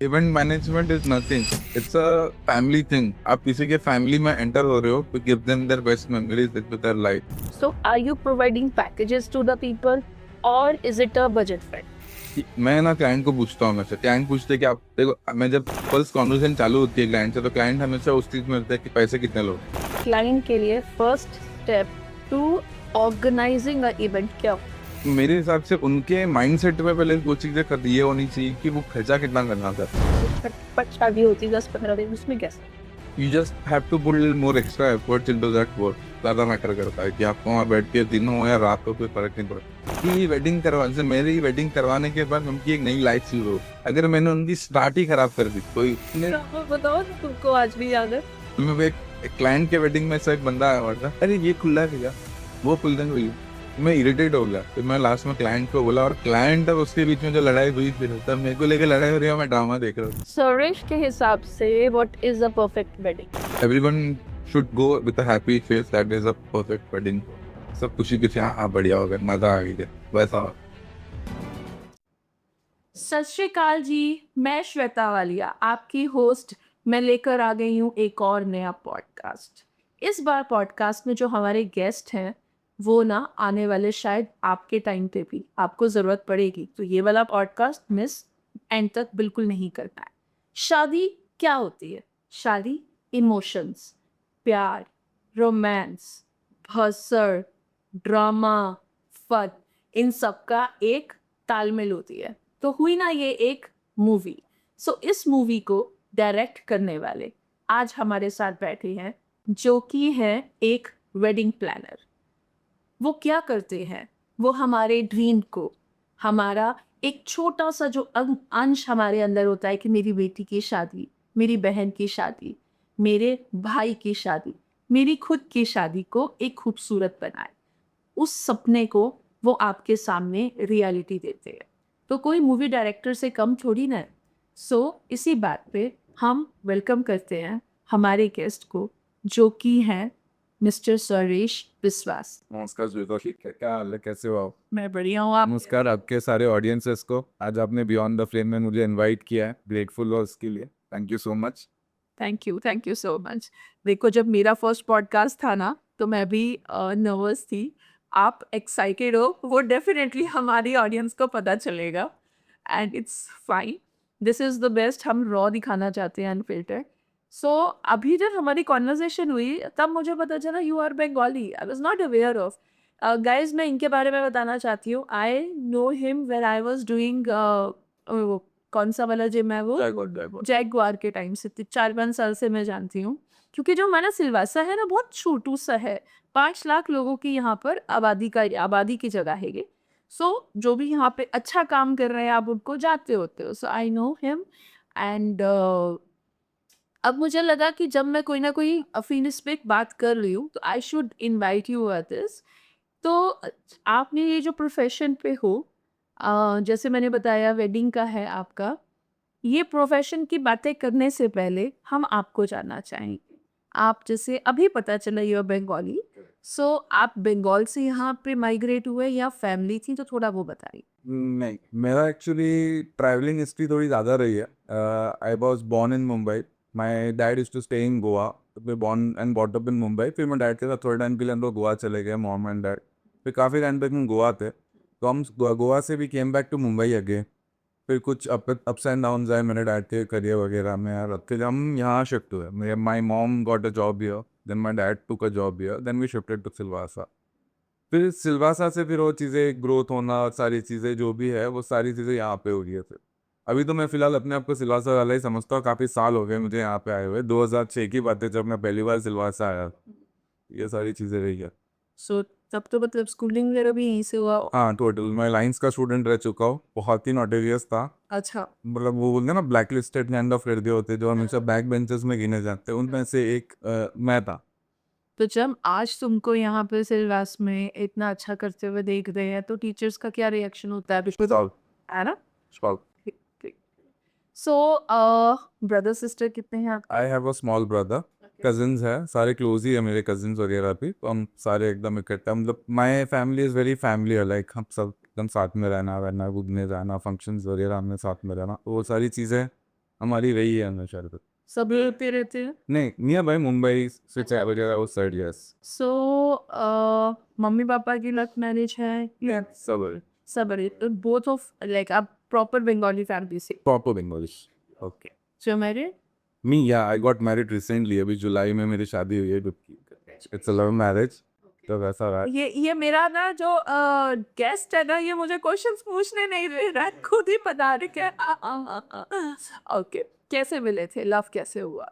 Event management is nothing, it's a family thing. आप किसी के फैमिली में एंटर हो रहे हो to give them their best memories with their life। So, are you providing packages to the people, or is it a budget friend? मैं ना client को पूछता हूँ, हमेशा क्लाइंट पूछते हैं कि आप देखो, मैं जब फर्स्ट कॉन्वर्सेशन चालू होती है क्लाइंट से, तो क्लाइंट हमेशा उस चीज में होता है कि पैसे कितने लो। क्लाइंट के लिए first step to organising a event क्या हो? मेरे हिसाब से उनके माइंडसेट में पहले वो चीजें ये होनी चाहिए कि वो खर्चा कितना करना चाहते हैं। झटपट शादी होती है 10-15 दिन, उसमें कैसे? You just have to put more extra efforts into that work. ज्यादा मैटर करता है कि आपको वहाँ बैठ के दिन हो या रात हो, कोई फर्क नहीं पड़ता। कि वेडिंग करवाने से, मेरी वेडिंग करवाने के बाद उनकी एक नई लाइफ शुरू हो, अगर मैंने उनकी स्टार्ट ही खराब कर दी कोई। बताओ, तुमको आज भी याद है? मैं एक क्लाइंट के वेडिंग में से एक बंदा आया हुआ था, अरे ये खुला है भैया, वो खुल देंगे भैया। मैं इरिटेट हो गया, फिर मैं लास्ट में क्लाइंट को बोला, और क्लाइंट अब उसके बीच में जो लड़ाई हुई, फिर तब मेरे को लेकर लड़ाई हो रही है, मैं ड्रामा देख रहा हूँ। सुरेश के हिसाब से what is a perfect wedding? Everyone should go with a happy face, that is a perfect wedding। सब खुशी खुशी, हाँ बढ़िया हो गया, मजा आ गया, वैसा। सत श्री अकाल जी, मैं श्वेता वालिया, आपकी होस्ट। मैं लेकर आ गई हूँ एक और नया पॉडकास्ट। इस बार पॉडकास्ट में जो हमारे गेस्ट हैं वो ना आने वाले शायद आपके टाइम पे भी आपको ज़रूरत पड़ेगी, तो ये वाला पॉडकास्ट मिस एंड तक बिल्कुल नहीं करना है। शादी क्या होती है? शादी इमोशंस, प्यार, रोमांस, हसर, ड्रामा, फन, इन सब का एक तालमेल होती है। तो हुई ना ये एक मूवी। सो इस मूवी को डायरेक्ट करने वाले आज हमारे साथ बैठे हैं, जो कि है एक वेडिंग प्लानर। वो क्या करते हैं? वो हमारे ड्रीम को, हमारा एक छोटा सा जो अंश हमारे अंदर होता है कि मेरी बेटी की शादी, मेरी बहन की शादी, मेरे भाई की शादी, मेरी खुद की शादी को एक खूबसूरत बनाए, उस सपने को वो आपके सामने रियलिटी देते हैं। तो कोई मूवी डायरेक्टर से कम थोड़ी ना है। सो इसी बात पे हम वेलकम करते हैं हमारे गेस्ट को, जो कि हैं मिस्टर सुरेश विश्वास। नमस्कार श्वेता जी, क्या हाल है, कैसे हो आप? मैं बढ़िया हूँ, आप? नमस्कार आपके सारे ऑडियंसेस को, आज आपने बियॉन्ड द फ्लेम में मुझे इनवाइट किया है, ग्रेटफुल हो उसके लिए, thank you so much. Thank you so much. देखो, जब मेरा फर्स्ट पॉडकास्ट था ना, तो मैं भी नर्वस थी। आप एक्साइटेड हो, वो डेफिनेटली हमारी ऑडियंस को पता चलेगा, and it's fine. This is the best, हम रॉ दिखाना चाहते हैं, अनफिल्टर्ड। सो अभी जब हमारी कॉन्वर्जेशन हुई, तब मुझे पता चला you are Bengali. I was not aware of. Guys, मैं इनके बारे में बताना चाहती हूँ। I know him when I was doing, कौन सा वाला जिम है वो, जैगवार के टाइम से। 4-5 साल से मैं जानती हूँ, क्योंकि जो हमारा सिलवासा है ना, बहुत छोटू सा है। 5 लाख लोगों की यहाँ पर आबादी की जगह है ये। सो जो भी यहाँ पे अच्छा काम कर रहे हैं, आप उनको जानते होते हो। सो आई नो हिम, एंड अब मुझे लगा कि जब मैं कोई ना कोई फिनिश पे बात कर रही हूँ, तो I should invite you at this. तो आपने ये जो प्रोफेशन पे हो, जैसे मैंने बताया वेडिंग का है आपका, ये प्रोफेशन की बातें करने से पहले हम आपको जानना चाहेंगे। आप जैसे अभी पता चला यू आर बंगाली, सो आप बंगाल से यहाँ पे माइग्रेट हुए या फैमिली थी? तो थोड़ा वो बताइए। नहीं, मेरा एक्चुअली ट्रैवलिंग हिस्ट्री थोड़ी ज़्यादा रही है। I was born in Mumbai, my dad is to stay in Goa. फिर born and bought up in Mumbai, फिर मैं डैड के साथ थोड़े टाइम के लिए हम लोग गोवा चले गए, मॉम एंड डैड। फिर काफ़ी टाइम तक हम गोवा थे, तो हम गोवा से भी केम बैक टू मुंबई अगे। फिर कुछ अप्स एंड डाउन आए मेरे डैड के करियर वगैरह में यार, फिर हम यहाँ शिफ्ट हुए। मेरे my mom got a job here, then my dad took a job here, then we shifted to Silvassa. फिर सिलवासा से फिर वो चीज़ें ग्रोथ होना, सारी चीज़ें जो भी है वो सारी चीज़ें यहाँ पे हो रही है। फिर अभी तो मैं फिलहाल अपने आप को सिलवासा वाला ही समझता हूँ, काफ़ी साल हो गए मुझे यहाँ पे आए हुए। 2006 की बात है जब मैं पहली बार सिलवासा आया, ये सारी चीज़ें रही है। सो तब तो मतलब स्कूलिंग वगैरह भी यहीं से हुआ? हाँ, टोटल मैं लाइंस का स्टूडेंट रह चुका हूँ, बहुत ही नोटेरियस था। अच्छा। मतलब वो बोलते हैं ना, ब्लैक लिस्टेड काइंड ऑफ लड़के होते हैं जो हमेशा बैक बेंचेस में गिने जाते हैं, उनमें से एक मैं था। तो जब आज तुमको यहाँ पे सिलवास में इतना अच्छा करते हुए देख रहे हैं, तो टीचर्स का क्या रिएक्शन होता है? Solve, है ना? solve। सो ब्रदर सिस्टर कितने हैं आपके? I have a small brother, cousins है, सारे क्लोज ही है मेरे कजिन्स वगैरह भी, तो हम सारे एकदम इकट्ठा, मतलब my family is very family, like हम सब एकदम साथ में रहना वहना, घूमने जाना, फंक्शंस वगैरह हमने साथ में रहना, तो वो सारी चीज़ें हमारी रही है हमेशा तक। सब लोग पे रहते हैं। नहीं, नियर बाय मुंबई से 4 वगैरह उस side, yes. So mummy papa की लव मैरिज है या सब सब बोथ ऑफ लाइक आप प्रॉपर बंगाली फैमिली से? प्रॉपर बंगाली। ओके, सो मैरिड? मी या आई गॉट मैरिड रिसेंटली, अभी जुलाई में मेरी शादी हुई है। इट्स अ लव मैरिज, तो वैसा रहा। ये मेरा ना जो गेस्ट है ना, ये मुझे क्वेश्चंस पूछने नहीं दे रहा है, खुद ही बता रहे क्या। ओके, कैसे मिले थे, लव कैसे हुआ?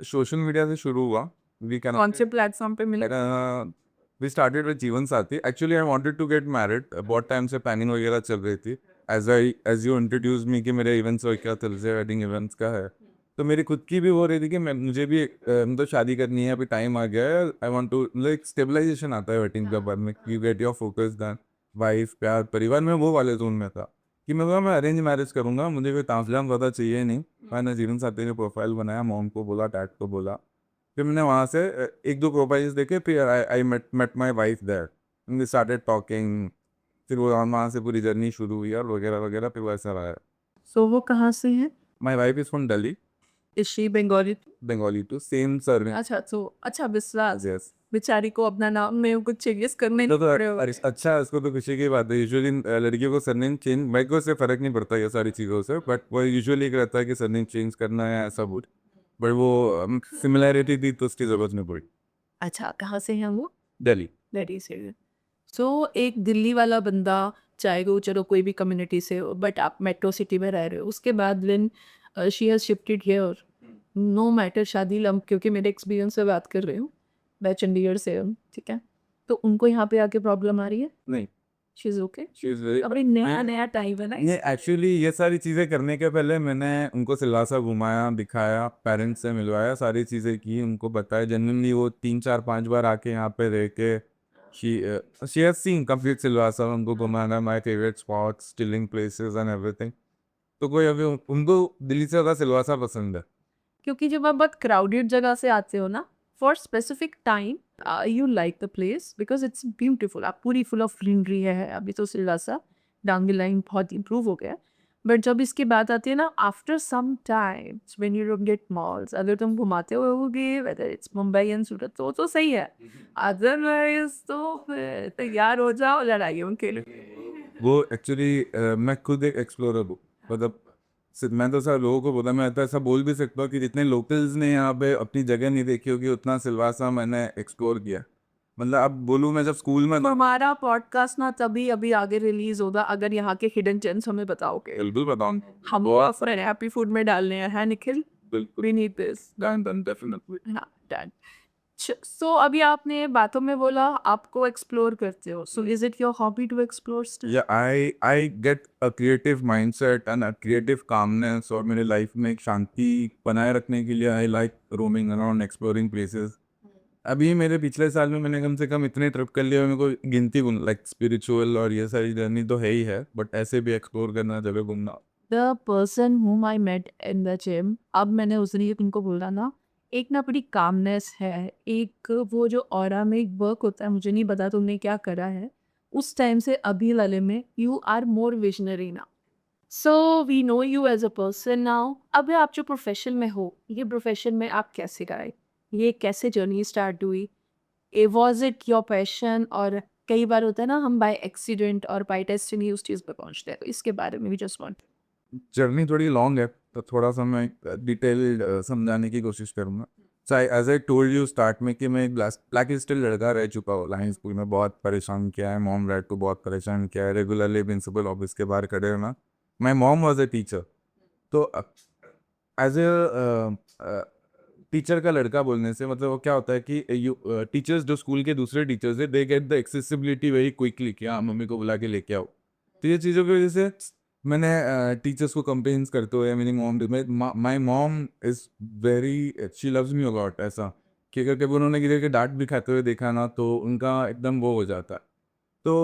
सोशल मीडिया से शुरू हुआ। वी कैन कौन से प्लेटफॉर्म पे मिले? We started with Jeevan Sathi. Actually I wanted to get married, बहुत टाइम से प्लानिंग वगैरह चल रही थी। एज यू इंट्रोड्यूस मी कि मेरे इवेंट्स वगैरह चल रहे, वेडिंग इवेंट्स का है, तो मेरी खुद की भी हो रही थी कि मुझे भी मतलब शादी करनी है, अभी टाइम आ गया है। आई वांट टू, मतलब एक स्टेबलाइजेशन आता है वेडिंग के बाद में, you get your focus done, wife, प्यार, परिवार में, वो वाले जोन में था कि मैं अरेंज मैरिज करूंगा, मुझे कोई तामझाम ज़्यादा चाहिए नहीं। मैंने जीवन साथी का प्रोफाइल बनाया, मॉम को बोला, डैड को बोला, फिर मैंने वहाँ से एक दो प्रोफाइल्स देखे, फिर I met my wife there, we started talking, फिर वो वहाँ से पूरी जर्नी शुरू हुई और वगैरह वगैरह, फिर वैसा रहा है। सो वो कहाँ से है? My wife is from Delhi, is she Bengali? Bengali too, same sir. अच्छा, तो अच्छा, विश्वास यस। बेचारी को अपना नाम में कुछ चेंजेस करने तो नहीं पड़े होंगे। अच्छा है, उसको तो खुशी की बात है। यूजुअली लड़कियों को सरनेम चेंज, मेरे को से फर्क नहीं पड़ता ये सारी चीज़ों से, बट वो यूजुअली रहता है कि सरनेम चेंज करना है ऐसा कुछ, बट वो सिमिलैरिटी थी तो उसकी जरूरत नहीं पड़ी। अच्छा, कहाँ से हैं वो? दिल्ली। दिल्ली से। सो एक दिल्ली वाला बंदा, चाहे वो चलो कोई भी कम्युनिटी से हो, बट आप मेट्रो सिटी में रह रहे हो, उसके बाद when she has shifted here, no matter शादी लम, क्योंकि मेरे एक्सपीरियंस से बात कर रही हूँ, मैं चंडीगढ़ से हूँ, ठीक है, तो उनको यहाँ पे आके प्रॉब्लम आ रही है? नहीं, she is okay? She is very, अभी नया नया टाइम है ना ये एक्चुअली ये सारी चीज़ें करने के पहले मैंने उनको सिलवासा घुमाया, दिखाया, पेरेंट्स से मिलवाया, सारी चीज़ें की, उनको बताया। जेन्युइनली वो 3 4 5 बार आके यहाँ पे रह के she has seen complete Silvassa, उनको घुमाना, my favourite spots, chilling places and everything. तो कोई अभी उनको दिल्ली से ज़्यादा सिलवासा पसंद है। क्योंकि जब आप बहुत क्राउडेड जगह से आते हो ना, for specific time you like the place because it's beautiful, आप पूरी फुल ऑफ ग्रीनरी है। अभी तो सिलवासा डाउन द लाइन बहुत इंप्रूव हो गया, बट जब इसकी बात आती है ना, after some times when you don't get malls, अगर तुम घुमाते होगे whether it's Mumbai and Surat, तो सही है, अदरवाइज तो फिर तैयार हो जाओ लड़ाइयों के लिए। वो एक्चुअली मैं खुद एक एक्सप्लोरर हूँ, मतलब मैं तो सर लोगों को बोला, मैं तो ऐसा बोल भी सकता हूँ कि जितने लोकल्स ने यहाँ पे अपनी जगह नहीं देखी होगी, उतना सिलवासा मैंने एक्सप्लोर किया। मतलब अब बोलूँ, मैं जब स्कूल में, हमारा पॉडकास्ट ना तभी अभी आगे रिलीज होगा अगर यहाँ के हिडन जेम्स हमें बताओगे। बिल्कुल बताऊँ। हम अपने हैप्पी फूड में डालने हैं, है निखिल? बिल्कुल। We need this. Done definitely. हाँ, डन। सो अभी आपने बातों में बोला आपको एक्सप्लोर करते हो, so is it your hobby to explore still? या I get a creative mindset and a creative calmness, और मेरे लाइफ में एक शांति बनाए रखने के लिए I like roaming around, exploring places. अभी मेरे पिछले साल में मैंने कम से कम इतने ट्रिप कर लिए, मेरे को गिनती लाइक स्पिरिचुअल और ये सारी जर्नी तो है ही है, बट ऐसे भी एक्सप्लोर करना, जगह घूमना। The person whom I met in the gym, अब मैंने उस दिन तुमको बोला ना, एक ना बड़ी कामनेस है, एक वो जो ऑरा में एक वर्क होता है, मुझे नहीं पता तुमने क्या करा है उस टाइम से अभी वाले में, you are more visionary now. So we know you as a person now. अब आप जो प्रोफेशन में हो, ये प्रोफेशन में आप कैसे गए, ये कैसे जर्नी स्टार्ट हुई, ए वॉज इट योर पैशन, और कई बार होता है ना हम बाय एक्सीडेंट और बाय डेस्टिनी उस चीज़ पे पहुंचते हैं, तो इसके बारे में भी जस्ट वांट। जर्नी थोड़ी लॉन्ग है, तो थोड़ा सा मैं डिटेल समझाने की कोशिश करूँगा। As I told you start में कि मैं एक ब्लैक लिस्टेड लड़का रह चुका हूँ। लाइन स्कूल में बहुत परेशान किया है, मॉम डैड को बहुत परेशान किया है, रेगुलरली प्रिंसिपल ऑफिस के बाहर खड़े रहना। My mom was a teacher, तो एज ए टीचर का लड़का बोलने से मतलब वो क्या होता है कि टीचर्स जो स्कूल के दूसरे टीचर्स है, they get the accessibility very quickly कि हाँ मम्मी को बुला के लेके आओ। तो ये चीज़ों की वजह से मैंने टीचर्स को कंप्लेन्स करते हुए, मेरी mom, my mom is very, she loves me a lot, ऐसा कि अगर कभी उन्होंने किसी के डांट भी खाते हुए देखा ना, तो उनका एकदम वो हो जाता है। तो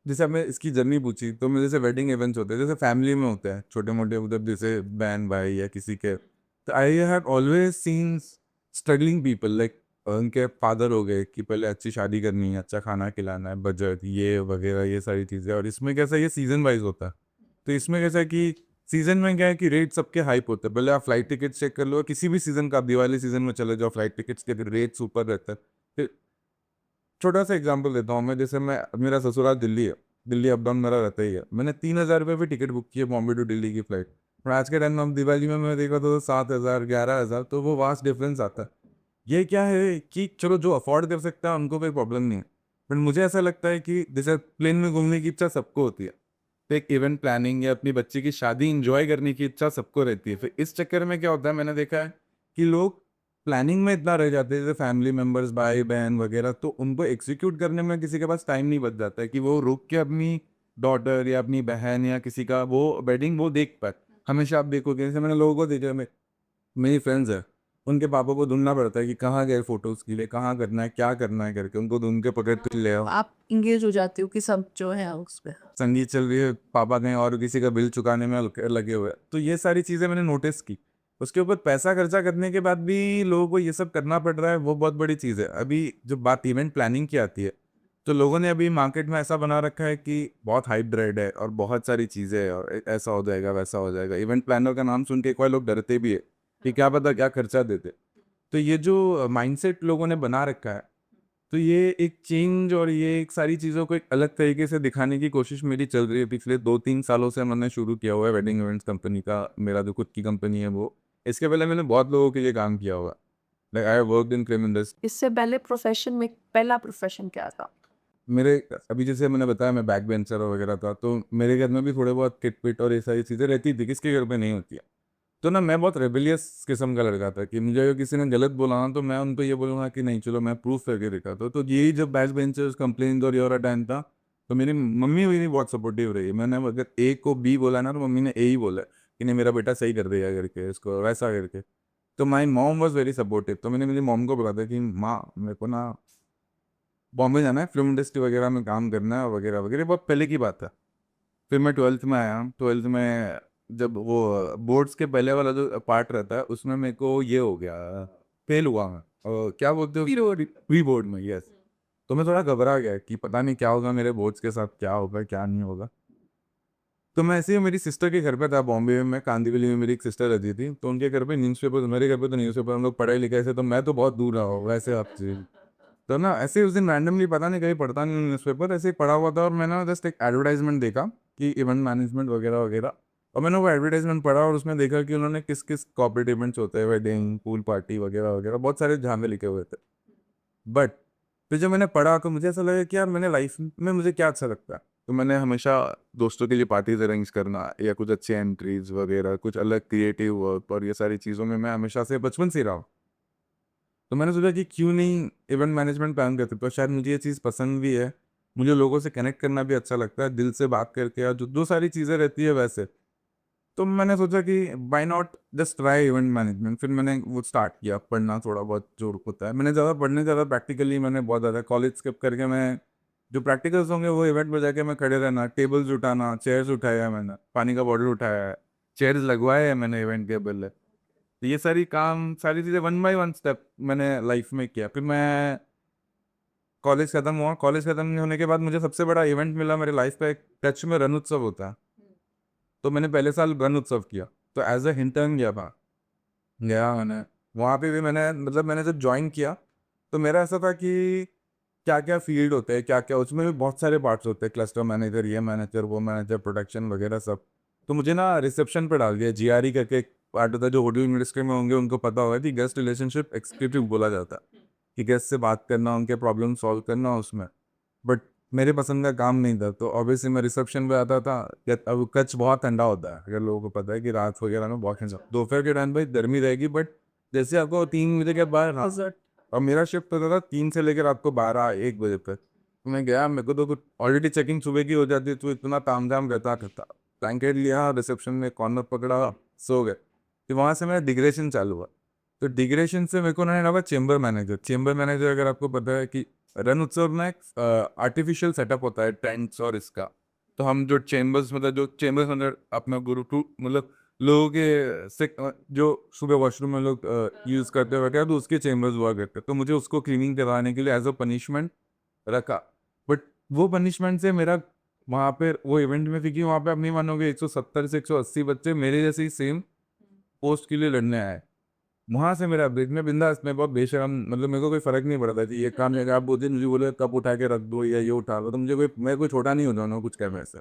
जैसे आपने इसकी जर्नी पूछी, तो मेरे जैसे वेडिंग इवेंट्स होते हैं, जैसे फैमिली में होते हैं छोटे मोटे उधर, जैसे बहन भाई या किसी के, तो I have always seen struggling people, like उनके फादर हो गए कि पहले अच्छी शादी करनी है, अच्छा खाना खिलाना है, बजट ये वगैरह ये सारी चीज़ें, और इसमें कैसा ये सीजन वाइज होता है। तो इसमें कैसा है कि सीजन में क्या है कि रेट सबके हाइप होते हैं, पहले आप फ्लाइट टिकट्स चेक कर लो, किसी भी सीजन का, आप दिवाली सीजन में चले जाओ, फ्लाइट टिकट्स के रेट्स ऊपर रहते हैं। फिर छोटा सा एग्जांपल देता हूँ मैं, जैसे मैं, मेरा ससुराल दिल्ली है, दिल्ली अप डाउन मेरा रहता ही है, मैंने 3,000 रुपये भी टिकट बुक की है बॉम्बे टू दिल्ली की फ्लाइट, और आज के टाइम में हम दिवाली में मैं देखा तो 7,000 11,000, तो वो वास्ट डिफरेंस आता है। ये क्या है कि चलो जो अफोर्ड कर सकता है उनको कोई प्रॉब्लम नहीं है, बट मुझे ऐसा लगता है कि जैसे प्लेन में घूमने की इच्छा सबको होती है, तो एक इवेंट प्लानिंग या अपनी बच्ची की शादी इंजॉय करने की इच्छा सबको रहती है, फिर इस चक्कर में क्या होता है, मैंने देखा है कि लोग प्लानिंग में इतना रह जाते हैं, जैसे फैमिली मेंबर्स, भाई बहन वगैरह, तो उनको एग्जीक्यूट करने में किसी के पास टाइम नहीं बच जाता है कि वो रुक के अपनी डॉटर या अपनी बहन या किसी का वो वेडिंग वो देख पाए। हमेशा आप देखोगे, जैसे मैंने लोगों को देखा, मेरी फ्रेंड्स है, उनके पापा को ढूंढना पड़ता है कि कहाँ गए फोटोज के लिए, कहाँ करना है, क्या करना है करके, उनको ढूंढ के पकड़ के ले आओ। आप इंगेज हो जाते हो कि सब जो है उसमें। संगीत चल रही है, पापा कहीं और किसी का बिल चुकाने में लगे हुए हैं। तो ये सारी चीज़ें मैंने नोटिस की। उसके ऊपर पैसा खर्चा करने के बाद भी लोगों को ये सब करना पड़ रहा है, वो बहुत बड़ी चीज़ है। अभी जब बात इवेंट प्लानिंग की आती है, तो लोगों ने अभी मार्केट में ऐसा बना रखा है कि बहुत हाइप ड्रेड है और बहुत सारी चीज़ें है, और ऐसा हो जाएगा वैसा हो जाएगा। इवेंट प्लानर का नाम सुन के एक बार लोग डरते भी है कि क्या पता क्या खर्चा देते। तो ये जो माइंडसेट लोगों ने बना रखा है, तो ये एक चेंज और ये एक सारी चीज़ों को एक अलग तरीके से दिखाने की कोशिश मेरी चल रही है। पिछले 2-3 सालों से मैंने शुरू किया हुआ है वेडिंग इवेंट्स कंपनी का, मेरा जो खुद की कंपनी है वो। इसके पहले मैंने बहुत लोगों के लिए काम किया हुआ है, like I worked in film industry. इससे पहले प्रोफेशन में पहला प्रोफेशन क्या था? मेरे अभी जैसे मैंने बताया मैं बैक बेंचर वगैरह था, तो मेरे घर में भी थोड़े बहुत किट पिट और ये सारी चीज़ें रहती थी, किसके घर पे नहीं होती है। तो ना मैं बहुत रेबिलियस किस्म का लड़का था कि मुझे अगर किसी ने गलत बोला ना, तो मैं उनको ये बोलूँगा कि नहीं चलो मैं प्रूफ करके दिखाता हूँ। तो यही जब बैक बेंचर्स कंप्लेन और ये वाला टाइम था, तो मेरी मम्मी मेरी बहुत सपोर्टिव रही। मैंने अगर ए को बी बोला ना, तो मम्मी ने ए ही बोला कि नहीं मेरा बेटा सही कर देगा करके, इसको वैसा करके। तो my mom was very supportive. तो मैंने मेरी मॉम को बोला था कि माँ मेरे को ना बॉम्बे जाना है, फिल्म इंडस्ट्री वगैरह में काम करना है वगैरह वगैरह, बहुत पहले की बात है। फिर मैं 12th में आया, 12th में जब वो बोर्ड्स के पहले वाला जो पार्ट रहता है उसमें मेरे को ये हो गया, फेल हुआ मैं, और क्या बोलते हो प्री बोर्ड में, यस। तो मैं थोड़ा घबरा गया कि पता नहीं क्या होगा मेरे बोर्ड्स के साथ, क्या होगा क्या नहीं होगा। तो मैं ऐसे ही मेरी सिस्टर के घर पे था बॉम्बे में, कांदीवली में मेरी एक सिस्टर रहती थी, तो उनके घर पे न्यूज़पेपर, मेरे घर पे तो न्यूज़पेपर, हम लोग पढ़ाई लिखाई से, तो मैं तो बहुत दूर रहा हूँ वैसे आपसे। तो ना ऐसे ही उस दिन रैंडमली, पता नहीं कहीं पढ़ता नहीं न्यूज़पेपर, ऐसे ही पढ़ा हुआ था, और मैंने जस्ट एक एडवर्टाइजमेंट देखा कि इवेंट मैनेजमेंट वगैरह वगैरह, और मैंने वो एडवर्टाइजमेंट पढ़ा और उसमें देखा कि उन्होंने किस किस कॉर्पोरेट इवेंट्स होते हैं, वेडिंग, पूल पार्टी वगैरह वगैरह, बहुत सारे झामे लिखे हुए थे। बट फिर जब मैंने पढ़ा तो मुझे ऐसा लगा कि यार मैंने लाइफ में मुझे क्या अच्छा लगता है। तो मैंने हमेशा दोस्तों के लिए पार्टीज अरेंज करना या कुछ अच्छी एंट्रीज वगैरह, कुछ अलग क्रिएटिव वर्क और ये सारी चीज़ों में मैं हमेशा से बचपन से ही रहा हूँ। तो मैंने सोचा कि क्यों नहीं इवेंट मैनेजमेंट प्लान करते, तो शायद मुझे ये चीज़ पसंद भी है, मुझे लोगों से कनेक्ट करना भी अच्छा लगता है, दिल से बात करके, और जो जो सारी चीज़ें रहती है वैसे। तो मैंने सोचा कि by not just try event management. फिर मैंने वो स्टार्ट किया पढ़ना, थोड़ा बहुत जो होता है मैंने ज़्यादा पढ़ने, ज़्यादा प्रैक्टिकली मैंने बहुत ज़्यादा कॉलेज स्किप करके, मैं जो प्रैक्टिकल्स होंगे वो इवेंट में जाके मैं खड़े रहना, टेबल्स उठाना, चेयर्स उठाया है मैंने, पानी का बॉटल उठाया है, चेयर्स लगवाए हैं मैंने इवेंट के पहले। तो ये सारी काम, सारी चीज़ें वन बाय वन स्टेप मैंने लाइफ में किया। फिर मैं कॉलेज खत्म हुआ, कॉलेज खत्म होने के बाद मुझे सबसे बड़ा इवेंट मिला मेरे लाइफ का, एक टच में रण उत्सव होता है, तो मैंने पहले साल रण उत्सव किया, तो एज अ इंटर्न गया था, गया मैंने। वहाँ पे भी मैंने, मतलब मैंने जब ज्वाइन किया, तो मेरा ऐसा था कि क्या क्या फील्ड होते हैं, क्या क्या उसमें भी बहुत सारे पार्ट्स होते हैं, क्लस्टर मैनेजर, ये मैनेजर, वो मैनेजर, प्रोडक्शन वगैरह सब। तो मुझे ना रिसेप्शन पे डाल दिया, जीआरई करके एक पार्ट होता है, जो होटल इंडस्ट्री में होंगे उनको पता होगा कि गेस्ट रिलेशनशिप एग्जीक्यूटिव बोला जाता है, कि गेस्ट से बात करना, उनके प्रॉब्लम सॉल्व करना उसमें। बट मेरे पसंद का काम नहीं था, तो ऑब्वियसली मैं रिसेप्शन पे आता था। अब कच्छ बहुत ठंडा होता है, अगर लोगों को पता है कि रात वगैरह में बहुत ठंडा, दोपहर के टाइम भाई गर्मी रहेगी, बट जैसे आपको 3 बजे के बाद और मेरा शिफ्ट होता था 3 से लेकर रात को 12-1 बजे तक। तो मैं गया, मेरे को तो कुछ ऑलरेडी चेकिंग सुबह की हो जाती, तो इतना ताम झाम रहता करता, ब्लैंकेट लिया, रिसेप्शन में कॉर्नर पकड़ा, सो गए। फिर वहाँ से मेरा डिग्रेशन चालू हुआ। तो डिग्रेशन से मेरे को उन्होंने लगा चेंबर मैनेजर। चेंबर मैनेजर अगर आपको पता है कि रण उत्सव में एक आर्टिफिशियल सेटअप होता है टेंट्स और इसका, तो हम जो चेंबर्स, मतलब जो चेंबर्स अंदर अपना गुरु टू, मतलब लोगों के से जो सुबह वॉशरूम में लोग यूज़ करते वगैरह, तो उसके चेंबर्स हुआ करते, तो मुझे उसको क्लीनिंग करवाने के लिए एज अ पनिशमेंट रखा। बट वो पनिशमेंट से मेरा वहाँ पे वो इवेंट में थी कि वहाँ पे आप नहीं मानोगे 170 से 180 बच्चे मेरे जैसे ही सेम पोस्ट के लिए लड़ने आए। वहाँ से मेरा ब्रेक में बिंदास, मैं बहुत बेशरम, मतलब मेरे को कोई फर्क नहीं पड़ता कि ये काम है, आप बोलते मुझे बोले कप उठा के रख दो या ये उठा लो, तो मुझे कोई, मैं कोई छोटा नहीं होता ना कुछ कहने से।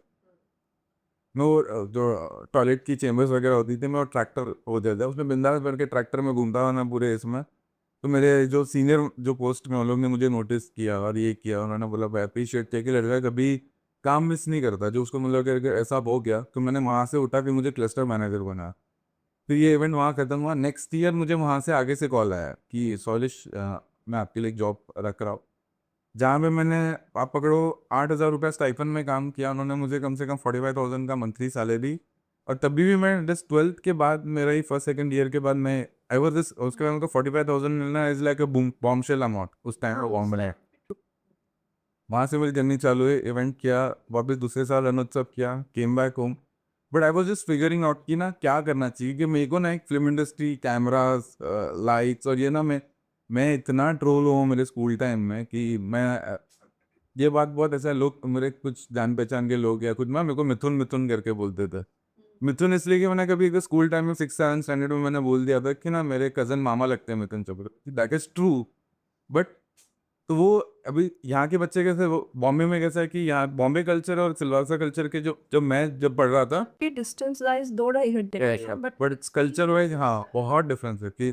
मैं वो जो टॉयलेट की चेम्बर्स वगैरह होती थी, मैं वो ट्रैक्टर हो जाता है उसमें बिंदास भर के ट्रैक्टर में घूमता हुआ ना पूरे इसमें। तो मेरे जो सीनियर जो पोस्ट में उन लोग ने मुझे नोटिस किया और ये किया, उन्होंने बोला भाई अप्रिशिएट किया कि लड़का कभी काम मिस नहीं करता, जो उसको मतलब कि अगर ऐसा हो गया तो मैंने वहाँ से उठा के मुझे क्लस्टर मैनेजर बना। फिर ये इवेंट वहाँ खत्म हुआ, नेक्स्ट ईयर मुझे वहाँ से आगे से कॉल आया कि सॉलिश मैं आपके लिए एक जॉब रख रहा हूँ, जहाँ पे मैंने, आप पकड़ो, 8,000 रुपये स्टाइफन में काम किया। उन्होंने मुझे कम से कम 45,000 का मंथली सैलरी, और तभी भी मैं जस्ट 12th के बाद, मेरा ही फर्स्ट सेकंड ईयर के बाद मैं आई वॉज दिस, उसके बाद मेरे को 45,000 मिलना is like a bombshell amount उस टाइम पे बॉम्ब बनाया। वहाँ से मेरी जर्नी चालू है, इवेंट किया, वापस दूसरे साल रणोत्सव किया, came back home. But I was just figuring out कि ना क्या करना चाहिए, कि मेरे को ना एक फिल्म इंडस्ट्री, कैमरास, लाइट्स और ये ना, मैं इतना ट्रोल हुआ मेरे स्कूल टाइम में कि ये बात बहुत ऐसा है, लोग मेरे कुछ जान पहचान के लोग या कुछ ना मेरे को मिथुन मिथुन करके बोलते थे। मिथुन इसलिए कि मैंने कभी स्कूल टाइम में 6th 7th स्टैंडर्ड में मैंने बोल दिया था कि ना मेरे कजन मामा लगते हैं Mithun Chakraborty, that is true. But तो वो, अभी यहाँ के बच्चे कैसे, वो बॉम्बे में कैसा है कि यहाँ बॉम्बे कल्चर और सिलवासा कल्चर के जो जब मैं जब पढ़ रहा था, कि डिस्टेंस वाइज 2-2.5 घंटे का है, बट इट्स कल्चर वाइज हाँ बहुत डिफरेंस है। कि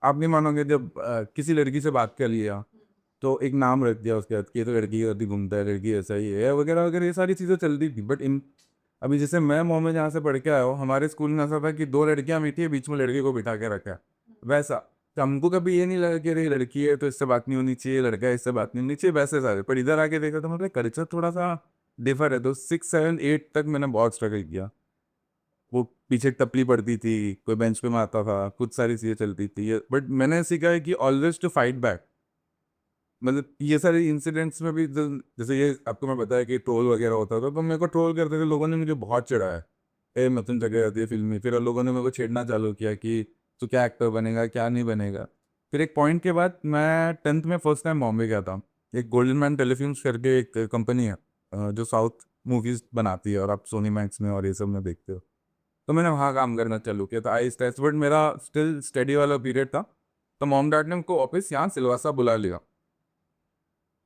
आप नहीं मानोगे, जब किसी लड़की से बात कर लिया तो एक नाम रख दिया उसके बाद कि ये तो लड़की करती घूमता है, लड़की ऐसा ही है वगैरह वगैरह, ये सारी चीज़ें चलती थी। बट इन, अभी जैसे मैं मोहम्मद जहाँ से पढ़ के आया हूँ, हमारे स्कूल में ऐसा था कि दो लड़कियाँ बैठी है, बीच में लड़के को बिठा के रखा है, वैसा। तो हमको कभी ये नहीं लगा कि अरे लड़की है तो इससे बात नहीं होनी चाहिए, लड़का है इससे बात नहीं होनी चाहिए, वैसे सारे। पर इधर आके देखा तो मतलब कल्चर थोड़ा सा डिफर है। तो 6 7 8 तक मैंने बहुत स्ट्रगल किया। वो पीछे एक टपली पड़ती थी, कोई बेंच पे मारता था, कुछ सारी चीज़ें चलती थी, बट मैंने सीखा है कि ऑलवेज टू फाइट बैक। मतलब ये सारे इंसिडेंट्स में भी जैसे ये आपको मैं बताया कि ट्रोल वगैरह होता था, तो मेरे को ट्रोल करते थे लोगों ने, मुझे बहुत चिढ़ाया, ए मतलब जगह आती है फिल्म में। फिर लोगों ने मेरे को छेड़ना चालू किया कि तू क्या एक्टर बनेगा, क्या नहीं बनेगा। फिर एक पॉइंट के बाद मैं 10th में फर्स्ट टाइम बॉम्बे गया था। एक गोल्डन मैन टेलीफिल्म्स करके एक कंपनी है, जो साउथ मूवीज बनाती है, और आप सोनी मैक्स में और ये सब में देखते हो। तो मैंने वहाँ काम करना चालू किया था, आई स्टेस, बट मेरा स्टिल स्टडी वाला पीरियड था। तो मॉम डैड ने हमको वापस यहाँ सिलवासा बुला लिया।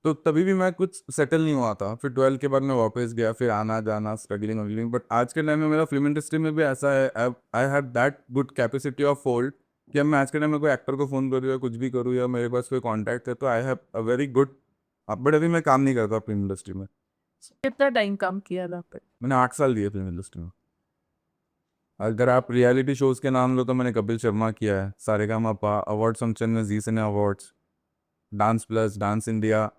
तो तभी भी मैं कुछ सेटल नहीं हुआ था। फिर 12th के बाद मैं वापस गया, फिर आना जाना, स्ट्रगलिंग वगलिंग। बट आज के टाइम में मेरा फिल्म इंडस्ट्री में भी ऐसा है, I have that good capacity of hold कि अब मैं आज के टाइम में कोई एक्टर को फ़ोन करूँ या कुछ भी करूँ, या मेरे पास कोई कॉन्टैक्ट है, तो I have a very good. But अभी मैं काम नहीं करता फिल्म इंडस्ट्री में। कितना टाइम काम किया था फिर? मैंने 8 साल दिए फिल्म इंडस्ट्री में। अगर आप रियलिटी शोज़ के नाम लो तो मैंने कपिल शर्मा किया है, सारेगामापा, अवार्ड फंक्शन में, Zee cine awards, dance plus, dance India,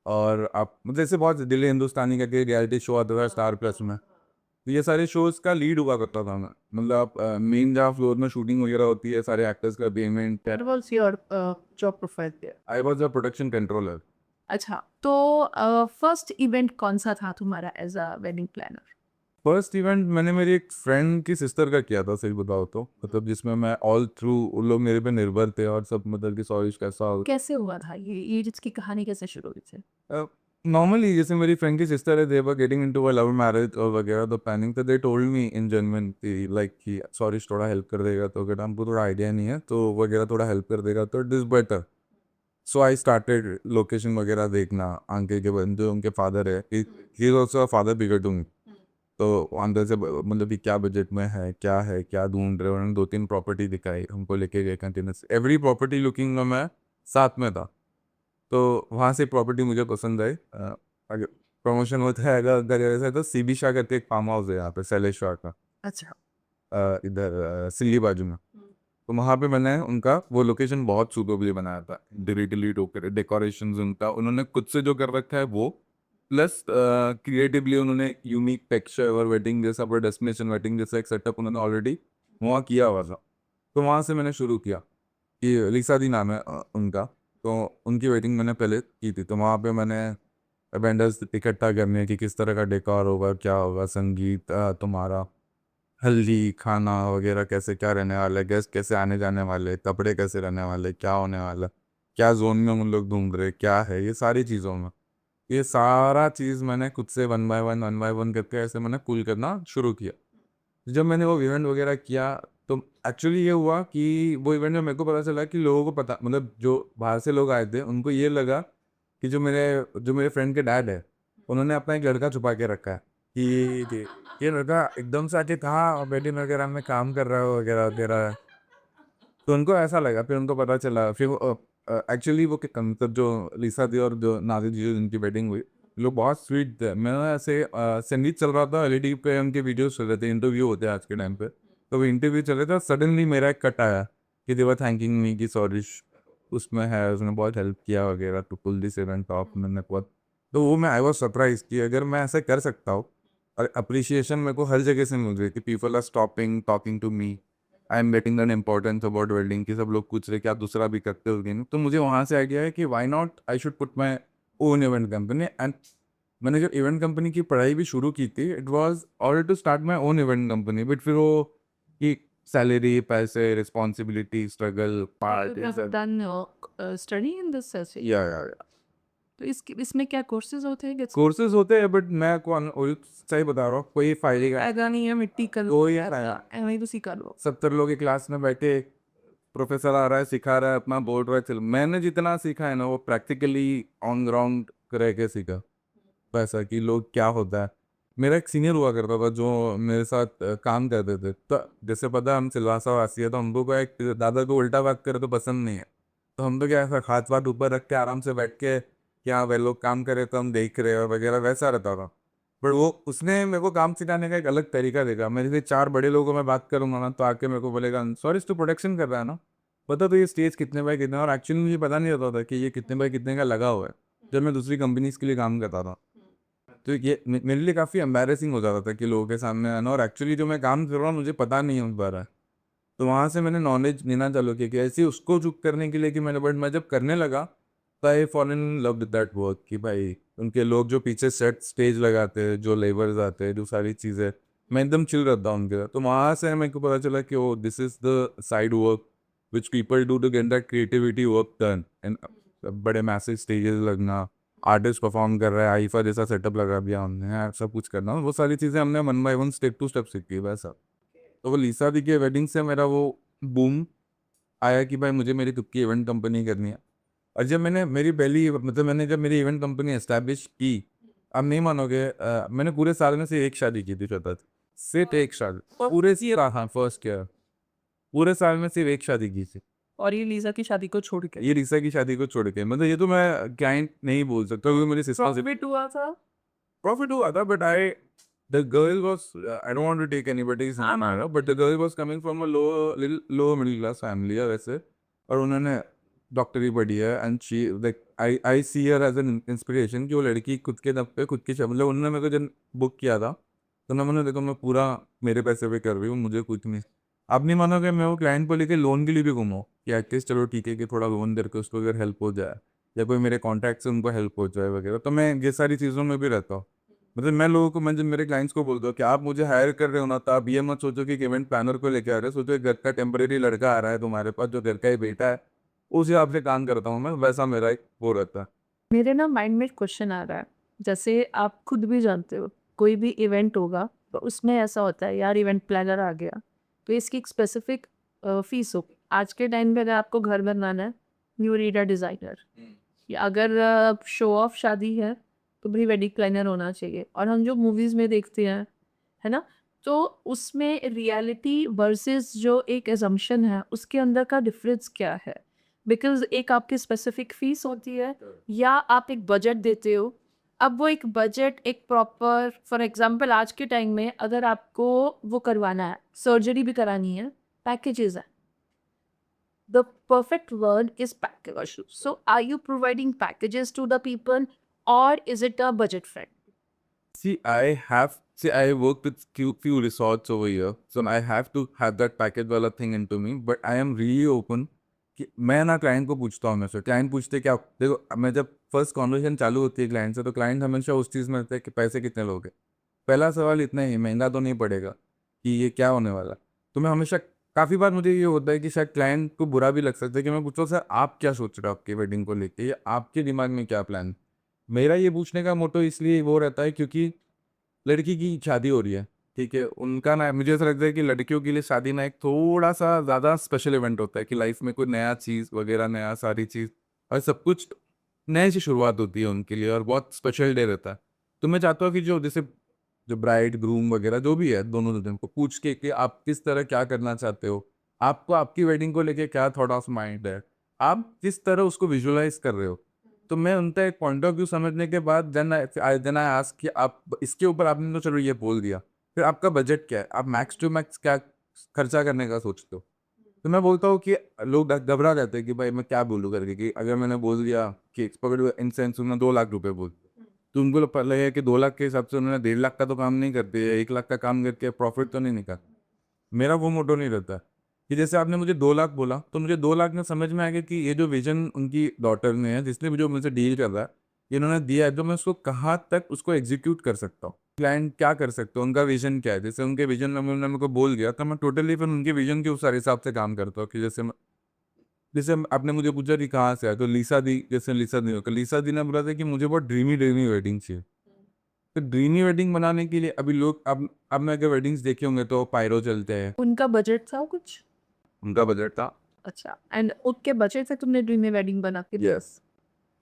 और आप मतलब जैसे बहुत दिल्ली हिंदुस्तानी का के रियलिटी शो आता था स्टार प्लस में। तो ये सारे शोज़ का लीड हुआ करता था मैं। मतलब आप मेन जहाँ फ्लोर में शूटिंग वगैरह होती है, सारे एक्टर्स का payment. What was your job profile there? I was a production controller. अच्छा, तो फर्स्ट इवेंट कौन सा था तुम्हारा as a wedding planner? First event मैंने मेरी एक फ्रेंड की सिस्टर का किया था, सही बताओ तो, मतलब जिसमें मैं ऑल थ्रू उन लोग मेरे पे निर्भर थे, और सब मतलब कि सॉरी कैसा हो। कैसे हुआ था ये जिसकी कहानी कैसे शुरू हुई थी? नॉर्मली जैसे मेरी फ्रेंड की सिस्टर है, they were getting into a love marriage और वगैरह, तो प्लानिंग, तो they told me in genuine like कि सॉरी थोड़ा हेल्प कर देगा, तो अगर हमको थोड़ा आइडिया नहीं है तो वगैरह थोड़ा हेल्प कर देगा तो it is better. So I started location वगैरह देखना, आंके के बंदे, उनके फादर है, he is also father bigger to me. तो अंदर से मतलब कि क्या बजट में है, क्या ढूंढ रहे हैं, उन्होंने 2 3 प्रॉपर्टी दिखाई, हमको लेके गए कंटिन्यूस, एवरी प्रॉपर्टी लुकिंग में मैं साथ में था। तो वहाँ से प्रॉपर्टी मुझे पसंद आई। अगर प्रमोशन होता है, अगर ऐसा, तो सीबी शाह करके एक फार्म हाउस है यहाँ पे, शैलेश शाह का, अच्छा। इधर सिल्ली बाजू में। तो वहाँ पे मैंने उनका वो लोकेशन बहुत सुटेबली बनाया था, डिलीट होकर डेकोरेशन उनका उन्होंने खुद से जो कर रखा है वो, प्लस क्रिएटिवली उन्होंने यूनिक टेक्सचर और वेडिंग जैसा, पर डेस्टिनेशन वेडिंग जैसा एक सेटअप उन्होंने ऑलरेडी वहाँ किया हुआ था। तो वहाँ से मैंने शुरू किया, कि लिसा दी नाम है उनका। तो उनकी वेडिंग मैंने पहले की थी, तो वहाँ पे मैंने वेंडर्स इकट्ठा करने कि किस तरह का डेकोर होगा, क्या होगा, संगीत, तुम्हारा हल्दी, खाना वगैरह कैसे क्या रहने वाला है, गेस्ट कैसे आने जाने वाले, कपड़े कैसे रहने वाले, क्या होने वाला, क्या जोन में हम लोग घूम रहे, क्या है, ये सारी चीज़ों में। ये सारा चीज़ मैंने खुद से वन बाय वन करके ऐसे मैंने पुल करना शुरू किया। जब मैंने वो इवेंट वगैरह किया तो एक्चुअली ये हुआ कि वो इवेंट में मेरे को पता चला कि लोगों को पता, मतलब जो बाहर से लोग आए थे उनको ये लगा कि जो मेरे फ्रेंड के डैड है उन्होंने अपना एक लड़का छुपा के रखा है कि ये लड़का एकदम से आके कहाँ वेडिंग वगैरह में काम कर रहा है वगैरह वगैरह। तो उनको ऐसा लगा, फिर उनको पता चला, फिर एक्चुअली वो मतलब जो लिसा थी और जो नादिर जी जिनकी वेडिंग हुई, लोग बहुत स्वीट थे। मैं ऐसे संगीत चल रहा था एलईडी पे, उनके वीडियोस चल रहे थे, इंटरव्यू होते हैं आज के टाइम पे, तो वो इंटरव्यू चल रहे थे, सडनली मेरा एक कट आया कि दे वर थैंकिंग मी कि सॉरी उसमें है, उसने बहुत हेल्प किया वगैरह to pull this event off. मैंने बहुत, तो वो मैं आई वॉज सरप्राइज कि अगर मैं ऐसा कर सकता हूँ, और अप्रिसिएशन मेरे को हर जगह से मिल रही है कि people are stopping talking to me, I am getting that importance about wedding की, सब लोग पूछ रहे कि आप दूसरा भी करते हो कि नहीं। तो मुझे वहाँ से आइडिया है कि why not I should put my own event company. And मैंने जब इवेंट कंपनी की पढ़ाई भी शुरू की थी, it was all to start my own event company, but फिर वो कि सैलरी, पैसे, responsibility, struggle, You have done study in this ऐसे? या तो इसमें क्या कोर्सेज होते हैं? कोर्सेज होते हैं, बट मैं सही बता रहा हूँ, कोई फायदे का फायदा नहीं है, मिट्टी कर लो कोई यार आया ऐਵੇਂ ही ਤੁਸੀਂ ਕਰ ਲਓ। 70 लोग एक क्लास में बैठे, प्रोफेसर आ रहा है सिखा रहा है अपना बोल रहा है, चल मैंने जितना सीखा है ना वो प्रैक्टिकली ऑन ग्राउंड रह के सीखा। वैसा कि लोग क्या होता है, मेरा एक सीनियर हुआ करता था जो मेरे साथ काम करते थे, तो जैसे पता है हम सिलवासा वासी है, तो हमको को एक दादा को उल्टा बात करे तो पसंद नहीं है, तो हम तो क्या ऐसा हाथ वाथ ऊपर रख के आराम से बैठ के क्या वे लोग काम करे तो हम देख रहे हो वगैरह, वैसा रहता था। बट वो उसने मेरे को काम सिखाने का एक अलग तरीका देखा। मैं जैसे 4 बड़े लोगों में बात करूंगा ना, तो आके मेरे को बोलेगा सॉरी तू प्रोडक्शन कर रहा है ना, पता तो ये स्टेज कितने बाय कितने, और एक्चुअली मुझे पता नहीं रहता था कि ये कितने बाय कितने का लगा हुआ है जब मैं दूसरी कंपनीज के लिए काम करता था। तो ये मेरे लिए काफ़ी एम्बैरेसिंग हो जाता था कि लोगों के सामने आना, और एक्चुअली जो मैं काम कर रहा हूँ मुझे पता नहीं हो पा रहा है। तो वहाँ से मैंने नॉलेज लेना चालू किया कि ऐसे उसको चुप करने के लिए कि मैंने, बट मैं जब करने लगा तो I fall in love with that work कि भाई उनके लोग जो पीछे सेट स्टेज लगाते हैं, जो लेबर्स आते हैं, जो सारी चीज़ें, मैं एकदम चिल रहता हूँ उनके साथ। तो वहाँ से मेरे को पता चला कि oh this is the side work which people do to get that creativity work done. And बड़े मैसेज स्टेजेस लगना, आर्टिस्ट परफॉर्म कर रहा है, आईफा जैसा सेटअप लगा दिया हमने, सब कुछ करना, वो सारी चीज़ें हमने one by one step to step सीखी वैसा। तो वो लिसा दी के वेडिंग से मेरा वो बूम आया कि भाई मुझे मेरी खुद की इवेंट कंपनी करनी है। और जब मैंने मेरी पहली, मतलब मैंने जब मेरी इवेंट कंपनी एस्टैब्लिश की, आप नहीं मानोगे, मैंने पूरे साल में से एक शादी की थी शताब्द, सिर्फ एक शादी पूरे हाँ फर्स्ट ईयर, पूरे साल में सिर्फ एक शादी की थी। और ये लीजा की शादी को छोड़ के ये रीसा की शादी को छोड़ के, मतलब ये तो मैं क्लाइंट नहीं बोल सकता क्योंकि मेरी सिस्टर से प्रॉफिट हुआ था। प्रॉफिट हुआ था, but I the girl was I don't want to take anybody's name, but the girl was coming from a lower middle class family है वैसे, और उन्होंने डॉक्टरी पढ़ी है, and she like I see her as an inspiration कि वो लड़की खुद के दम पे खुद की मतलब उन्होंने मेरे को जब बुक किया था तो मैंने देखो मैं पूरा मेरे पैसे पे कर रही हूँ, मुझे कुछ नहीं। आप नहीं मानोगे मैं वो क्लाइंट को लेके लोन के लिए भी घूमा कि एटलीस्ट चलो ठीक है कि थोड़ा लोन दे के उसको अगर हेल्प हो जाए, या कोई मेरे कॉन्टैक्ट से उनको हेल्प हो जाए वगैरह, तो मैं ये सारी चीज़ों में भी रहता हूँ। मतलब मैं लोगों को, मैं जब मेरे क्लाइंट्स को बोलता हूँ कि आप मुझे हायर कर रहे हो ना, तो आप ये मत सोचो कि इवेंट प्लानर को लेके आ रहे हो, सोचो एक घर का टेम्परेरी लड़का आ रहा है तुम्हारे पास जो घर का ही बेटा है, उस हिसाब से काम करता हूँ मैं, वैसा मेरा एक वो रहता है। मेरे ना माइंड में क्वेश्चन आ रहा है, जैसे आप खुद भी जानते हो कोई भी इवेंट होगा तो उसमें ऐसा होता है यार इवेंट प्लानर आ गया तो इसकी एक स्पेसिफिक फीस होगी। आज के टाइम पे अगर आपको घर बनवाना है यू नीड अ डिज़ाइनर, या अगर शो ऑफ शादी है तो प्री वेडिंग प्लानर होना चाहिए। और हम जो मूवीज़ में देखते हैं, है ना, तो उसमें रियलिटी वर्सेस जो एक एजम्पशन है उसके अंदर का डिफरेंस क्या है? बिकॉज़ एक आपकी स्पेसिफिक फ़ीस होती है या आप एक बजट देते हो। अब वो एक बजट एक प्रॉपर फॉर एग्ज़ाम्पल आज के टाइम में अगर आपको वो करवाना है, सर्जरी भी करानी है, पैकेजेज़ हैं। The perfect word is package. So are you providing packages to the people or is it a budget friend? I work with few resorts over here, so I have to have that package वाला thing into me, but I am really open कि मैं ना client को पूछता हूँ, मैं से client पूछते क्या, देखो मैं जब फर्स्ट कॉन्वर्सेशन चालू होती है क्लाइंट से, तो क्लाइंट हमेशा उस चीज़ में रहता है कि पैसे कितने लोगे। पहला सवाल इतना ही, महंगा तो नहीं पड़ेगा कि ये क्या होने वाला। तो मैं हमेशा, काफ़ी बार मुझे ये होता है कि शायद क्लाइंट को बुरा भी लग सकता है कि मैं पूछता हूँ सर आप क्या सोच रहे हो आपकी वेडिंग को लेके, या आपके दिमाग में क्या प्लान। मेरा ये पूछने का मोटो इसलिए वो रहता है क्योंकि लड़की की शादी हो रही है, ठीक है, उनका ना मुझे ऐसा लगता है कि लड़कियों के लिए शादी ना एक थोड़ा सा ज़्यादा स्पेशल इवेंट होता है कि लाइफ में कोई नया चीज़ वगैरह, नया सारी चीज़ और सब कुछ नए से शुरुआत होती है उनके लिए और बहुत स्पेशल डे रहता है। तो मैं चाहता हूँ कि जो जैसे जो ब्राइड ग्रूम वगैरह जो भी है दोनों जन को पूछ के कि आप किस तरह क्या करना चाहते हो, आपको आपकी वेडिंग को लेके क्या थॉट ऑफ माइंड है, आप किस तरह उसको विजुअलाइज कर रहे हो। तो मैं उनका एक पॉइंट ऑफ व्यू समझने के बाद देन आई आस्क कि आप इसके ऊपर आपने तो चलो ये बोल दिया, फिर आपका बजट क्या है, आप मैक्स टू मैक्स क्या खर्चा करने का सोचते हो। तो मैं बोलता हूँ कि लोग घबरा जाते हैं कि भाई मैं क्या बोलूँ करके, कि अगर मैंने बोल दिया कि पकड़ इन सेंस उन्होंने 2 लाख रुपए बोल दिए, तो उनको लगेगा कि 2 लाख के हिसाब से उन्होंने 1.5 लाख का तो काम नहीं करते, 1 लाख का काम करके प्रॉफिट तो नहीं निकाल। मेरा वो मोटो नहीं रहता कि जैसे आपने मुझे 2 लाख बोला तो मुझे 2 लाख में समझ में आ गया कि ये जो विजन उनकी डॉटर ने है, जिसने भी जो मुझसे डील कर रहा है, ये इन्होंने दिया है, तो मैं उसको कहाँ तक उसको एग्जीक्यूट कर सकता हूँ, क्लाइंट क्या कर सकते हो, उनका विजन क्या है। जैसे उनके विजन में उन्होंने मेरे को बोल दिया तो मैं टोटली फिर उनके विजन के उस सारे हिसाब से काम करता हूँ कि जैसे आपने मुझे पूछा कि कहाँ से आया, तो लीसा दी, जैसे लीसा दी ने बोला था कि मुझे बहुत ड्रीमी ड्रीमी वेडिंग चाहिए। तो ड्रीमी वेडिंग बनाने के लिए अभी लोग अब मैं अगर वेडिंग्स देखे होंगे तो पायरो चलते हैं, उनका बजट था कुछ? उनका बजट था। अच्छा, एंड उसके बजट से तुमने ड्रीम में वेडिंग बना के दी? यस।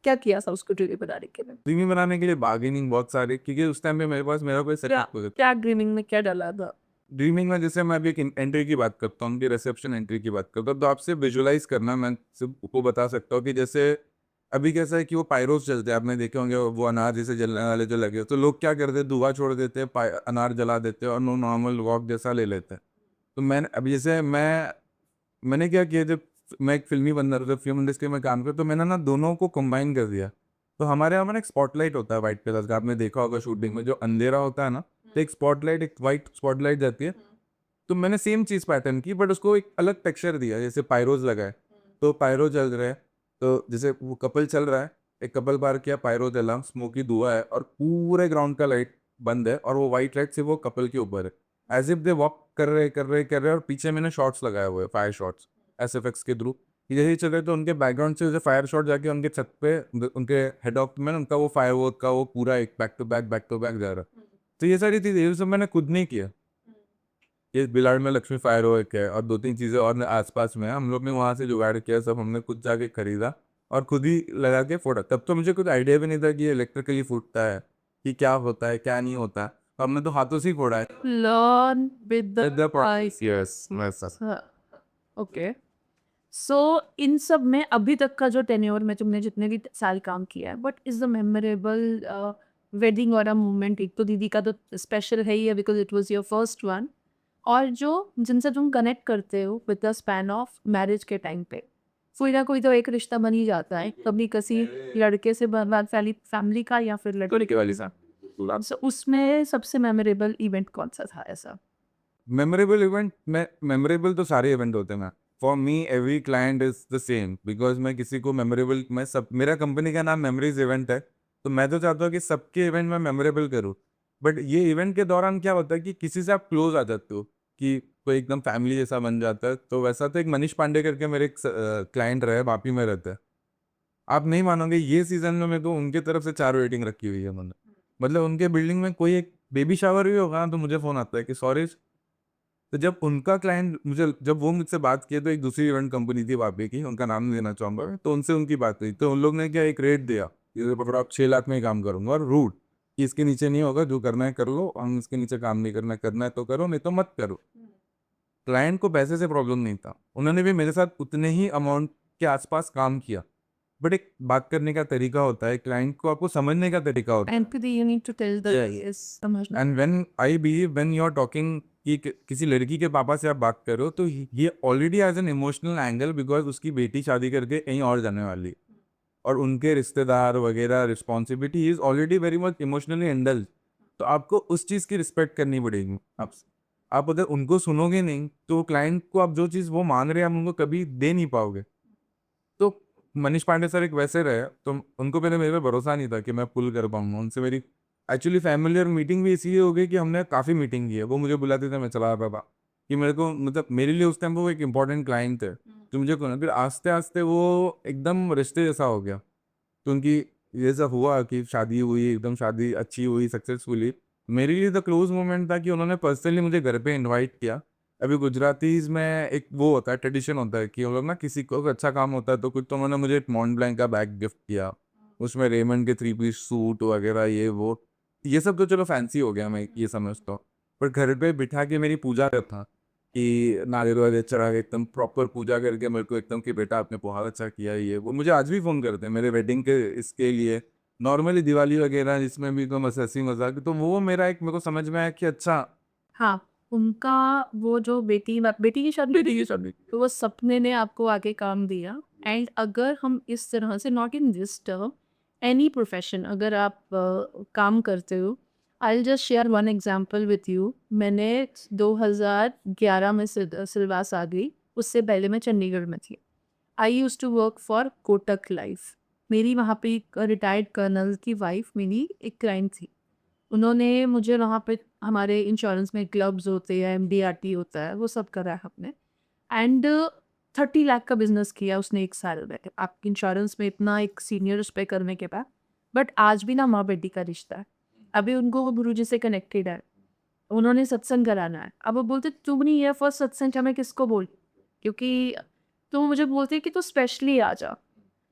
क्या किया था उसको ड्रीम बनाने के लिए? ड्रीमी बनाने के लिए बार्गेनिंग बहुत सारे, क्योंकि उस टाइम पे मेरा कोई क्या सेटअप हो। क्या ड्रीमिंग में क्या डाला था? ड्रीमिंग में जैसे मैं अभी एक एंट्री की बात करता हूँ, उनकी रिसेप्शन एंट्री की बात करता हूँ, तो आपसे विजुअलाइज करना मैं सिर्फ को बता सकता हूँ कि जैसे अभी कैसा है कि वो पायरोस चलते हैं, आपने देखे होंगे वो अनार जैसे जलने वाले जो लगे हो, तो लोग क्या करते हैं, धुआं छोड़ देते हैं, अनार जला देते हैं और नॉर्मल वॉक जैसा ले लेते हैं। तो मैंने अभी जैसे मैंने क्या किया, जब मैं एक फिल्मी बंदा जब फिल्म इंडस्ट्री में काम करता तो मैंने ना दोनों को कंबाइन कर दिया। तो हमारे यहाँ में ना एक स्पॉटलाइट होता है वाइट कलर का, आपने देखा होगा शूटिंग में जो अंधेरा होता है ना, तो एक स्पॉटलाइट, एक वाइट स्पॉटलाइट जाती है। तो मैंने सेम चीज़ पैटर्न की बट उसको एक अलग टेक्सचर दिया, जैसे पायरोज लगाए, तो पायरो जल रहे हैं, तो जैसे वो कपल चल रहा है, एक कपल बार किया, पायरो जला, स्मोकी धुआं है और पूरे ग्राउंड का लाइट बंद है और वो वाइट लाइट से वो कपल के ऊपर है, एज इफ दे वॉक कर रहे और पीछे मैंने शॉट्स लगाए हुए, fire shots S F x के थ्रू। यही चल रहे तो उनके बैकग्राउंड से जैसे फायर शॉट जाके उनके छत पे उनके हेड ऑफ में उनका वो फायर वर्क का वो पूरा एक बैक टू बैक जा रहा है। तो ये सारी चीज़ें ये सब मैंने खुद नहीं किया। ये बिलाड़ में लक्ष्मी फायर वर्क है और 2-3 चीज़ें और आसपास में है, हम लोग ने वहाँ से जुगाड़ किया, सब हमने खुद जाके खरीदा और खुद ही लगा के फोड़ा। तब तो मुझे कुछ आइडिया भी नहीं था कि ये इलेक्ट्रिकली फूटता है, कि क्या होता है क्या नहीं होता, तो हमने तो हाथों से ही फोड़ा है। Learn with the The ice. yes, yes. Okay, so इन सब में अभी तक का जो टेन्योर में तुमने जितने भी साल काम किया है, but is the memorable wedding और अ मोमेंट? एक तो दीदी का तो स्पेशल है ही है because it was your first one, और जो जिनसे तुम कनेक्ट करते हो with the span of marriage के टाइम पे कोई ना कोई तो एक रिश्ता बन ही जाता है, कभी किसी लड़के से बाद फैमिली का या फिर लड़के वाली सा। So, उसमें सबसे मेमोरेबल इवेंट कौन सा था ऐसा? मेमोरेबल इवेंट, मैं मेमोरेबल तो सारे इवेंट होते हैं ना, for me every client is the same, because मैं किसी को मेमोरेबल, मैं सब, मेरा कंपनी का नाम मेमोरीज इवेंट है, तो मैं तो चाहता हूँ कि सबके इवेंट मैं मेमोरेबल करूँ। बट ये इवेंट के दौरान क्या होता है कि किसी से आप क्लोज आ जाते हो, कि कोई एकदम फैमिली जैसा बन जाता है। तो वैसा तो एक मनीष पांडे करके मेरे एक क्लाइंट रहे, वापी में रहते हैं, आप नहीं मानोगे, ये सीजन में मेरे को उनके तरफ से 4 वेटिंग रखी हुई है उन्होंने। मतलब उनके बिल्डिंग में कोई एक बेबी शावर भी होगा ना, तो मुझे फोन आता है कि सॉरी। तो जब उनका क्लाइंट मुझे, जब वो मुझसे बात किए, तो एक दूसरी इवेंट कंपनी थी वापी की, उनका नाम नहीं देना चाहूंगा मैं, तो उनसे उनकी बात हुई, तो उन लोग ने क्या एक रेट दिया, ये पकड़ो आप 6 लाख में ही काम करूंगा, और रूट कि इसके नीचे नहीं होगा, जो करना है कर लो, हम इसके नीचे काम नहीं करना, करना है तो करो नहीं तो मत करो। क्लाइंट को पैसे से प्रॉब्लम नहीं था, उन्होंने भी मेरे साथ उतने ही अमाउंट के आसपास काम किया। बट एक बात करने का तरीका होता है, क्लाइंट को आपको समझने का तरीका होता है। Empathy you need to tell the yes, समझना। And when I believe when you are talking कि किसी लड़की के पापा से आप बात कर रहे हो, तो ये already as an emotional angle, because उसकी बेटी शादी करके कहीं और जाने वाली है, और उनके रिश्तेदार वगैरह responsibility is already very much emotionally indulge. तो आपको उस चीज़ की रिस्पेक्ट करनी पड़ेगी। आप अगर उनको सुनोगे नहीं, तो क्लाइंट को आप जो चीज़ वो मांग रहे हैं, आप उनको कभी दे नहीं पाओगे। तो मनीष पांडे सर एक वैसे रहे, तो उनको पहले मेरे पे भरोसा नहीं था कि मैं पुल कर पाऊंगा, उनसे मेरी एक्चुअली फैमिली और मीटिंग भी इसीलिए हो गई कि हमने काफ़ी मीटिंग की है, वो मुझे बुलाते थे, मैं चला आता था, कि मेरे को मतलब मेरे लिए उस टाइम वो एक इंपॉर्टेंट क्लाइंट थे, तो मुझे फिर आस्ते आस्ते वो एकदम रिश्ते जैसा हो गया। तो उनकी ये सब हुआ कि शादी हुई, एकदम शादी अच्छी हुई सक्सेसफुली। मेरे लिए तो क्लोज मोमेंट था कि उन्होंने पर्सनली मुझे घर पे इनवाइट किया। अभी गुजरातीज में एक वो होता है, ट्रेडिशन होता है कि हम लोग ना किसी को अगर अच्छा काम होता है तो कुछ, तो उन्होंने मुझे एक मॉन्ट ब्लैंक का बैग गिफ्ट किया, उसमें रेमंड के 3 पीस सूट वगैरह ये वो। ये सब तो चलो फैंसी हो गया, मैं ये समझता हूँ। पर घर पे बिठा के मेरी पूजा का था कि नारियल वारियल चढ़ा के एकदम प्रॉपर पूजा करके मेरे को एकदम कि बेटा आपने बहुत अच्छा किया, ये वो। मुझे आज भी फ़ोन करते हैं मेरे वेडिंग के इसके लिए, नॉर्मली दिवाली वगैरह जिसमें भी तो बस हंसी मजाक, तो वो मेरा एक, मेरे को समझ में आया कि अच्छा। हाँ, उनका वो जो बेटी की शादी तो वो सपने ने आपको आगे काम दिया। एंड अगर हम इस तरह से not in this term, any profession अगर आप काम करते हो, I will just share one example with you. मैंने 2011 में सिलवास आ गई, उससे पहले मैं चंडीगढ़ में थी। I used to work for Kotak life. मेरी वहाँ पे एक रिटायर्ड कर्नल की वाइफ मेरी एक क्लाइंट थी। उन्होंने मुझे वहाँ पे हमारे इंश्योरेंस में क्लब्स होते हैं, एमडीआरटी होता है, वो सब करा है हमने। एंड 30 लाख का बिजनेस किया उसने एक साल में। आपके इंश्योरेंस में इतना एक सीनियर उस पे करने के बाद, बट आज भी ना माँ बेटी का रिश्ता है। अभी उनको वो गुरु जी से कनेक्टेड है, उन्होंने सत्संग कराना है। अब वो बोलते तुम नहीं है फर्स्ट सत्संग क्या मैं किसको बोल, क्योंकि तो वो मुझे बोलते हैं कि तू स्पेशली आ जा।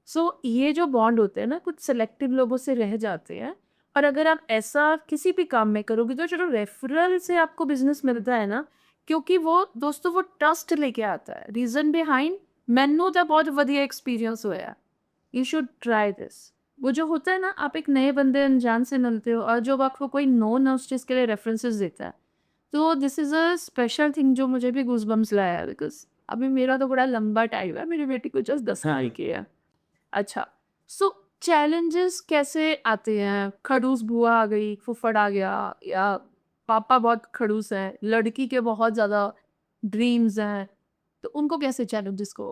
सो ये जो बॉन्ड होते हैं ना, कुछ सेलेक्टिव लोगों से रह जाते हैं। और अगर आप ऐसा किसी भी काम में करोगे तो चलो रेफरल से आपको बिजनेस मिलता है ना, क्योंकि वो दोस्तों वो ट्रस्ट लेके आता है। रीजन बिहाइंड मैनू तो बहुत ਵਧੀਆ एक्सपीरियंस होया, यू शुड ट्राई दिस। वो जो होता है ना, आप एक नए बंदे अनजान से मिलते हो और जो आपको कोई नोन है उस चीज़ के लिए रेफरेंसेस देता है, तो this is a special thing जो मुझे भी गूज़बम्प्स लाया है। बिकॉज अभी मेरा तो बड़ा लंबा टाइम है, मेरी बेटी को जस्ट 10 साल की है। अच्छा, सो चैलेंजेस कैसे आते हैं? खड़ूस बुआ आ गई, फुफ्फड़ आ गया, या पापा बहुत खड़ूस हैं, लड़की के बहुत ज़्यादा ड्रीम्स हैं, तो उनको कैसे चैलेंजेस को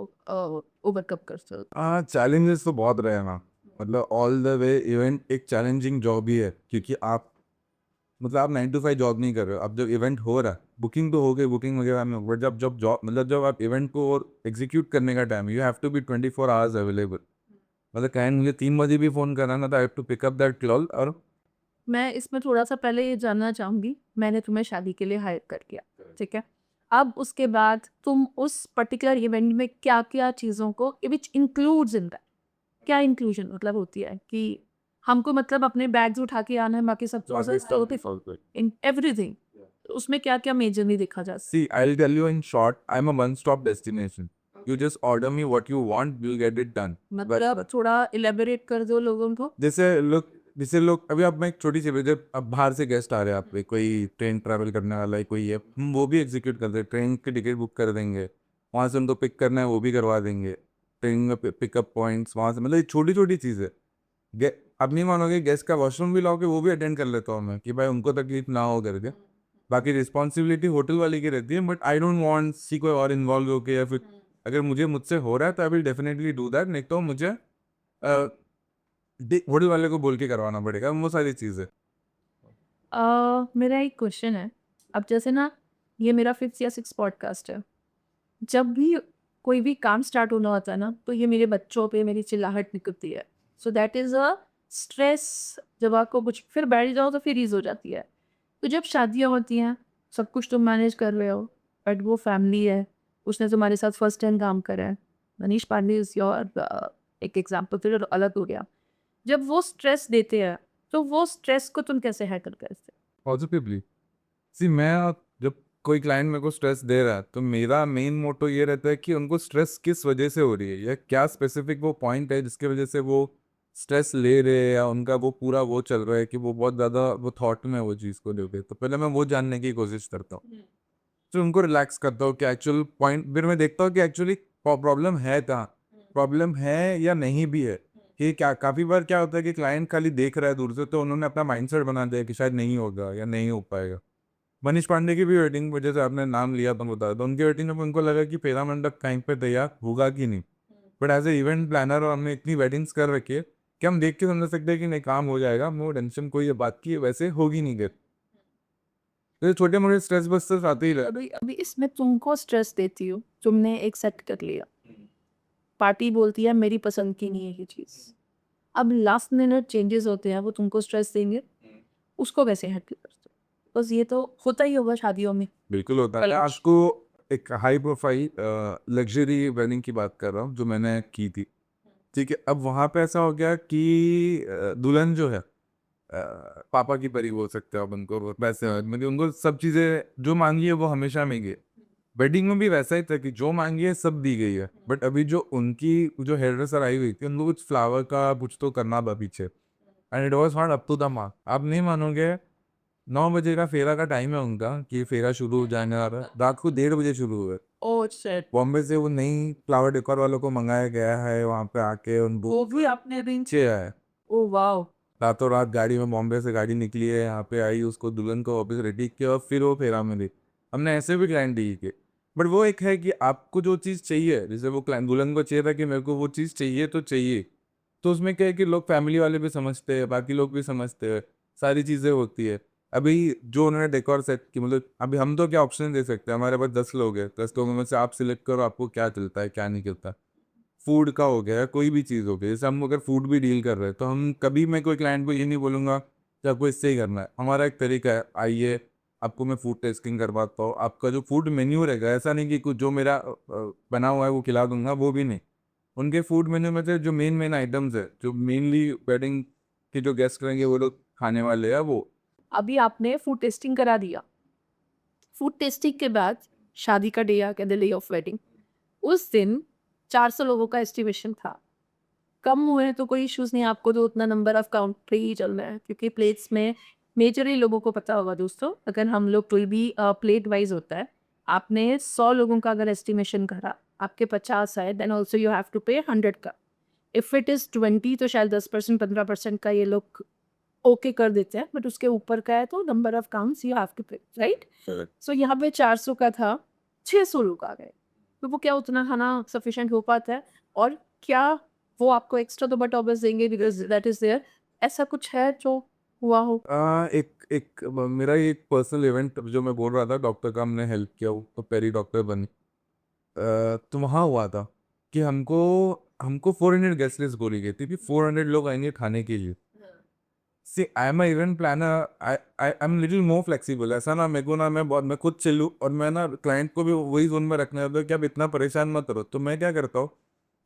ओवरकम करते हो? हाँ, चैलेंजेस तो बहुत रहे ना, मतलब ऑल द वे इवेंट एक चैलेंजिंग जॉब ही है, क्योंकि आप, मतलब आप 9 to 5 जॉब नहीं कर रहे हो। अब जब इवेंट हो रहा है, बुकिंग तो हो गई, बुकिंग वगैरह में, बट जब जब जॉब, मतलब जब आप इवेंट को और एग्जीक्यूट करने का time, you have to be 24 hours available. मतलब कहें मुझे 3 बजे भी फ़ोन करना ना, तो I have to pick up that call. और मैं इसमें थोड़ा-सा पहले ये जानना चाहूँगी, मैंने तुम्हें शादी के लिए हायर कर लिया, ठीक है? अब उसके बाद तुम उस पर्टिकुलर इवेंट में क्या-क्या चीज़ों को व्हिच इंक्लूड्स इन दैट, क्या इंक्लूजन मतलब होती है कि हमको मतलब अपने बैग्स उठा के आना है, बाकी सब प्रोसेस इन एवरीथिंग, तो उसमें क्या-क्या मेजरली देखा जाता है? See, I will tell you in short, I am a one stop destination. You just order me what you want, you get it done. मतलब थोड़ा इलैबोरेट कर दो लोगों को। जैसे लोग अभी, आप, मैं एक छोटी सी जब अब बाहर से गेस्ट आ रहे हैं आप पे, कोई ट्रेन ट्रैवल करने वाला है, कोई है, हम वो भी एग्जीक्यूट कर दें, ट्रेन की टिकट बुक कर देंगे, वहाँ से उनको पिक करना है वो भी करवा देंगे, ट्रेन में पिकअप पॉइंट्स वहाँ से, मतलब ये छोटी छोटी चीज़ें। गे आप नहीं मानोगे, गेस्ट का वॉशरूम भी लाओगे वो भी अटेंड कर लेता हूँ मैं, कि भाई उनको तकलीफ ना हो करके। बाकी रिस्पॉन्सिबिलिटी होटल वाले की रहती है, but I don't want see कोई और इन्वॉल्व होके, या फिर अगर मुझसे हो रहा है तो I will definitely do that, नहीं तो मुझे होटल वाले को बोल के करवाना पड़ेगा वो सारी चीज़ें। मेरा एक क्वेश्चन है। अब जैसे ना, ये मेरा 5th या 6th पॉडकास्ट है। जब भी कोई भी काम स्टार्ट होना होता है ना, तो ये मेरे बच्चों पे मेरी चिल्लाहट निकलती है। So that is a stress. जब आपको कुछ फिर बैठ जाओ तो फिर ईज़ हो जाती है। तो जब शादियाँ होती हैं, सब कुछ तुम मैनेज कर रहे हो, बट वो फैमिली है, उसने तुम्हारे साथ फर्स्ट टाइम काम करा है। मनीष पांडे इज़ योर एक एग्ज़ाम्पल, फिर अलग हो गया। जब वो स्ट्रेस देते हैं, तो वो स्ट्रेस को तुम कैसे हैंडल करते हो? पॉजिटिवली। सी, जब कोई क्लाइंट मेरे को स्ट्रेस दे रहा है तो मेरा मेन मोटो ये रहता है कि उनको स्ट्रेस किस वजह से हो रही है, या क्या स्पेसिफिक वो पॉइंट है जिसकी वजह से वो स्ट्रेस ले रहे हैं, या उनका वो पूरा वो चल रहा है कि वो बहुत ज़्यादा वो थॉट में है वो चीज़ को लेके। तो पहले मैं वो जानने की कोशिश करता हूँ, फिर उनको रिलैक्स करता हूँ कि एक्चुअल पॉइंट, फिर मैं देखता हूँ कि एक्चुअली प्रॉब्लम है कहाँ, प्रॉब्लम है या नहीं भी है। कि क्या, काफ़ी बार क्या होता है कि क्लाइंट खाली देख रहा है दूर से, तो उन्होंने अपना माइंडसेट बना दिया कि शायद नहीं होगा या नहीं हो पाएगा। मनीष पांडे की भी वेडिंग, वजह से आपने नाम लिया तो बता, तो उनकी वेडिंग में उनको लगा कि फेरा मंडप टाइम पे तैयार होगा कि नहीं, but as a event planner और हमने इतनी वेडिंग्स कर रखी है कि हम देख के समझ सकते हैं कि नहीं काम हो जाएगा, नो टेंशन, कोई ये बात की वैसे होगी नहीं। तो ये छोटे मोटे स्ट्रेस बस्टर्स आते ही रहते अभी अभी इसमें तुमको स्ट्रेस देती हूँ, तुमने एक सेट कर लिया, पार्टी बोलती है मेरी पसंद की नहीं है ये चीज़, अब लास्ट मिनट चेंजेस होते हैं वो तुमको स्ट्रेस देंगे, उसको कैसे हैंडल करते हो? बस ये तो होता ही होगा शादियों में। बिल्कुल होता है। कलश। आपको एक हाई प्रोफाइल लग्जरी वेडिंग की बात कर रहा हूँ जो मैंने की थी। ठीक है, अब वहाँ पे ऐसा हो गया कि दुल्हन जो है पापा की परी बोल सकते हो आप उनको, वो वैसे मतलब उनको सब चीज़ें जो मांगी है वो हमेशा मिली। वेडिंग में भी वैसा ही था कि जो मांगी है सब दी गई है, बट अभी जो उनकी जो हेयर ड्रेसर आई हुई थी उनको कुछ फ्लावर का कुछ तो करना था पीछे, and it was not up to the mark. आप नहीं मानोगे, 9 बजे का फेरा का टाइम है उनका कि फेरा शुरू हो जाने वाला है, रात को 1:30 बजे शुरू हुआ। Oh shit. बॉम्बे से वो नई फ्लावर डेकोर वालों को मंगाया गया है, वहाँ पे आके उनको वो भी आपने अरेंज? नीचे है। Oh wow. रातों रात गाड़ी में बॉम्बे से गाड़ी निकली है, यहाँ पे आई, उसको दुल्हन को वापस रेडी किया और फिर वो फेरा में दी। हमने ऐसे भी क्लाइंट डी किए। बट वो एक है कि आपको जो चीज़ चाहिए, जैसे वो क्लाइंट दुल्हन को चाहिए था कि मेरे को वो चीज़ चाहिए तो चाहिए, तो उसमें क्या है कि लोग फैमिली वाले भी समझते हैं, बाकी लोग भी समझते हैं, सारी चीज़ें होती है। अभी जो उन्होंने डेकोर सेट की, मतलब अभी हम तो क्या ऑप्शन दे सकते हैं, हमारे पास 10 लोग हैं, 10 लोगों में से आप सिलेक्ट करो आपको क्या चलता है क्या नहीं चलता। फूड का हो गया, कोई भी चीज़ हो गई, जैसे हम अगर फूड भी डील कर रहे हैं तो हम कभी मैं कोई क्लाइंट को ये नहीं बोलूँगा कि आपको इससे ही करना है। हमारा एक तरीका है, आइए आपको मैं फूड टेस्टिंग करवाता हूँ, आपका जो फूड मेन्यू रहेगा, ऐसा नहीं कि कुछ जो मेरा बना हुआ है वो खिला दूंगा, वो भी नहीं। उनके फूड मेन्यू में से जो मेन मेन आइटम्स है, जो मेनली वेडिंग के जो गेस्ट रहेंगे वो लोग खाने वाले हैं, वो अभी आपने फूड टेस्टिंग करा दिया, फूड टेस्टिंग के बाद शादी का डे आ गया, द डे ऑफ वेडिंग। उस दिन 400 लोगों का एस्टिमेशन था, कम हुए तो कोई इश्यूज नहीं, आपको तो उतना नंबर ऑफ काउंट पे ही चलना है क्योंकि प्लेट्स में मेजरली लोगों को पता होगा दोस्तों, अगर हम लोग कोई भी प्लेट वाइज होता है, आपने 100 लोगों का अगर एस्टिमेशन करा, आपके 50 आए, then also you have to pay 100 का। इफ़ इट इज़ 20 तो शायद 10% 15% का ये लोग ओके कर देते हैं, बट उसके ऊपर का है तो number of counts you have to pay, right? So यहाँ पे 400 का था, 600 लोग आ गए, तो वो क्या उतना खाना सफिशिएंट हो पाता है? और क्या वो आपको एक्स्ट्रा तो बटोबस देंगे बिकॉज दैट इज देयर? ऐसा कुछ है जो हुआ हो? मेरा ही एक पर्सनल इवेंट जो मैं बोल रहा था, डॉक्टर का हमने हेल्प किया, वो तो पेरी डॉक्टर बनी। तो वहाँ हुआ था कि हमको हमको 400 गेस्ट लिस्ट बोली गई थी कि 400 लोग आएंगे खाने के लिए। See I am event planner, I I am little more flexible. ऐसा ना मेरे को ना, मैं खुद चिल्लू, और मैं ना क्लाइंट को भी वही जोन में रखना होता है कि आप इतना परेशान मत करो। तो मैं क्या करता हूँ,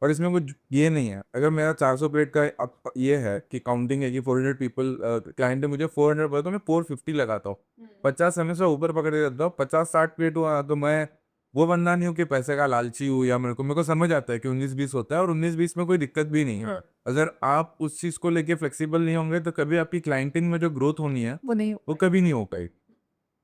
और इसमें कुछ ये नहीं है, अगर मेरा 400 प्लेट का ये है कि काउंटिंग है कि 400 पीपल, क्लाइंट ने मुझे 400 बोला तो मैं 450 लगाता हूँ। 50 हमेशा ऊपर पकड़ के रखता हूँ। 50-60 प्लेट हुआ तो मैं वो बंदा नहीं हूँ कि पैसे का लालची हूँ, या मेरे को समझ आता है कि 19-20 होता है, और 19-20 में कोई दिक्कत भी नहीं है। अगर आप उस चीज़ को लेके फ्लेक्सिबल नहीं होंगे तो कभी आपकी क्लाइंटिंग में जो ग्रोथ होनी है वो नहीं वो कभी नहीं हो पाएगी।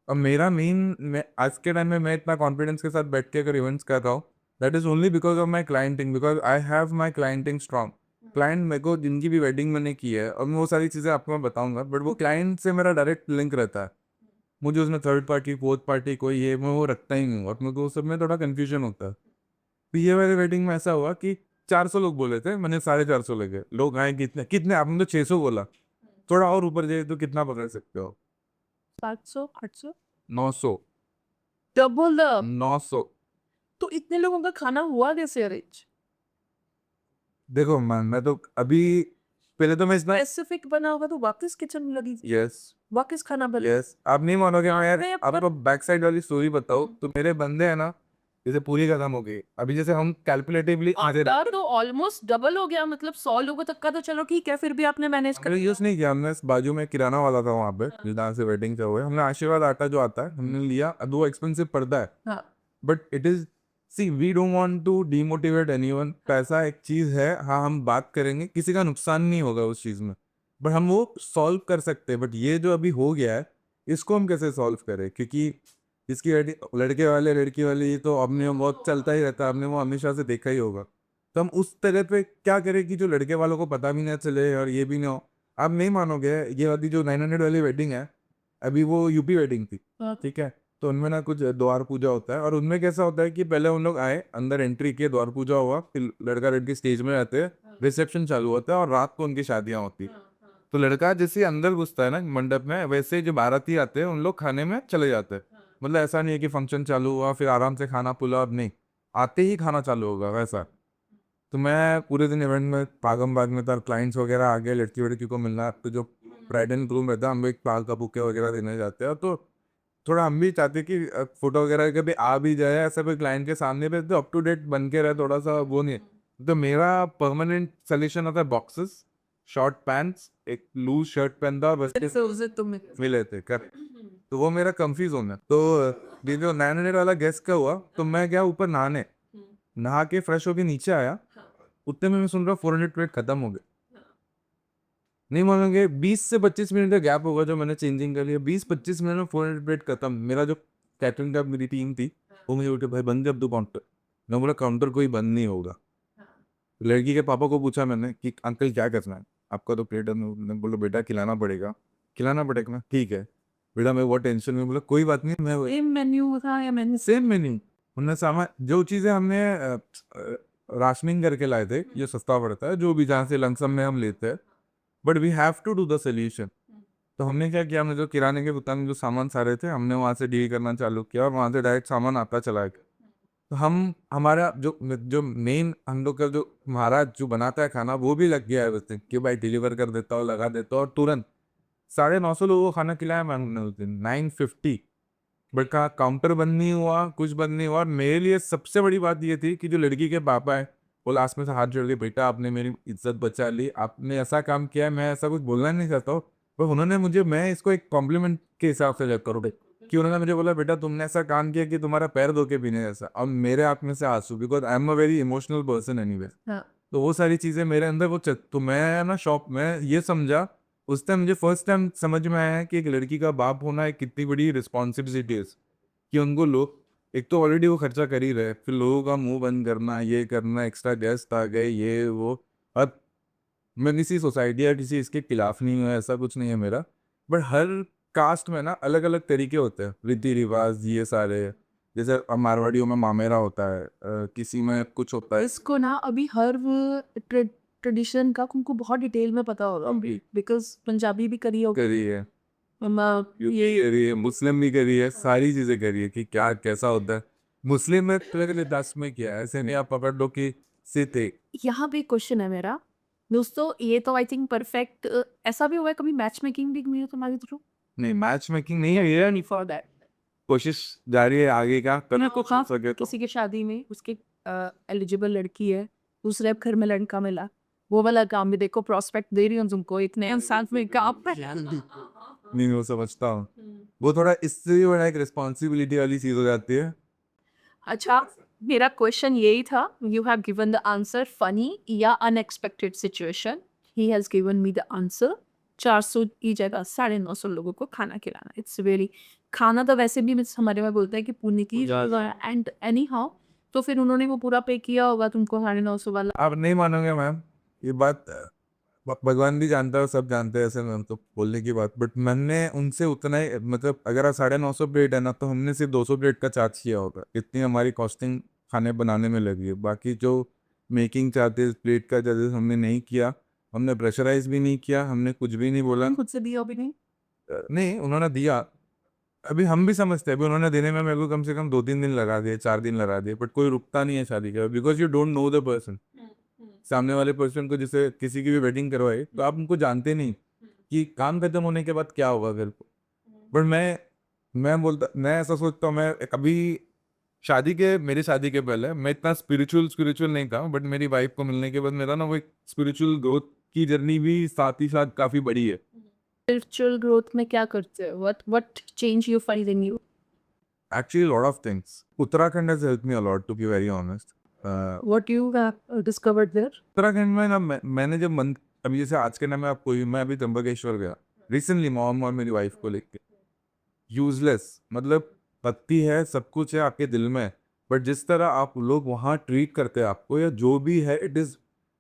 और मेरा मेन, मैं आज के टाइम में मैं इतना कॉन्फिडेंस के साथ बैठ के अगर इवेंट्स कर रहा हूँ, that is only because of my clienting, because I have my clienting strong. Client मेरे को जिनकी भी वेडिंग मैंने की है, और मैं वो सारी चीज़ें आपको मैं बताऊंगा, बट वो क्लाइंट से मेरा डायरेक्ट लिंक रहता है। मुझे उसमें थर्ड पार्टी फोर्थ पार्टी कोई ये मैं वो रखता ही नहीं हूँ, और मेरे को उस सब में थोड़ा कन्फ्यूजन होता है। तो ये वाली वेडिंग में ऐसा हुआ कि 400 लोग बोले थे, मैंने 450 लगे लोग आए। कितने कितने आपने तो 600 बोला, थोड़ा और ऊपर जाए तो कितना पकड़ सकते हो? 700 800 900। डबल? 900। तो इतने लोगों का खाना हुआ कैसे अरेंज? देखो मैं तो अभी, पहले तो मैं इतना, स्पेसिफिक बना होगा तो वापस किचन में लगी थी, यस वापस खाना बना? यस, आप नहीं मानोगे। हाँ यार, मैं आपको बैक साइड वाली स्टोरी बताओ तो मेरे बंदे हैं ना, जैसे पूरी खत्म हो गई। अभी जैसे हम कैलकुलेटिवली आधे आपका तो ऑलमोस्ट डबल हो गया, मतलब 100 लोगों तक का तो चलो ठीक है, फिर भी आपने मैनेज कर हमने यूज नहीं किया। हमने इस बाजू में किराना वाला था वहाँ पे, जहाँ से वेडिंग से हुए, हमने आशीर्वाद आटा जो आता है हमने लिया। अब वो एक्सपेंसिव पड़ता है, हाँ। But it is, see we don't want to demotivate anyone. पैसा एक चीज है, हाँ हम बात करेंगे, किसी का नुकसान नहीं होगा उस चीज में, बट हम वो सॉल्व कर सकते हैं। बट ये जो अभी हो गया है, इसको हम कैसे सॉल्व करें? क्योंकि इसकी लड़के वाले लड़की वाले ये तो हमने बहुत चलता ही रहता है, हमने वो हमेशा से देखा ही होगा। तो हम उस तरह पे क्या करें कि जो लड़के वालों को पता भी ना चले और ये भी ना हो। आप नहीं मानोगे, ये वाली जो 900 वाली वेडिंग है, अभी वो यूपी वेडिंग थी, ठीक है? तो उनमें ना कुछ द्वार पूजा होता है, और उनमें कैसा होता है कि पहले उन लोग आए, अंदर एंट्री किए, द्वार पूजा हुआ, फिर लड़का लड़की स्टेज में रहते हैं, रिसेप्शन चालू होता है, और रात को उनकी शादियां होती है। तो लड़का जैसे ही अंदर घुसता है ना मंडप में, वैसे ही जो बाराती आते हैं उन लोग खाने में चले जाते हैं। मतलब ऐसा नहीं है कि फंक्शन चालू हुआ फिर आराम से खाना पुलाव, नहीं, आते ही खाना चालू होगा वैसा। तो मैं पूरे दिन इवेंट में भागम भाग में था, क्लाइंट्स वगैरह आ गए, लड़की वड़की को मिलना, तो जो ब्राइड एंड ग्रूम रहता है हम एक पाल का बुके वगैरह देने जाते हैं, तो थोड़ा हम भी चाहते हैं कि फोटो वगैरह कभी आ भी जाए ऐसा कोई क्लाइंट के सामने पे, तो अप टू डेट बन के रहे, थोड़ा सा वो नहीं है। तो मेरा परमानेंट सोल्यूशन होता है बॉक्सेस, शॉर्ट पैंट्स, एक लूज शर्ट पहनता और बस मिले थे कर, तो वो मेरा कंफी जोन है। तो ये जो 900 वाला गेस्ट का हुआ, तो मैं गया ऊपर नहाने, नहा के फ्रेश होके नीचे आया, उतने में मैं सुन रहा 400 प्लेट खत्म हो गए। नहीं मानोगे, 20 से 25 मिनट का गैप होगा जो मैंने चेंजिंग कर लिया, 20-25 मिनट में 400 प्लेट खत्म। मेरा जो कैटरिंग का मेरी टीम थी वो मुझे उठे, भाई बंद कर दो काउंटर। मैं बोला काउंटर कोई बंद नहीं होगा। लड़की के पापा को पूछा मैंने कि अंकल क्या करना है आपका, तो प्लेट ने बोला बेटा खिलाना पड़ेगा। खिलाना पड़ेगा ना, ठीक है बेटा, मैं वो टेंशन में, बोला कोई बात नहीं, मैं सेम मेन्यू था या मेन्यू सेम मेन्यू। उनने सामान जो चीज़ें हमने राशनिंग करके लाए थे, ये सस्ता पड़ता है जो भी जहाँ से लमसम में हम लेते हैं, but we have to do the solution. तो हमने क्या किया, हमने जो किराने के दुकान में जो सामान सारे थे हमने वहाँ से डील करना चालू किया, और वहाँ से डायरेक्ट सामान आता चला गया। तो हम हमारा जो जो मेन हम लोग का जो महाराज जो बनाता है खाना, वो भी लग गया है बस कि भाई डिलीवर कर देता हो, लगा देता हो, और तुरंत 950 लोगों को खाना खिलाया मैंने उस दिन, 950। बट का काउंटर बंद नहीं हुआ, कुछ बंद नहीं हुआ। और मेरे लिए सबसे बड़ी बात ये थी कि जो लड़की के पापा है वो लास्ट में से हाथ जोड़ के, बेटा आपने मेरी इज्जत बचा ली, आपने ऐसा काम किया है, मैं ऐसा कुछ बोलना नहीं चाहता हूँ, पर उन्होंने मुझे, मैं इसको एक कॉम्प्लीमेंट के हिसाब से लेकर करूँ कि उन्होंने मुझे बोला बेटा तुमने ऐसा काम किया कि तुम्हारा पैर धो के पीने जैसा, और मेरे आँख में से आंसू, because I am a very emotional person anyway. हाँ तो वो सारी चीज़ें मेरे अंदर तो मैं ना शॉप में ये समझा, उस टाइम मुझे फर्स्ट टाइम समझ में आया कि एक लड़की का बाप होना एक कितनी बड़ी रिस्पॉन्सिबिलिटी है, कि उनको लोग, एक तो ऑलरेडी वो खर्चा कर ही रहे, फिर लोगों का मुंह बंद करना, ये करना, एक्स्ट्रा गेस्ट आ गए, ये वो। अब मैं किसी सोसाइटी या किसी इसके खिलाफ नहीं हूँ, ऐसा कुछ नहीं है मेरा, बट हर कास्ट में ना अलग अलग तरीके होते हैं, रीति रिवाज ये सारे। जैसे अब मारवाड़ियों में मामेरा होता है, किसी में कुछ होता है। इसको ना अभी हर ट्रेडिशन का तुमको बहुत डिटेल में पता होगा बिकॉज पंजाबी भी करी होगी करी है, ये करी है, मुस्लिम भी करी है, सारी चीजें करी है कि क्या कैसा होता है। मुस्लिम में तो 10 में किया है, ऐसे नहीं आप पकड़ लो कि सिर्फ एक। यहाँ पे क्वेश्चन है मेरा दोस्तों, ये तो आई थिंक परफेक्ट। ऐसा भी हुआ है कभी मैच मेकिंग भी हुई है तुम्हारे थ्रू? नहीं मैच मेकिंग नहीं है ये, नहीं, फॉर दैट कोशिश जारी है आगे का करना को कुछ हो सके तो। किसी की शादी में उसके एलिजिबल लड़की है, दूसरे घर में लड़का मिला, वो वाला काम भी देखो, प्रोस्पेक्ट दे रही हूँ तुमको एक नए इंसान में काम पर। नहीं वो समझता हूँ, वो थोड़ा इससे भी बड़ा एक रिस्पॉन्सिबिलिटी वाली चीज हो जाती है। अच्छा, मेरा क्वेश्चन यही था, you have given the answer funny या unexpected situation, he has given me the answer. 400 की जगह 950 लोगों को खाना खिलाना, इट्स वेरी, खाना तो वैसे भी हमारे में बोलते हैं कि पुण्य की, एंड एनी हाउ, तो फिर उन्होंने वो पूरा पे किया होगा तुमको 950 वाला। आप नहीं मानोगे मैम, ये बात भगवान भी जानता है, सब जानते हैं, ऐसे मैम तो बोलने की बात, बट मैंने उनसे उतना ही, मतलब अगर 950 प्लेट है ना, तो हमने सिर्फ 200 प्लेट का चार्ज किया होगा, इतनी हमारी कॉस्टिंग खाने बनाने में लगी है। बाकी जो मेकिंग चार्जेस, प्लेट का चार्जेस हमने नहीं किया, हमने प्रेशराइज भी नहीं किया, हमने कुछ भी नहीं बोला। खुद से दिया भी नहीं? नहीं उन्होंने दिया, अभी हम भी समझते हैं, अभी उन्होंने देने में मेरे को कम से कम 2-3 दिन लगा दिए, 4 दिन लगा दिए, बट कोई रुकता नहीं है शादी का, because you don't know the person. सामने वाले पर्सन को, जैसे किसी की भी वेडिंग करवाई तो आप उनको जानते नहीं कि काम खत्म होने के बाद क्या होगा घर को। बट मैं ऐसा सोचता हूँ, मैं कभी मेरी शादी के पहले मैं इतना स्पिरिचुअल स्पिरिचुअल नहीं था, बट मेरी वाइफ को मिलने के बाद मेरा ना वो एक स्पिरिचुअल ग्रोथ की जर्नी भी साथ ही साथ काफी बड़ी है। स्पिरिचुअल ग्रोथ में क्या करते हो? What change you find in you? Actually, a lot of things. Uttarakhand has helped me a lot, to be very honest. What you have discovered there? Uttarakhand में ना मैंने जब मन, अभी जैसे आज के नाम में आपको, मैं अभी त्र्यंबकेश्वर गया रिसेंटली, मॉम और मेरी वाइफ को लेके। यूजलेस, मतलब पत्ती है, सब कुछ है आपके दिल में, बट जिस तरह आप लोग वहाँ ट्रीट करते हैं आपको, या जो भी है, it is,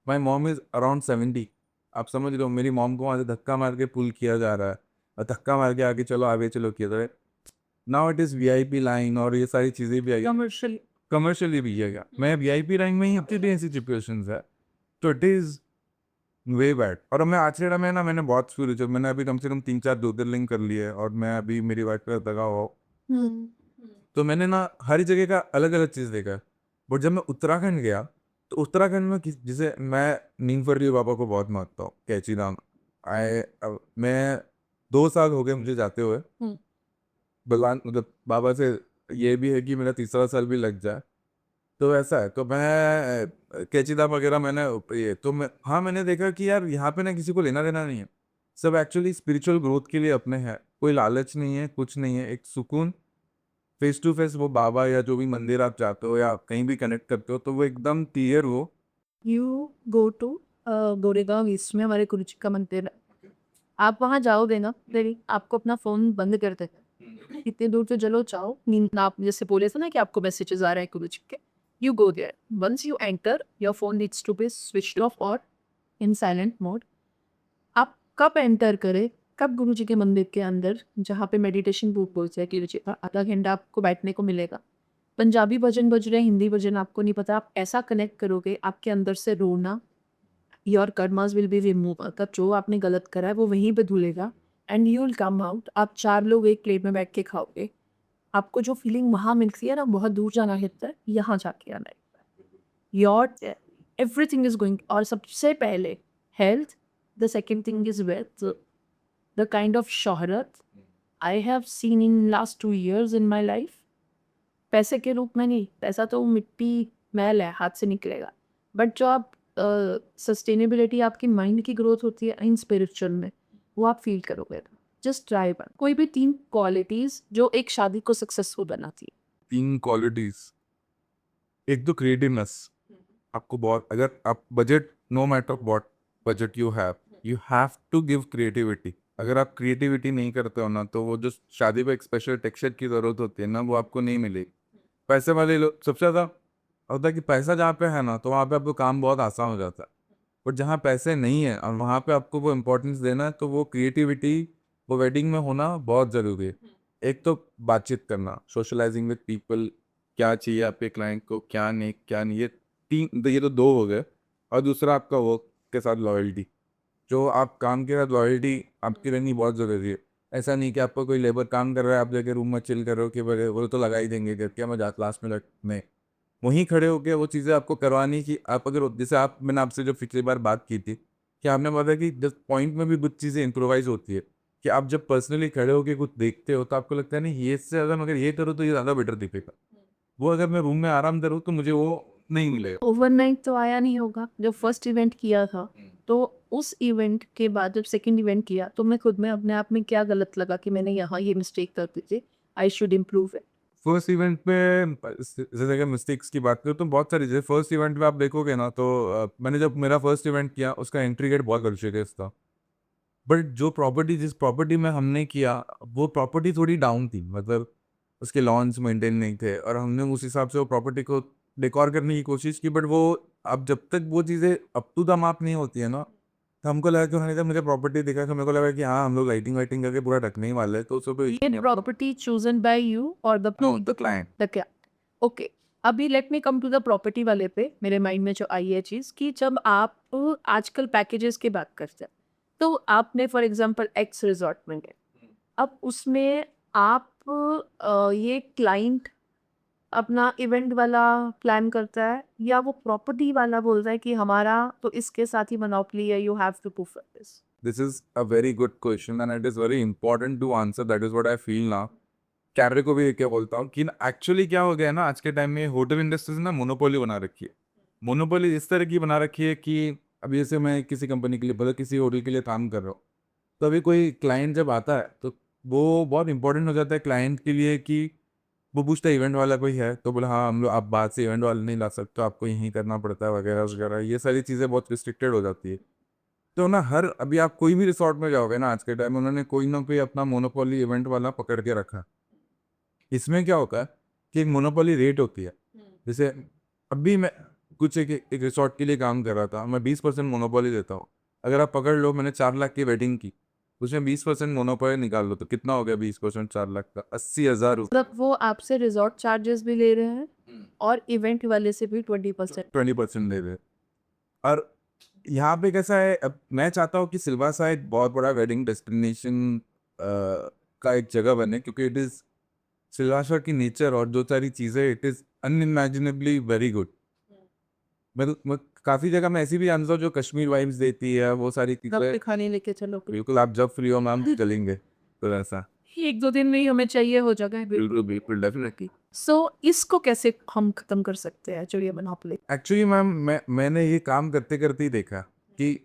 my mom is around 70, आप समझ रहे हो, मेरी मॉम को वहाँ से धक्का मार के पुल किया जा रहा है, और धक्का मार के आगे चलो आगे चलो किया जा रहा है। Now it is VIP line और ये सारी चीजें भी आई, कमर्शियल। कमर्शियली भी है क्या, मैं वीआईपी रैंक में ही अपनी भी ऐसी सिचुएशंस है, तो इट इज वे बैड। और मैं आचरेड़ा में ना, मैंने बहुत स्पिरिचुअल, मैंने अभी कम से कम 3-4 ज्योतिर्लिंग कर लिए है, और मैं अभी मेरी वाइफ का लगा हुआ हूँ। तो मैंने ना हर जगह का अलग अलग चीज़ देखा है, बट जब मैं उत्तराखंड गया तो उत्तराखंड में जैसे मैं नीमफर्ली बाबा को बहुत मानता हूँ, कैची धाम। मैं 2 साल हो गए मुझे जाते हुए। भगवान मतलब बाबा से ये भी है कि मेरा तीसरा साल भी लग जाए, तो ऐसा है। तो मैं कैची धाम वगैरह मैंने ये तो मैं हाँ मैंने देखा कि यार यहाँ पे ना किसी को लेना देना नहीं है, सब एक्चुअली स्पिरिचुअल ग्रोथ के लिए अपने हैं, कोई लालच नहीं है, कुछ नहीं है, एक सुकून, फेस टू फेस वो बाबा या जो भी मंदिर आप जाते हो या कहीं भी कनेक्ट करते हो तो वो एकदम क्लियर हो। You go to Goregaon east में हमारे गुरु जी का मंदिर है। आप वहाँ जाओगे ना, फिर आपको अपना फ़ोन बंद कर देना। इतनी दूर तो चलो जाओ, नींद आप जैसे बोले थे ना कि आपको मैसेजेस आ रहे हैं गुरु जी के, you go there. Once you enter, your phone needs to be switched off और इन साइलेंट मोड। आप कब एंटर करें, कब गुरु जी के मंदिर के अंदर जहाँ पे मेडिटेशन बुक बोलते हैं गुरु जी का, आधा घंटा आपको बैठने को मिलेगा। पंजाबी भजन बज रहे हैं, हिंदी भजन आपको नहीं पता, आप ऐसा कनेक्ट करोगे, आपके अंदर से रोना, your karmas will be remove. मतलब जो आपने गलत करा है वो वहीं पे धुलेगा and you will come out. आप 4 लोग एक प्लेट में बैठ के खाओगे, आपको जो फीलिंग वहाँ मिलती है ना, बहुत दूर जाना रहता है, यहाँ जाके आना है। Your everything is going. और सबसे पहले health, the second thing is wealth. The kind of शोहरत I have seen in last 2 years in my life, पैसे के रूप में नहीं, पैसा तो मिट्टी मैल है, हाथ से निकलेगा, बट जो आप सस्टेनेबिलिटी आपकी माइंड की ग्रोथ होती है इन स्पिरिचुअल में, वो आप फील करोगे। जस्ट ट्राई वन, कोई भी 3 क्वालिटीज जो एक शादी को सक्सेसफुल बनाती है। 3 क्वालिटीज, एक तो क्रिएटिवनेस। आपको बहुत, अगर आप budget, no matter what budget you have to give creativity. अगर आप क्रिएटिविटी नहीं करते हो ना, तो वो जो शादी पे एक स्पेशल टेक्सचर की जरूरत होती है ना, वो आपको नहीं मिलेगी। पैसे वाले लोग सबसे ज़्यादा होता है कि पैसा जहाँ पे है ना, तो वहाँ पे आपको काम बहुत आसान हो जाता है। बट जहाँ पैसे नहीं है और वहाँ पे आपको वो इम्पोर्टेंस देना है, तो वो क्रिएटिविटी, वो वेडिंग में होना बहुत ज़रूरी है। एक तो बातचीत करना, सोशलाइजिंग विद पीपल, क्या चाहिए आपके क्लाइंट को, क्या नहीं क्या नहीं, ये तो 2 हो गए। और दूसरा आपका वर्क के साथ लॉयल्टी, जो आप काम के साथ लॉयल्टी आपकी रहनी बहुत ज़रूरी है। ऐसा नहीं कि आपको कोई लेबर काम कर रहा है, आप जाके रूम में चिल कर रहे हो कि बोले वो तो लगा ही देंगे करके, मैं लास्ट मिनट में वहीं खड़े होकर वो चीज़ें आपको करवानी। कि आप अगर जैसे आप, मैंने आपसे जो पिछली बार बात की थी कि आपने बोला कि जस्ट पॉइंट में भी कुछ चीज़ें इम्प्रोवाइज होती है, कि आप जब पर्सनली खड़े होकर कुछ देखते हो तो आपको लगता है नहीं, ये इससे ज़्यादा मगर ये करो तो ये ज़्यादा बेटर दिखेगा। वो अगर मैं रूम में आराम करूँ तो मुझे वो नहीं मिलेगा। ओवरनाइट तो आया नहीं होगा। जब फर्स्ट इवेंट किया था, तो उस इवेंट के बाद जब सेकंड इवेंट किया, तो मैं खुद में अपने आप में क्या गलत लगा कि मैंने यहाँ ये मिस्टेक कर दी थी, I should improve it. First event में जैसे अगर मिस्टेक्स की बात करूँ तो बहुत सारी, जैसे फर्स्ट इवेंट में आप देखोगे ना, तो मैंने जब मेरा फर्स्ट इवेंट किया उसका एंट्री गेट बहुत लग्जरियस था। बट जो प्रॉपर्टी, जिस प्रॉपर्टी में हमने किया, वो प्रॉपर्टी थोड़ी डाउन थी, मतलब उसके लॉन्स मेंटेन नहीं थे, और हमने उस हिसाब से वो प्रॉपर्टी को डेकोर करने की कोशिश की। बट वो, अब जब तक वो चीज़ें अप टू द मार्क नहीं होती है ना, तो हमको लगा कि मैंने जब मुझे प्रॉपर्टी दिखा तो मेरे को लगा कि हाँ हम लोग लाइटिंग वाइटिंग करके पूरा ढकने ही वाले हैं, तो उसको ये प्रॉपर्टी चूजन बाय यू और द क्लाइंट। द क्या? ओके, अभी let me come to the property वाले पे। मेरे माइंड में जो आई है चीज़ कि जब आप आजकल पैकेजेस की बात करते हैं, तो आपने फॉर एग्जांपल एक्स रिजॉर्ट में गए, अब उसमें आप ये क्लाइंट अपना इवेंट वाला प्लान करता है, या वो प्रॉपर्टी वाला बोल रहा है कि हमारा तो इसके साथ ही मोनोपोली है, you have to prove this. This is a very good question and it is very important to answer. That is what I feel now. कैमरे को भी क्या बोलता हूँ कि एक्चुअली क्या हो गया है ना, आज के टाइम में होटल इंडस्ट्रीज ना मोनोपोली बना रखी है। मोनोपोली इस तरह की बना रखी है कि अभी जैसे मैं किसी कंपनी के लिए, मतलब किसी होटल के लिए काम कर रहा हूँ, तो अभी कोई क्लाइंट जब आता है तो वो बहुत इंपॉर्टेंट हो जाता है क्लाइंट के लिए कि वो पूछता है इवेंट वाला कोई है, तो बोला हाँ हम लोग, आप बाहर से इवेंट वाला नहीं ला सकते, आपको यहीं करना पड़ता है वगैरह वगैरह, ये सारी चीज़ें बहुत रिस्ट्रिक्टेड हो जाती है। तो ना हर, अभी आप कोई भी रिसोर्ट में जाओगे ना आज के टाइम में, उन्होंने कोई ना कोई अपना मोनोपोली इवेंट वाला पकड़ के रखा है। इसमें क्या होता है कि एक मोनोपोली रेट होती है। जैसे अभी मैं कुछ एक रिसोर्ट के लिए काम कर रहा था, मैं 20% मोनोपोली देता हूँ। अगर आप पकड़ लो, मैंने 4 लाख की वेडिंग की, उसमें 20% मोनोपोली निकाल लो, तो कितना हो गया 20%, 4 लाख का 80,000 रुपये। मतलब वो आपसे रिजॉर्ट चार्जेस भी ले रहे हैं और इवेंट वाले से भी 20%। 20% दे रहे। और यहाँ पे कैसा है, अब मैं चाहता हूँ कि सिलवासा एक बहुत बड़ा वेडिंग डेस्टिनेशन का एक जगह बने, क्योंकि इट इज़ सिलवासा की नेचर और जो सारी चीज़ें, इट इज़ अनइमेजिनेबली वेरी गुड। मैं काफ़ी जगह मैं ऐसी भी जानता हूँ जो कश्मीर वाइब्स देती है, वो सारी कब चीज़ें। पे खाने लेके चलो बिल्कुल, आप जब फ्री हो मैम चलेंगे, तो ऐसा। 1-2 दिन में ही हमें चाहिए हो जगह बिल्कुल, बिल्कुल, डेफ़िनेटली। सो इसको कैसे हम खत्म कर सकते हैं चिड़िया मोनोपोली? एक्चुअली मैम मैंने ये काम करते-करते ही देखा कि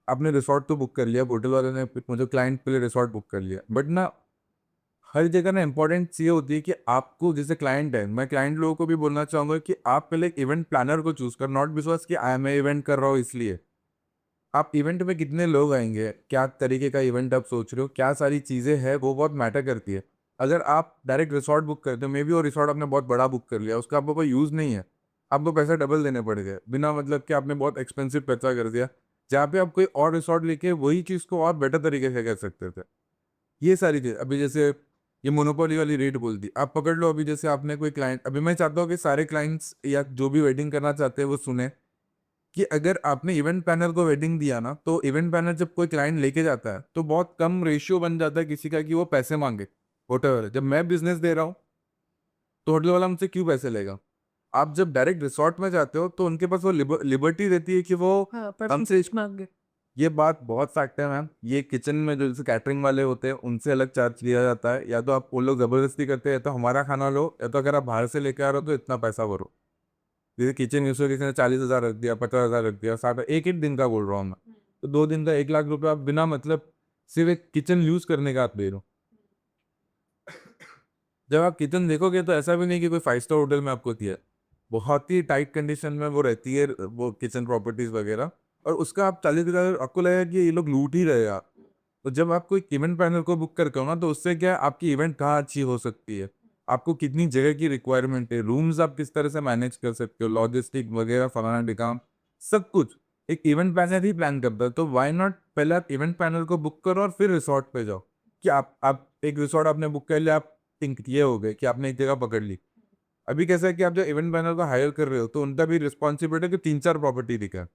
आपने रिसॉर्ट तो बुक कर लिया, होटल वाले ने मुझे क्लाइंट के लिए रिसॉर्ट बुक कर लिया, बट ना हर जगह ना इम्पोर्टेंस ये होती है कि आपको जैसे क्लाइंट है, मैं क्लाइंट लोगों को भी बोलना चाहूँगा कि आप पहले एक इवेंट प्लानर को चूज़ करो, नॉट बिकॉज़ कि मैं इवेंट कर रहा हूँ इसलिए। आप इवेंट में कितने लोग आएँगे, क्या तरीके का इवेंट आप सोच रहे हो, क्या सारी चीज़ें हैं, वो बहुत मैटर करती है। अगर आप डायरेक्ट रिसॉर्ट बुक करते हो, मे बी वो रिसॉर्ट आपने बहुत बड़ा बुक कर लिया, उसका आपको कोई यूज़ नहीं है, आपको पैसा डबल देने पड़ गए, बिना मतलब कि आपने बहुत एक्सपेंसिव पैसा कर दिया, जहाँ पे आप कोई और रिसॉर्ट लेके वही चीज़ को और बेटर तरीके से कर सकते थे। ये सारी चीज़ अभी जैसे ये मोनोपोली वाली रेट बोल दी, आप पकड़ लो अभी जैसे आपने कोई क्लाइंट अभी मैं चाहता हूँ कि सारे क्लाइंट्स या जो भी वेडिंग करना चाहते हैं वो सुने कि अगर आपने इवेंट प्लानर को वेडिंग दिया ना, तो इवेंट प्लानर जब कोई क्लाइंट लेके जाता है, तो बहुत कम रेशियो बन जाता है किसी का कि वो पैसे माँगे, होटल वाले। जब मैं बिज़नेस दे रहा हूँ, तो होटल वाला मुझसे क्यों पैसे लेगा? आप जब डायरेक्ट रिसॉर्ट में जाते हो, तो उनके पास वो लिबर्टी रहती है कि वो हाँ, पर हमसे माँगे। ये बात बहुत फैक्ट है मैम। ये किचन में जो जैसे कैटरिंग वाले होते हैं, उनसे अलग चार्ज लिया जाता है। या तो आप वो लोग ज़बरदस्ती करते हैं, या तो हमारा खाना लो, या तो अगर आप बाहर से लेके आ रहे हो, तो इतना पैसा भरो। जैसे किचन यूज़ किसी ने 40,000 रख दिया, 50,000 रख दिया, 60 एक-एक दिन का बोल रहा हूँ मैं। तो 2 दिन का 1 लाख रुपए आप बिना मतलब सिर्फ़ एक किचन यूज़ करने का आप दे रहे हो। जब आप किचन देखोगे तो ऐसा भी नहीं कि कोई 5 स्टार होटल में आपको दिया है। बहुत ही टाइट कंडीशन में वो रहती है वो किचन प्रॉपर्टीज़ वगैरह और उसका आप 40,000 आपको लगेगा कि ये लोग लूट ही रहे हैं यार। तो जब आप कोई इवेंट प्लानर को बुक करते हो ना तो उससे क्या है आपकी इवेंट कहाँ अच्छी हो सकती है। आपको कितनी जगह की रिक्वायरमेंट है, रूम्स आप किस तरह से मैनेज कर सकते हो, लॉजिस्टिक वगैरह फलाना-ढिकाना सब कुछ एक इवेंट प्लानर ही प्लान करता है। तो व्हाई नॉट पहले आप इवेंट प्लानर को बुक करो और फिर रिसॉर्ट पे जाओ। कि आप एक रिसॉर्ट आपने बुक कर लिया, आप थिंक ये हो गए कि आपने एक जगह पकड़ ली। अभी कैसा है कि आप जो इवेंट प्लानर को हायर कर रहे हो तो उनका भी रिस्पॉन्सिबिलिटी है कि 3-4 प्रॉपर्टी दिखाए।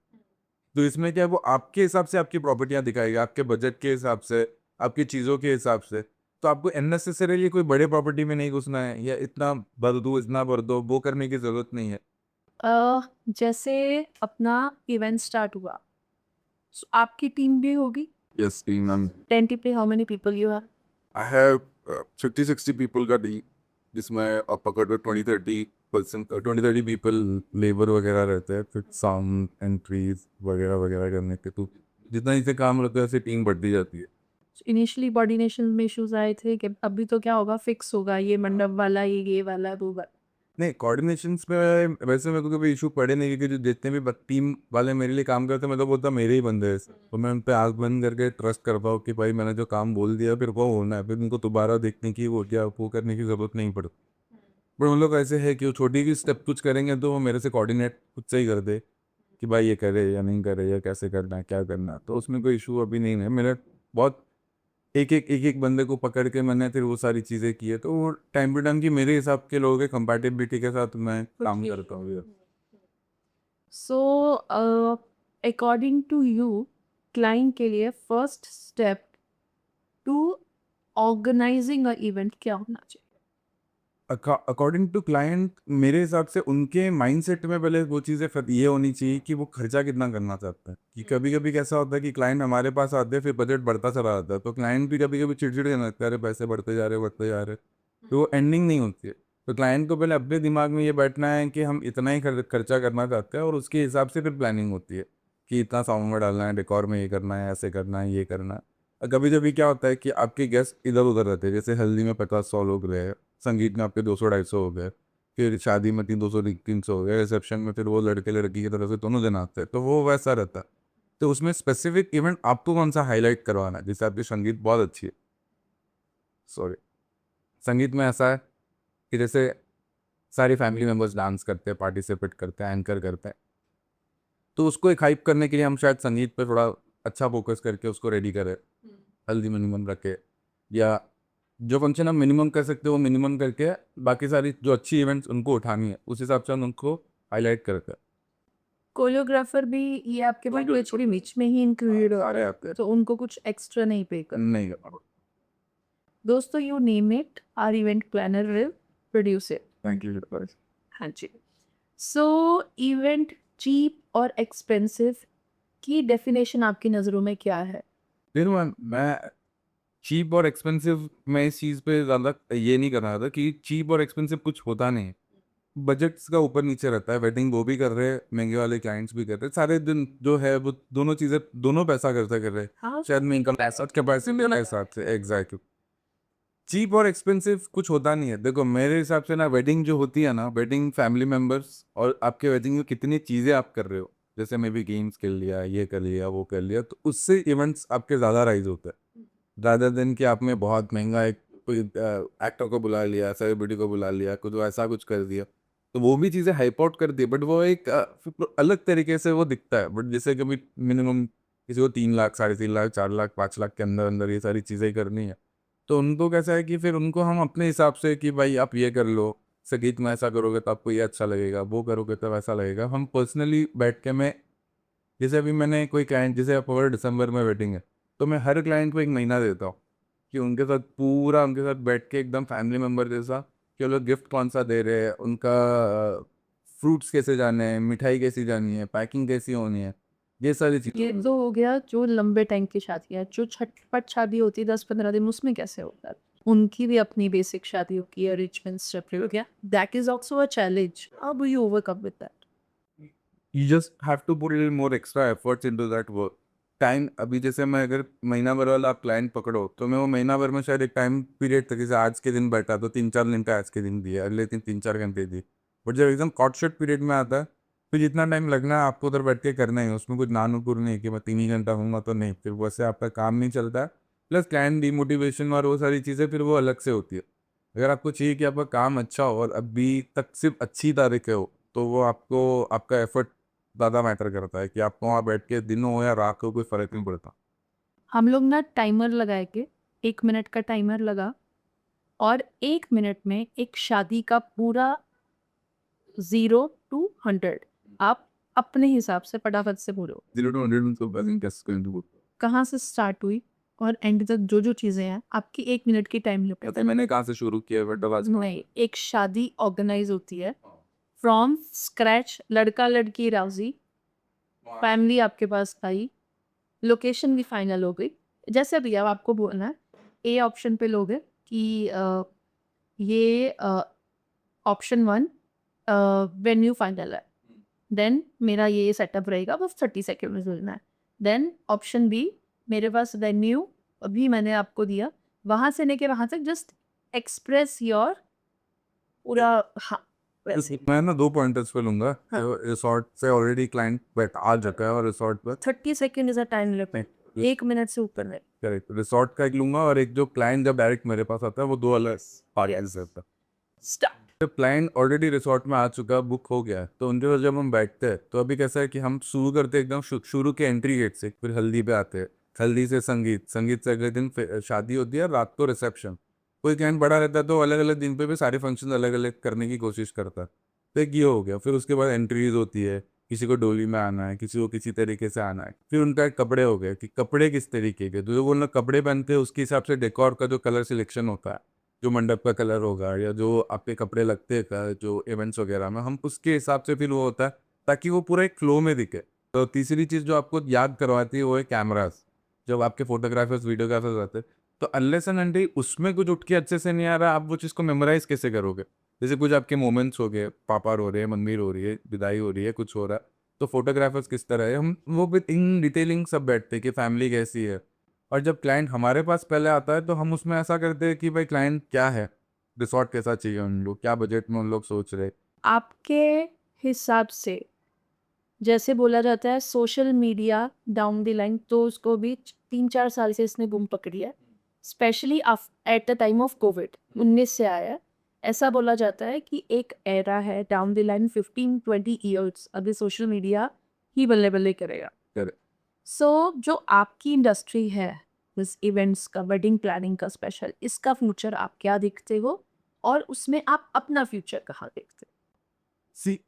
तो इसमें क्या है वो आपके हिसाब से आपकी प्रॉपर्टियाँ दिखाएगा, आपके बजट के हिसाब से, आपकी चीज़ों के हिसाब से। तो आपको अननेसेसरीली कोई बड़े प्रॉपर्टी में नहीं घुसना है या इतना भर दूँ, इतना भर दो, वो करने की ज़रूरत नहीं है। जैसे अपना इवेंट स्टार्ट हुआ, आपकी टीम भी होगी? Yes, team. Tentatively how many people you have? I have 50-60 people का टीम जिसमें आप पकड़ लो 20-30% 20-30 पीपल लेबर वगैरह रहते हैं फिर साउंड एंट्रीज वगैरह वगैरह करने के तो जितना इसे काम रहता है ऐसे टीम बढ़ती जाती है। इनिशियली कोऑर्डिनेशन में इश्यूज आए थे कि अभी तो क्या होगा, फिक्स होगा ये मंडप वाला, ये वाला, वो वाला। नहीं कोऑर्डिनेशंस में वैसे मेरे को कभी इशू पड़े नहीं क्योंकि जो जितने भी टीम वाले मेरे लिए काम करते हैं मैं तो बोलता मेरे ही बंदे हैं तो मैं उन पर आँख बंद करके ट्रस्ट कर पाऊँ कि भाई मैंने जो काम बोल दिया फिर वो होना है फिर उनको दोबारा देखने की वो क्या वो करने की ज़रूरत नहीं पड़ती। पर उन लोग ऐसे है कि वो छोटी भी स्टेप कुछ करेंगे तो वो मेरे से कोऑर्डिनेट खुद से ही कर दे कि भाई ये करे या नहीं करे या कैसे करना है क्या करना है तो उसमें कोई इशू अभी नहीं है मेरे बहुत एक एक बंदे को पकड़ के मैंने फिर वो सारी चीज़ें की है तो वो टाइम टू टाइम की मेरे हिसाब के लोगों के कंपैटिबिलिटी के साथ मैं काम करता हूँ। So according to you, client के लिए first step to organising a event क्या होना चाहिए? अकॉर्डिंग टू क्लाइंट मेरे हिसाब से उनके माइंडसेट में पहले वो चीज़ें ये होनी चाहिए कि वो खर्चा कितना करना चाहता है कि कभी कभी कैसा होता है कि क्लाइंट हमारे पास आते हैं फिर बजट बढ़ता चला जाता है तो क्लाइंट भी कभी कभी चिड़चिड़ करने लगता है अरे पैसे बढ़ते जा रहे तो वो एंडिंग नहीं होती है। तो क्लाइंट को पहले अपने दिमाग में ये बैठना है कि हम इतना ही खर्चा करना चाहते हैं और उसके हिसाब से फिर प्लानिंग होती है कि इतना साउंड में डालना है, डेकोर में ये करना है, ऐसे करना है, ये करना है। और कभी कभी क्या होता है कि आपके गेस्ट इधर उधर रहते हैं जैसे हल्दी में 50-100 लोग रहे, संगीत में आपके 200-250 हो गए, फिर शादी में 300-300 हो गए, रिसेप्शन में फिर वो लड़के लड़की की तरफ से दोनों जन आते हैं तो वो वैसा रहता है। तो उसमें स्पेसिफिक इवेंट आपको कौन सा हाईलाइट करवाना है जैसे आपकी संगीत बहुत अच्छी है, सॉरी, संगीत में ऐसा है कि जैसे सारी फैमिली मेम्बर्स डांस करते हैं, पार्टिसिपेट करते हैं, एंकर करते हैं, तो उसको एक हाइप करने के लिए हम शायद संगीत पे थोड़ा अच्छा फोकस करके उसको रेडी करें, हल्दी मिनिमम रखे या जो फंक्शन हम मिनिमम कर सकते हो वो मिनिमम करके बाकी सारी जो अच्छी इवेंट्स उनको उठानी है उस हिसाब से हम उनको हाईलाइट करते हैं। कोरियोग्राफर भी ये आपके पैकेज के बीच में ही इंक्लूडेड हो सारे आपके तो उनको कुछ एक्स्ट्रा नहीं पे कर। नहीं दोस्तों, you name it, our event planner will produce it. Thank you. हाँ जी। सो इवेंट चीप और एक्सपेंसिव की डेफिनेशन आपकी नज़रों में क्या है? फिर मैं चीप और एक्सपेंसिव, मैं इस चीज़ पे ज़्यादा ये नहीं कर रहा था कि चीप और एक्सपेंसिव कुछ होता नहीं है। बजट्स का ऊपर नीचे रहता है। वेडिंग वो भी कर रहे हैं, महंगे वाले क्लाइंट्स भी कर रहे हैं। सारे दिन जो है वो दोनों चीज़ें, दोनों पैसा खर्चा कर रहे हैं। हाँ। शायद मैं इनकम पैसा कैपेसिटी के हिसाब से एग्जैक्टली। चीप और एक्सपेंसिव कुछ होता नहीं है। देखो मेरे हिसाब से ना, वेडिंग जो होती है ना, वेडिंग फैमिली मेंबर्स और आपके वेडिंग में कितनी चीज़ें आप कर रहे हो, जैसे मे बी गेम्स खेल लिया, ये कर लिया, वो कर लिया, तो उससे इवेंट्स आपके ज़्यादा राइज होते हैं ज़्यादा दिन कि आपने बहुत महंगा एक कोई एक्टर को बुला लिया, सेलिब्रिटी को बुला लिया, कुछ ऐसा कुछ कर दिया, तो वो भी चीज़ें हाइप आउट कर दी, बट वो एक अलग तरीके से वो दिखता है। बट जैसे कभी मिनिमम किसी को 3 लाख, 3.5 लाख, 4 लाख, 5 लाख के अंदर अंदर ये सारी चीज़ें करनी है, तो उनको कैसा है कि फिर उनको हम अपने हिसाब से कि भाई आप ये कर लो, संगीत में ऐसा करोगे तो आपको ये अच्छा लगेगा, वो करोगे तो वैसा लगेगा। हम पर्सनली बैठ के मैं, जैसे अभी मैंने कोई क्लाइंट, जैसे अगर दिसंबर में वेडिंग है, तो मैं हर क्लाइंट को 1 महीना देता हूँ कि उनके साथ पूरा, उनके साथ बैठ के एकदम फैमिली मेम्बर जैसा, कि वो लोग गिफ्ट कौन सा दे रहे हैं, उनका फ्रूट्स कैसे जाने हैं, मिठाई कैसी जानी है, पैकिंग कैसी होनी है, ये सारी चीज़ें। ये तो हो गया जो लंबे टाइम की शादी है। जो झटपट शादी होती है 10-15 दिन, उसमें कैसे होता है? उनकी भी अपनी बेसिक शादियों की अरेंजमेंट्स चल रही हो क्या? That is also a challenge. How do you overcome with that? You just have to put a little more extra efforts into that work. Time, अभी जैसे मैं अगर महीना भर वाला आप क्लाइंट पकड़ो, तो मैं वो महीना भर में शायद एक टाइम पीरियड तक, जैसे आज के दिन बैठा तो 3-4 घंटे आज के दिन दिए, अगले दिन 3-4 घंटे दिए। बट जब एकदम कॉट शॉट पीरियड में आता है, फिर जितना टाइम लगना है आपको उधर बैठ के करना ही है। उसमें कुछ नानुपुर नहीं कि मैं 3 ही घंटा हूँगा तो नहीं, फिर वैसे आपका काम नहीं चलता है। प्लस क्लाइंट डिमोटिवेशन और वो सारी चीज़ें फिर वो अलग से होती है। अगर आपको चाहिए कि आपका काम अच्छा हो और अभी तक सिर्फ अच्छी तारीखें हो, तो वो आपको, आपका एफर्ट ज़्यादा मैटर करता है कि आपको वहाँ बैठ के दिन हो या रात हो, कोई फ़र्क नहीं पड़ता। हम लोग ना टाइमर लगाए के 1 मिनट का टाइमर लगा और 1 मिनट में एक शादी का पूरा 0 टू 100 आप अपने हिसाब से फटाफट से बोलो। 0 to 100 तो बैलेंस कैसे करेंगे वो? कहाँ से स्टार्ट हुई और एंड तक जो-जो चीज़ें हैं, आपकी 1 मिनट की टाइम लिमिट। पता है मैंने कहाँ से शुरू किया बट आवाज़। नहीं, एक शादी ऑर्गेनाइज़ होती है फ्रॉम स्क्रैच, लड़का-लड़की राज़ी, फैमिली आपके पास आई, लोकेशन भी फाइनल हो गई। जैसे भी अब आपको बोलना है, ए ऑप्शन पे लोगे कि ये ऑप्शन 1 वेन्यू फाइनल है। देन मेरा ये सेटअप रहेगा, बस 30 सेकंड में बोलना है। देन ऑप्शन बी, मेरे पास वेन्यू अभी मैंने आपको दिया, वहाँ से लेके वहाँ तक जस्ट एक्सप्रेस योर पूरा। हाँ, वैसे। मैं ना 2 पॉइंटर्स पे लूँगा। हाँ। तो रिसॉर्ट से ऑलरेडी क्लाइंट बैठ आ चुका है और रिसॉर्ट पर 30 second is a time limit, 1 minute से ऊपर नहीं। करेक्ट, रिसॉर्ट का एक लूँगा, और एक जो क्लाइंट जब डायरेक्ट मेरे पास आता है वो 2 अलग पार्टीज रहता है। स्टार्ट। जब क्लाइंट ऑलरेडी रिसॉर्ट में आ चुका है, बुक हो गया है, तो उनके साथ जब हम बैठते हैं, तो अभी कैसा है कि हम शुरू करते हैं एकदम शुरू के एंट्री गेट से, फिर हल्दी पे आते हैं, हल्दी से संगीत, संगीत से अगले दिन शादी होती है, रात को रिसेप्शन। कोई क्लाइंट बड़ा रहता है तो अलग अलग दिन पे भी सारे फंक्शन अलग अलग करने की कोशिश करता है। तो एक ये हो गया। फिर उसके बाद एंट्रीज होती है, किसी को डोली में आना है, किसी को किसी तरीके से आना है। फिर उनका एक कपड़े हो गए कि कपड़े किस तरीके के, तो जो वो लोग कपड़े पहनते हैं उसके हिसाब से डेकोर का जो कलर सिलेक्शन होता है, जो मंडप का कलर होगा या जो आपके कपड़े लगते हैं जो इवेंट्स वगैरह में, हम उसके हिसाब से फिर वो होता है, ताकि वो पूरा एक फ्लो में दिखे। तो तीसरी चीज़ जो आपको याद करवाती है वो है कैमरास। जब आपके फोटोग्राफर्स वीडियोग्राफर्स आते हैं, तो अनलेस एंड अनटिल उसमें कुछ उठ के अच्छे से नहीं आ रहा, आप वो चीज़ को मेमोराइज कैसे करोगे? जैसे कुछ आपके मोमेंट्स हो गए, पापा रो रहे हैं, मम्मी रो रही है, विदाई हो रही है, कुछ हो रहा है, तो फोटोग्राफर्स किस तरह है, हम वो विद इन डिटेलिंग सब बैठते हैं कि फैमिली कैसी है। और जब क्लाइंट हमारे पास पहले आता है, तो हम उसमें ऐसा करते हैं कि भाई क्लाइंट क्या है, रिसॉर्ट कैसा चाहिए उन लोग, क्या बजट में उन लोग सोच रहे। आपके हिसाब से जैसे बोला जाता है social media down the line, तो उसको भी 3-4 साल से इसने बूम पकड़ी है। Specially at the time of Covid 19 से आया है। ऐसा बोला जाता है कि एक एरा है डाउन द लाइन 15-20 ईयर्स अभी सोशल मीडिया ही बल्ले-बल्ले करेगा। कर सो जो आपकी इंडस्ट्री है, इस इवेंट्स का, वेडिंग प्लानिंग का स्पेशल, इसका फ्यूचर आप क्या देखते हो? और उसमें आप अपना फ्यूचर कहाँ देखते हो? सी,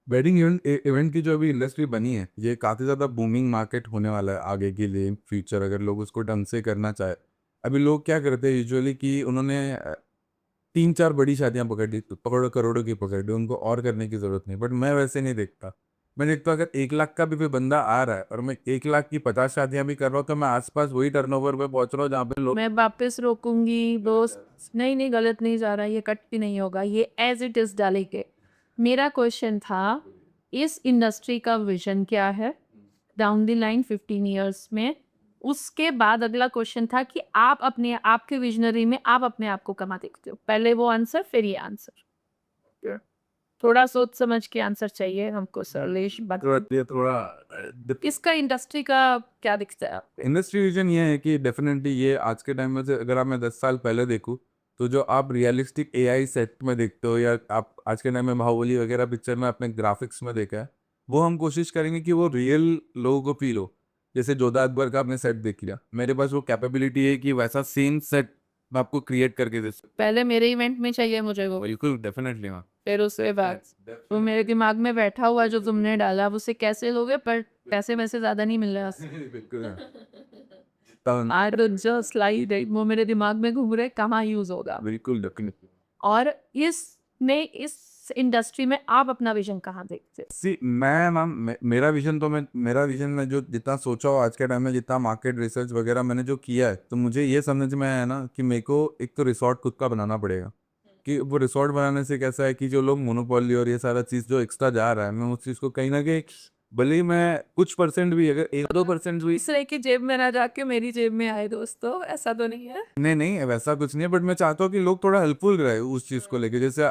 वेडिंग इवेंट इवेंट की जो अभी इंडस्ट्री बनी है, ये काफ़ी ज़्यादा बूमिंग मार्केट होने वाला है आगे के लिए, फ्यूचर अगर लोग उसको ढंग से करना चाहे। अभी लोग क्या करते हैं यूजुअली कि उन्होंने 3-4 बड़ी शादियां पकड़ ली, तो करोड़ों करोड़ों की पकड़ ली, उनको और करने की ज़रूरत नहीं। बट मैं वैसे नहीं देखता। मैं देखता हूँ अगर 1 लाख का भी बंदा आ रहा है और मैं 1 लाख की 50 शादियां भी कर रहा हूँ तो मैं आसपास वही टर्नओवर पे पहुंच रहा हूँ जहाँ पे लोग मैं वापस रोकूंगी दोस्त, नहीं नहीं गलत नहीं जा रहा, ये कट भी नहीं होगा, ये एज इट इज डालेंगे। मेरा क्वेश्चन था, इस इंडस्ट्री का विजन क्या है डाउन द लाइन 15 ईयर्स में? उसके बाद अगला क्वेश्चन था कि आप अपने आपके विजनरी में आप अपने आप को कहाँ देखते हो? पहले वो आंसर फिर ये आंसर। थोड़ा सोच समझ के आंसर चाहिए हमको सरलेश। थोड़ा इसका इंडस्ट्री का क्या दिखता है? इंडस्ट्री विजन ये है कि डेफिनेटली ये आज के टाइम में से अगर आप मैं 10 साल पहले देखूँ तो जो आप रियलिस्टिक एआई सेट में देखते हो या आप आज के टाइम में बाहुबली वगैरह पिक्चर में अपने ग्राफिक्स में देखा है, वो हम कोशिश करेंगे कि वो रियल लोगों को फील हो। जैसे जोधा अकबर का आपने सेट देख लिया, मेरे पास वो कैपेबिलिटी है कि वैसा सेम सेट मैं आपको क्रिएट करके दे सकता पहले मेरे इवेंट में चाहिए मुझे वो, हूँ। बिल्कुल डेफिनेटली हाँ। फिर उसके बाद वो मेरे दिमाग में बैठा हुआ जो तुमने डाला उसे कैसे लोगे, पर पैसे में से ज्यादा नहीं मिल रहा। बिल्कुल हाँ। तब- I don't just like it, वो मेरे दिमाग में घूम रहे कहाँ यूज होगा। बिल्कुल डेफिनेटली। और इस इंडस्ट्री में आप अपना विजन कहाँ देखते हो? सी मैं मैम मेरा विजन तो मेरा विजन में जो जितना सोचा हो आज के टाइम में, जितना मार्केट रिसर्च वगैरह मैंने जो किया है, तो मुझे ये समझ में आया ना कि मेरे को एक तो रिसोर्ट खुद का बनाना पड़ेगा। कि वो रिसोर्ट बनाने से कैसा है कि जो लोग मोनोपोली और ये सारा चीज़ जो एक्स्ट्रा जा रहा है, मैं उस चीज़ को कहीं ना कहीं भले ही मैं कुछ परसेंट भी अगर 1-2% भी। दूसरे की जेब में ना जाके मेरी जेब में आए दोस्तों, ऐसा तो नहीं है। नहीं नहीं वैसा कुछ नहीं है, बट मैं चाहता हूँ कि लोग थोड़ा हेल्पफुल रहे उस चीज़ को लेके। जैसे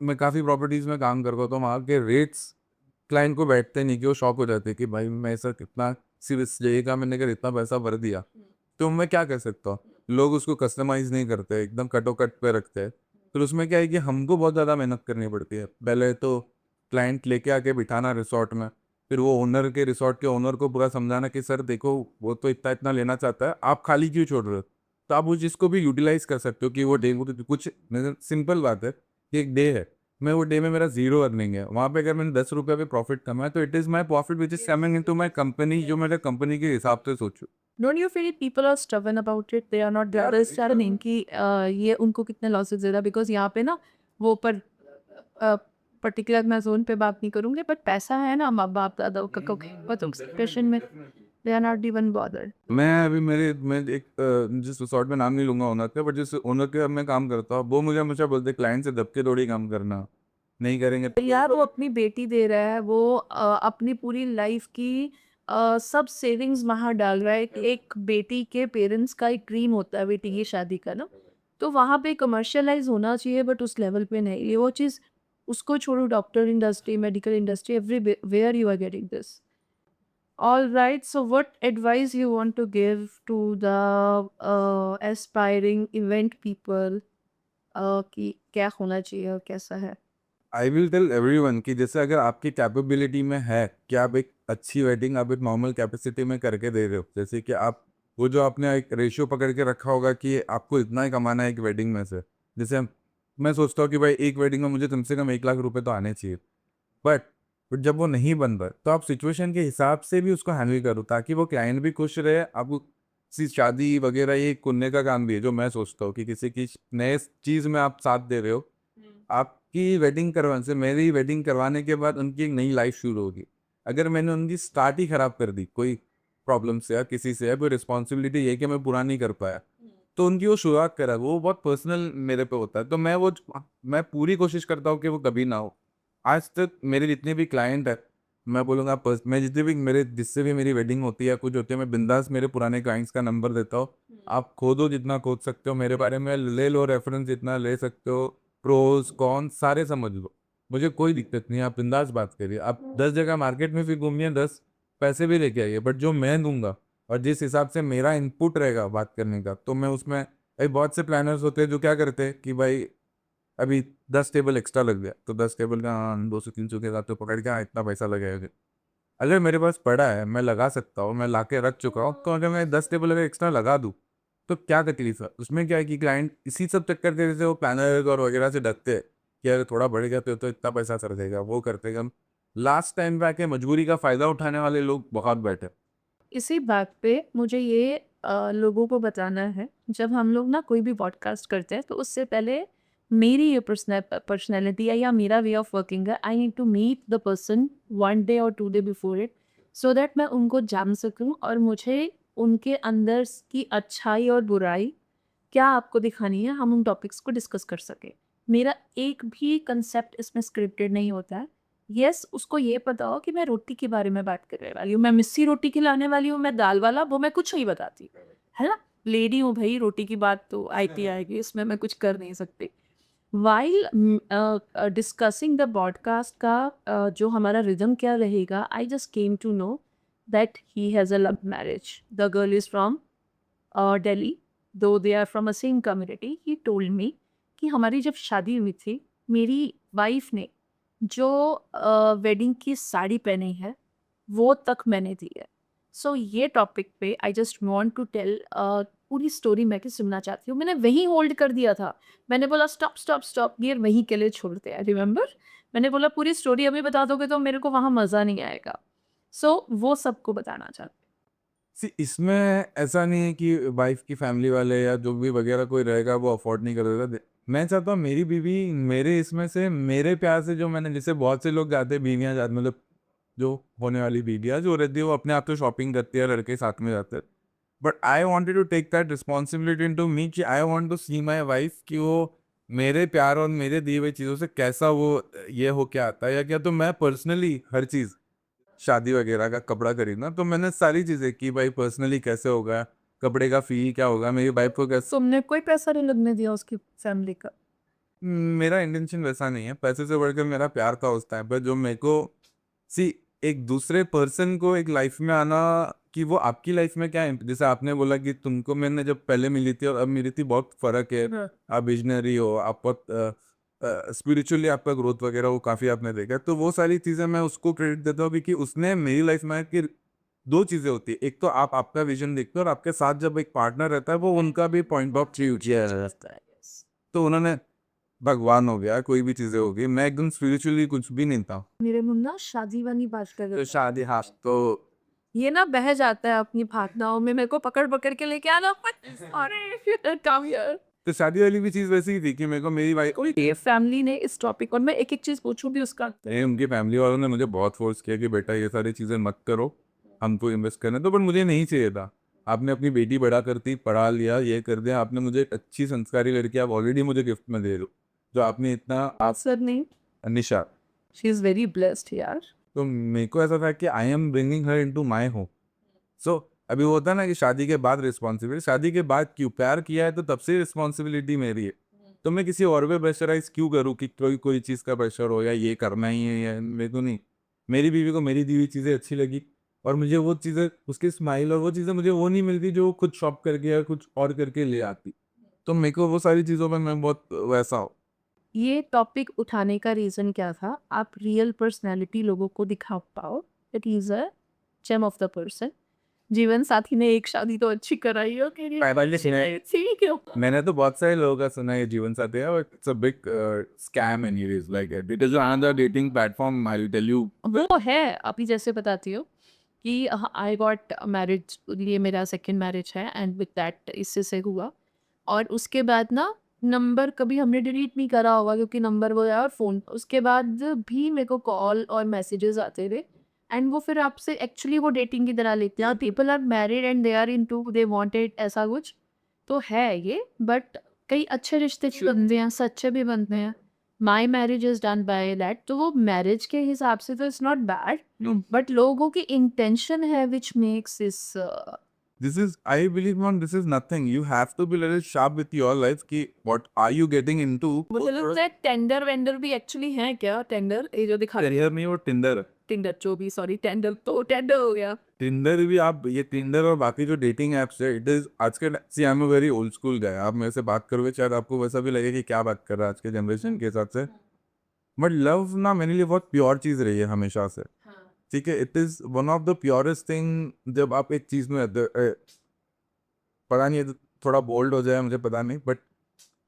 मैं काफ़ी प्रॉपर्टीज़ में काम करता हूँ तो वहाँ के रेट्स क्लाइंट को बैठते नहीं कि वो शॉक हो जाते हैं कि भाई मैं ऐसा कितना सिर्फ ये का मैंने कर इतना पैसा भर दिया। तो मैं क्या कर सकता हूँ, लोग उसको कस्टमाइज नहीं करते, एकदम कटो कट पे रखते हैं। फिर उसमें क्या है कि हमको बहुत ज़्यादा मेहनत करनी पड़ती है। पहले तो क्लाइंट लेके आके बिठाना रिसोर्ट में, फिर वो ओनर के रिसोर्ट के ओनर को पूरा समझाना कि सर देखो वो तो इतना इतना लेना चाहता है, आप खाली क्यों छोड़ रहे हो। तो आप उस चीज़ को भी यूटिलाइज कर सकते हो कि वो डे कुछ सिंपल बात है कि एक डे है, मैं वो डे में मेरा जीरो अर्निंग है, वहाँ पे अगर मैंने 10 रुपये पे प्रॉफिट कमाया तो it is my profit which is coming into my company, जो मेरे कंपनी के हिसाब से सोचूं। Don't you feel people are stubborn about it, they are not understanding कि ये उनको कितने लॉसेस दे रहा है? बिकॉज यहाँ पे ना वो पर पर्टिकुलर मैं जोन पे बात नहीं करूँगी, बट पैसा है ना माँ बाप दादा का एक्सप्रेशन में, they are not even bothered. मैं अभी मैं एक जिस रिसोर्ट में नाम नहीं लूंगा ओनर का, बट जिस ओनर के मैं काम करता हूँ वो मुझे हमेशा बोलते क्लाइंट से दबके थोड़ी काम करना, नहीं करेंगे तो। यार वो अपनी बेटी दे रहा है, वो अपनी पूरी लाइफ की सब सेविंग्स वहाँ डाल रहा है। एक बेटी के पेरेंट्स का एक ड्रीम होता है बेटी की शादी का ना, तो वहाँ पे कमर्शियलाइज होना चाहिए, बट उस लेवल पे नहीं। ये वो चीज़ उसको छोड़ो, doctor industry, medical industry, everywhere you are getting this. All right, so what advice you want to give to the aspiring event people कि क्या होना चाहिए और कैसा है? आई विल टेल एवरीवन कि जैसे अगर आपकी कैपेबिलिटी में है कि आप एक अच्छी वेडिंग आप एक नॉर्मल कैपेसिटी में करके दे रहे हो, जैसे कि आप वो जो आपने एक रेशियो पकड़ के रखा होगा कि आपको इतना ही कमाना है एक वेडिंग में से। जैसे मैं सोचता हूँ कि भाई एक वेडिंग में मुझे कम से कम 1 लाख रुपए तो आने चाहिए, बट जब वो नहीं बन रहा तो आप सिचुएशन के हिसाब से भी उसको हैंडल करो ताकि वो क्लाइंट भी खुश रहे। आप किसी शादी वगैरह ये पुण्य का काम भी है, जो मैं सोचता हूँ कि किसी की नए चीज़ में आप साथ दे रहे हो। आपकी वेडिंग करवाने से, मेरी वेडिंग करवाने के बाद उनकी एक नई लाइफ शुरू होगी। अगर मैंने उनकी स्टार्ट ही खराब कर दी कोई प्रॉब्लम से या किसी से, या कोई रिस्पॉन्सिबिलिटी ये कि मैं पूरा नहीं कर पाया, तो उनकी वो शुरुआत करा वो बहुत पर्सनल मेरे पे होता है। तो मैं पूरी कोशिश करता हूँ कि वो कभी ना हो। आज तक मेरे जितने भी क्लाइंट है, मैं बोलूँगा मैं जितने भी मेरे जिससे भी मेरी वेडिंग होती है कुछ होती है, मैं बिंदास मेरे पुराने क्लाइंट्स का नंबर देता हूँ। आप खोदो जितना खोद सकते हो मेरे बारे में, ले लो रेफरेंस जितना ले सकते हो, प्रोज कॉन सारे समझ लो, मुझे कोई दिक्कत नहीं है। आप बिंदास बात करिए, आप 10 जगह मार्केट में भी घूमिए, 10 पैसे भी लेके आइए, बट जो मैं दूंगा और जिस हिसाब से मेरा इनपुट रहेगा बात करने का, तो मैं उसमें भाई बहुत से प्लानर्स होते हैं जो क्या करते हैं कि भाई अभी 10 टेबल एक्स्ट्रा लग गया तो 10 टेबल का 200-300 के साथ तो पकड़ के इतना पैसा लगेगा। अगर मेरे पास पड़ा है मैं लगा सकता हूँ, मैं ला के रख चुका हूँ, तो अगर मैं 10 टेबल अगर एक्स्ट्रा लगा दूँ तो क्या तकलीफ है उसमें। क्या है कि क्लाइंट इसी सब चक्कर के जैसे वो प्लानर और वगैरह से डरते हैं कि अगर थोड़ा बढ़ गया तो इतना पैसा सर देगा, वो करते हैं हम। लास्ट टाइम पे आके मजबूरी का फायदा उठाने वाले लोग बहुत बैठे। इसी बात पे मुझे ये लोगों को बताना है, जब हम लोग ना कोई भी पॉडकास्ट करते हैं तो उससे पहले मेरी ये पर्सनैलिटी है या मेरा वे ऑफ वर्किंग है, I need to meet the person 1 day और 2 day before it, so that मैं उनको जान सकूँ और मुझे उनके अंदर की अच्छाई और बुराई क्या आपको दिखानी है, हम उन टॉपिक्स को डिस्कस कर सकें। मेरा एक भी कंसेप्ट इसमें स्क्रिप्टेड नहीं होता है। येस, उसको ये पता हो कि मैं रोटी के बारे में बात करने वाली हूँ, मैं मिस्सी रोटी खिलाने वाली हूँ, मैं दाल वाला, वो मैं कुछ नहीं बताती, है ना? लेडी हूँ भई, रोटी की बात तो आती आएगी, इसमें मैं कुछ कर नहीं सकती। व्हाइल डिस्कसिंग द पॉडकास्ट का जो हमारा रिदम क्या रहेगा, I just came to know that he has a love marriage. The girl is from Delhi, though they are from a same community. He told me कि हमारी जब शादी हुई थी, मेरी वाइफ ने जो वेडिंग की साड़ी पहनी है, वो तक मैंने दी है। सो ये टॉपिक पे I just want to tell पूरी स्टोरी मैं कि सुनना चाहती हूँ। मैंने वहीं होल्ड कर दिया था। मैंने बोला स्टॉप, स्टॉप, स्टॉप, ये वहीं के लिए छोड़ते हैं, रिमेंबर? मैंने बोला पूरी स्टोरी अभी बता दोगे तो मेरे को वहाँ मज़ा नहीं आएगा। सो वो सबको बताना चाहती सी इसमें ऐसा नहीं है कि वाइफ की फैमिली वाले या जो भी वगैरह कोई रहेगा वो अफोर्ड नहीं कर देता। मैं चाहता हूँ मेरी बीवी मेरे इसमें से मेरे प्यार से जो मैंने जैसे बहुत से लोग जाते हैं बीवियाँ जाते मतलब जो होने वाली बीवियाँ जो रहती है वो अपने आप तो शॉपिंग करती है लड़के साथ में जाते हैं। But I wanted to take that responsibility in to me कि I want to see my wife कि वो मेरे प्यार और मेरे दिए हुए चीज़ों से कैसा वो ये हो क्या आता है या क्या। तो मैं पर्सनली हर चीज़ शादी वगैरह का कपड़ा खरीदना तो मैंने सारी चीज़ें की भाई पर्सनली कैसे होगा कपड़े का फी क्या होगा मेरी वाइफ को हूँ। कैसे। तुमने कोई पैसा नहीं लगने दिया उसकी फैमिली का? मेरा इंटेंशन वैसा नहीं है पैसे से बढ़कर मेरा प्यार था उस टाइम पर जो मेरे को सी एक दूसरे पर्सन को एक लाइफ में आना कि वो आपकी लाइफ में क्या है जैसे आपने बोला कि तुमको मैंने जब पहले मिली थी और अब मिली थी बहुत फर्क है। हाँ। आप विजनरी हो आप बहुत स्पिरिचुअली आपका ग्रोथ वगैरह वो काफ़ी आपने देखा है। तो वो सारी चीज़ें मैं उसको क्रेडिट देता हूँ क्योंकि उसने मेरी लाइफ में कि दो चीज़ें होती है एक तो आप आपका विजन देखते हो और आपके साथ जब एक पार्टनर रहता है वो उनका भी पॉइंट ऑफ व्यू रहता है। तो उन्होंने भगवान हो गया कोई भी चीज़ें हो गई मैं एकदम स्पिरिचुअली कुछ भी नहीं था। मेरे मुन्ना शादी वाली बात कर रहे तो हो। शादी हाँ तो ये ना बह जाता है अपनी भावनाओं में, मेरे को पकड़ पकड़ के लेके आना मत। अरे कम यार। तो शादी वाली भी चीज़ वैसी ही थी कि मेरे को मेरी वाइफ ये फैमिली ने इस टॉपिक और मैं एक एक चीज पूछूं भी उसका। नहीं उनकी फैमिली वालों ने मुझे बहुत फोर्स किया कि बेटा ये सारी चीज़ें मत करो हमको इन्वेस्ट करना तो पर मुझे नहीं चाहिए था। आपने अपनी बेटी बड़ा करती पढ़ा लिया ये कर दिया आपने मुझे एक अच्छी संस्कारी लड़की आप ऑलरेडी मुझे गिफ्ट में दे दो जो आपने इतना आप सर नहीं, Nisha. She is very blessed यार। तो मेरे को ऐसा था कि I am bringing her into my home. So अभी वो होता है ना कि शादी के बाद रिस्पॉन्सिबिलिटी शादी के बाद क्यों प्यार किया है तो तब से रिस्पॉन्सिबिलिटी मेरी है। तो मैं किसी और पे प्रेशराइज क्यों करूँ कि कोई कोई चीज़ का प्रेशर हो या ये करना ही है या मेरे को नहीं। मेरी बीवी को मेरी दी हुई चीज़ें अच्छी लगी और मुझे वो चीज़ें उसकी स्माइल और वो चीज़ें मुझे वो नहीं मिलती जो वो खुद शॉप करके या कुछ और करके ले आती। तो मेरे को वो सारी चीज़ों में मैं बहुत वैसा हूँ। ये टॉपिक उठाने का रीजन क्या था? आप रियल पर्सनैलिटी लोगों को दिखा पाओ। It is a gem of the person. Jeevansathi ने एक शादी तो अच्छी कराई हो कि ठीक है। मैंने तो बहुत सारे लोगों का सुना है जीवन साथी है it's a big scam and it is like it is another dating platform I will tell you. वो है, अभी जैसे बताती हूँ कि आई गॉट मैरिज, ये मेरा सेकंड मैरिज है एंड विद दैट इससे से हुआ। और उसके बाद ना नंबर कभी हमने डिलीट नहीं करा होगा क्योंकि नंबर वो है और फ़ोन, उसके बाद भी मेरे को कॉल और मैसेजेस आते थे। एंड वो फिर आपसे एक्चुअली वो डेटिंग की तरह लेते हैं, people are married and they are into they wanted, ऐसा कुछ तो है ये। बट कई अच्छे रिश्ते भी बनते हैं, सच्चे भी बनते हैं। My marriage is done by that, तो वो मैरिज के हिसाब से तो इट्स नॉट बैड, बट लोगों की इंटेंशन है which makes this. This is, I believe, man, this is nothing. You have to be a little sharp with your life कि what are you getting into? मुझे लगता है tender vendor भी actually है क्या? टेंडर ये जो दिखा करियर नहीं वो टिंडर। टिंडर, जो भी, सॉरी, टेंडर तो टेंडर हो गया। टिंडर भी आप ये टिंडर और बाकी जो डेटिंग एप्स है इट इज आज के see I am a very old school guy आप मेरे से बात करोगे शायद आपको वैसा भी लगे कि क्या बात कर रहा है आज के जनरेशन के हिसाब से। बट लव ना मेरे लिए बहुत प्योर चीज़ रही है हमेशा से। ठीक है it is one of the purest thing जब आप एक चीज़ में पता नहीं है थोड़ा बोल्ड हो जाए मुझे पता नहीं but